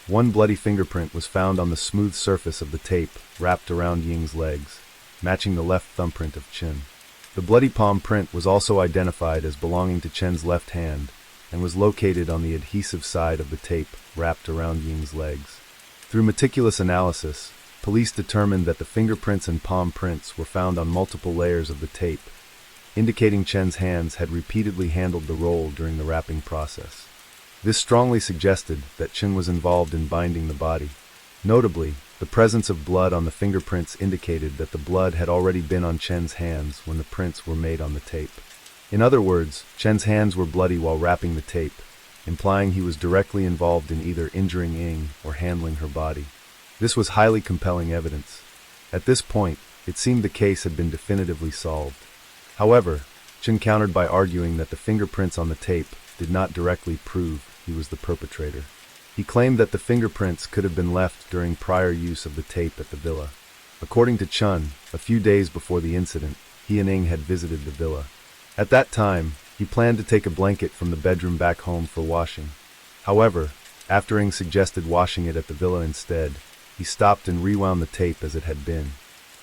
1 bloody fingerprint was found on the smooth surface of the tape wrapped around Ying's legs, matching the left thumbprint of Chen. The bloody palm print was also identified as belonging to Chen's left hand and was located on the adhesive side of the tape wrapped around Ying's legs. Through meticulous analysis, police determined that the fingerprints and palm prints were found on multiple layers of the tape, indicating Chen's hands had repeatedly handled the roll during the wrapping process. This strongly suggested that Chen was involved in binding the body. Notably, the presence of blood on the fingerprints indicated that the blood had already been on Chen's hands when the prints were made on the tape. In other words, Chen's hands were bloody while wrapping the tape, implying he was directly involved in either injuring Ying or handling her body. This was highly compelling evidence. At this point, it seemed the case had been definitively solved. However, Chen countered by arguing that the fingerprints on the tape did not directly prove he was the perpetrator. He claimed that the fingerprints could have been left during prior use of the tape at the villa. According to Chen, a few days before the incident, he and Ying had visited the villa. At that time, he planned to take a blanket from the bedroom back home for washing. However, after Ying suggested washing it at the villa instead, he stopped and rewound the tape as it had been.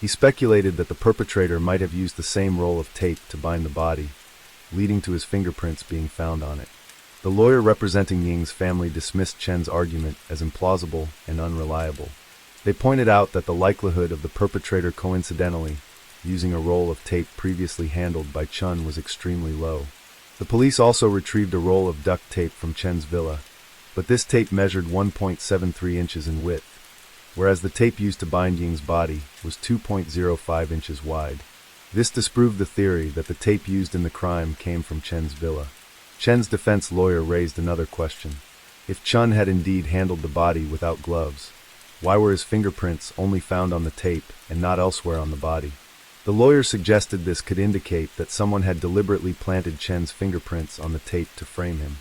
He speculated that the perpetrator might have used the same roll of tape to bind the body, leading to his fingerprints being found on it. The lawyer representing Ying's family dismissed Chen's argument as implausible and unreliable. They pointed out that the likelihood of the perpetrator coincidentally using a roll of tape previously handled by Chen was extremely low. The police also retrieved a roll of duct tape from Chen's villa, but this tape measured 1.73 inches in width, whereas the tape used to bind Ying's body was 2.05 inches wide. This disproved the theory that the tape used in the crime came from Chen's villa. Chen's defense lawyer raised another question. If Chen had indeed handled the body without gloves, why were his fingerprints only found on the tape and not elsewhere on the body? The lawyer suggested this could indicate that someone had deliberately planted Chen's fingerprints on the tape to frame him.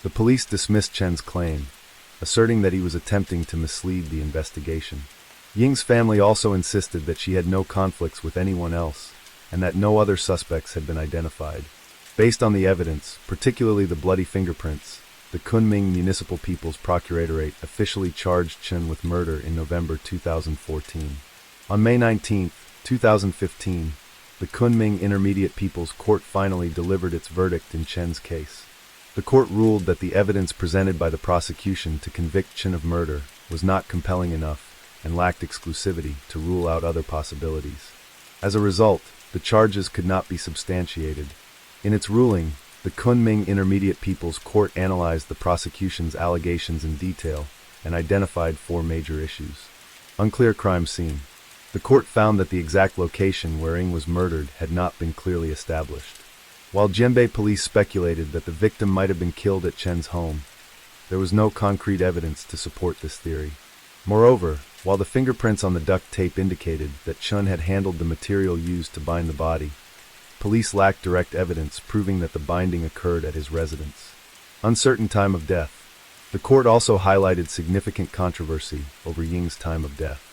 The police dismissed Chen's claim, asserting that he was attempting to mislead the investigation. Ying's family also insisted that she had no conflicts with anyone else, and that no other suspects had been identified. Based on the evidence, particularly the bloody fingerprints, the Kunming Municipal People's Procuratorate officially charged Chen with murder in November 2014. On May 19, 2015, the Kunming Intermediate People's Court finally delivered its verdict in Chen's case. The court ruled that the evidence presented by the prosecution to convict Chen of murder was not compelling enough and lacked exclusivity to rule out other possibilities. As a result, the charges could not be substantiated. In its ruling, the Kunming Intermediate People's Court analyzed the prosecution's allegations in detail and identified 4 major issues. Unclear crime scene. The court found that the exact location where Ying was murdered had not been clearly established. While Jianbei police speculated that the victim might have been killed at Chen's home, there was no concrete evidence to support this theory. Moreover, while the fingerprints on the duct tape indicated that Chen had handled the material used to bind the body, police lacked direct evidence proving that the binding occurred at his residence. Uncertain time of death. The court also highlighted significant controversy over Ying's time of death.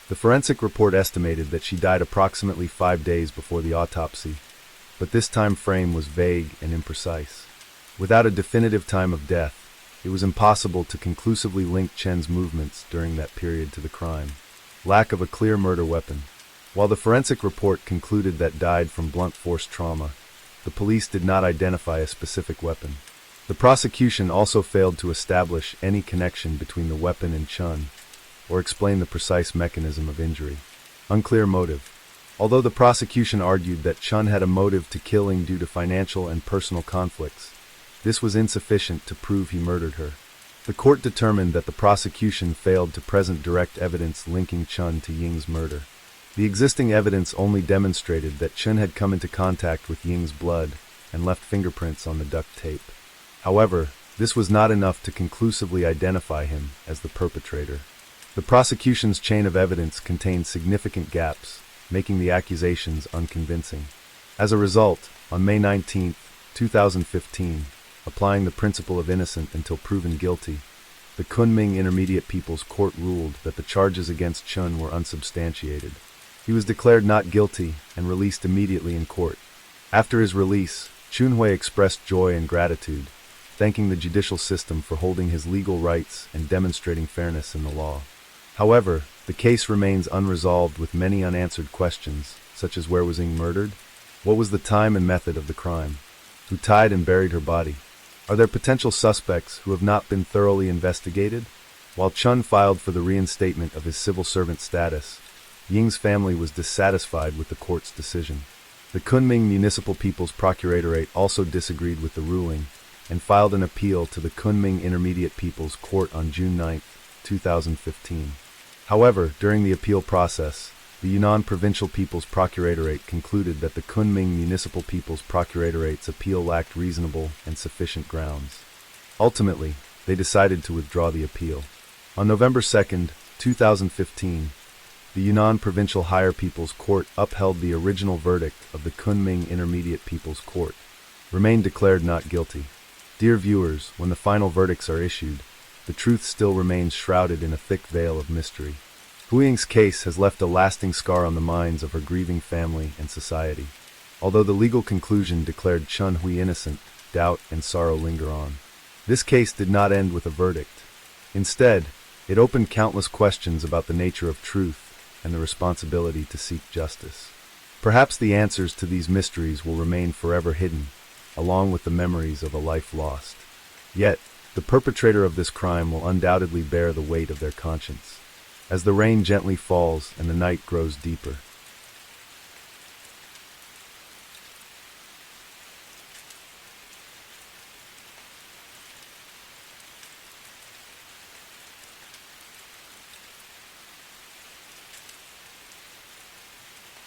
The forensic report estimated that she died approximately 5 days before the autopsy, but this time frame was vague and imprecise. Without a definitive time of death, it was impossible to conclusively link Chen's movements during that period to the crime. Lack of a clear murder weapon. While the forensic report concluded that died from blunt force trauma, the police did not identify a specific weapon. The prosecution also failed to establish any connection between the weapon and Chen, or explain the precise mechanism of injury. Unclear motive. Although the prosecution argued that Chen had a motive to killing due to financial and personal conflicts, this was insufficient to prove he murdered her. The court determined that the prosecution failed to present direct evidence linking Chen to Ying's murder. The existing evidence only demonstrated that Chen had come into contact with Ying's blood and left fingerprints on the duct tape. However, this was not enough to conclusively identify him as the perpetrator. The prosecution's chain of evidence contained significant gaps, making the accusations unconvincing. As a result, on May 19, 2015, applying the principle of innocent until proven guilty, the Kunming Intermediate People's Court ruled that the charges against Chen were unsubstantiated. He was declared not guilty and released immediately in court. After his release, Chunhui expressed joy and gratitude, thanking the judicial system for holding his legal rights and demonstrating fairness in the law. However, the case remains unresolved with many unanswered questions, such as where was Ying murdered? What was the time and method of the crime? Who tied and buried her body? Are there potential suspects who have not been thoroughly investigated? While Chen filed for the reinstatement of his civil servant status, Ying's family was dissatisfied with the court's decision. The Kunming Municipal People's Procuratorate also disagreed with the ruling and filed an appeal to the Kunming Intermediate People's Court on June 9, 2015. However, during the appeal process, the Yunnan Provincial People's Procuratorate concluded that the Kunming Municipal People's Procuratorate appeal lacked reasonable and sufficient grounds. Ultimately, they decided to withdraw the appeal. On November 2, 2015, the Yunnan Provincial Higher People's Court upheld the original verdict of the Kunming Intermediate People's Court, remained declared not guilty. Dear viewers, when the final verdicts are issued, the truth still remains shrouded in a thick veil of mystery. Huiying's case has left a lasting scar on the minds of her grieving family and society. Although the legal conclusion declared Chun Hui innocent, doubt and sorrow linger on. This case did not end with a verdict. Instead, it opened countless questions about the nature of truth and the responsibility to seek justice. Perhaps the answers to these mysteries will remain forever hidden, along with the memories of a life lost. Yet, the perpetrator of this crime will undoubtedly bear the weight of their conscience. As the rain gently falls and the night grows deeper,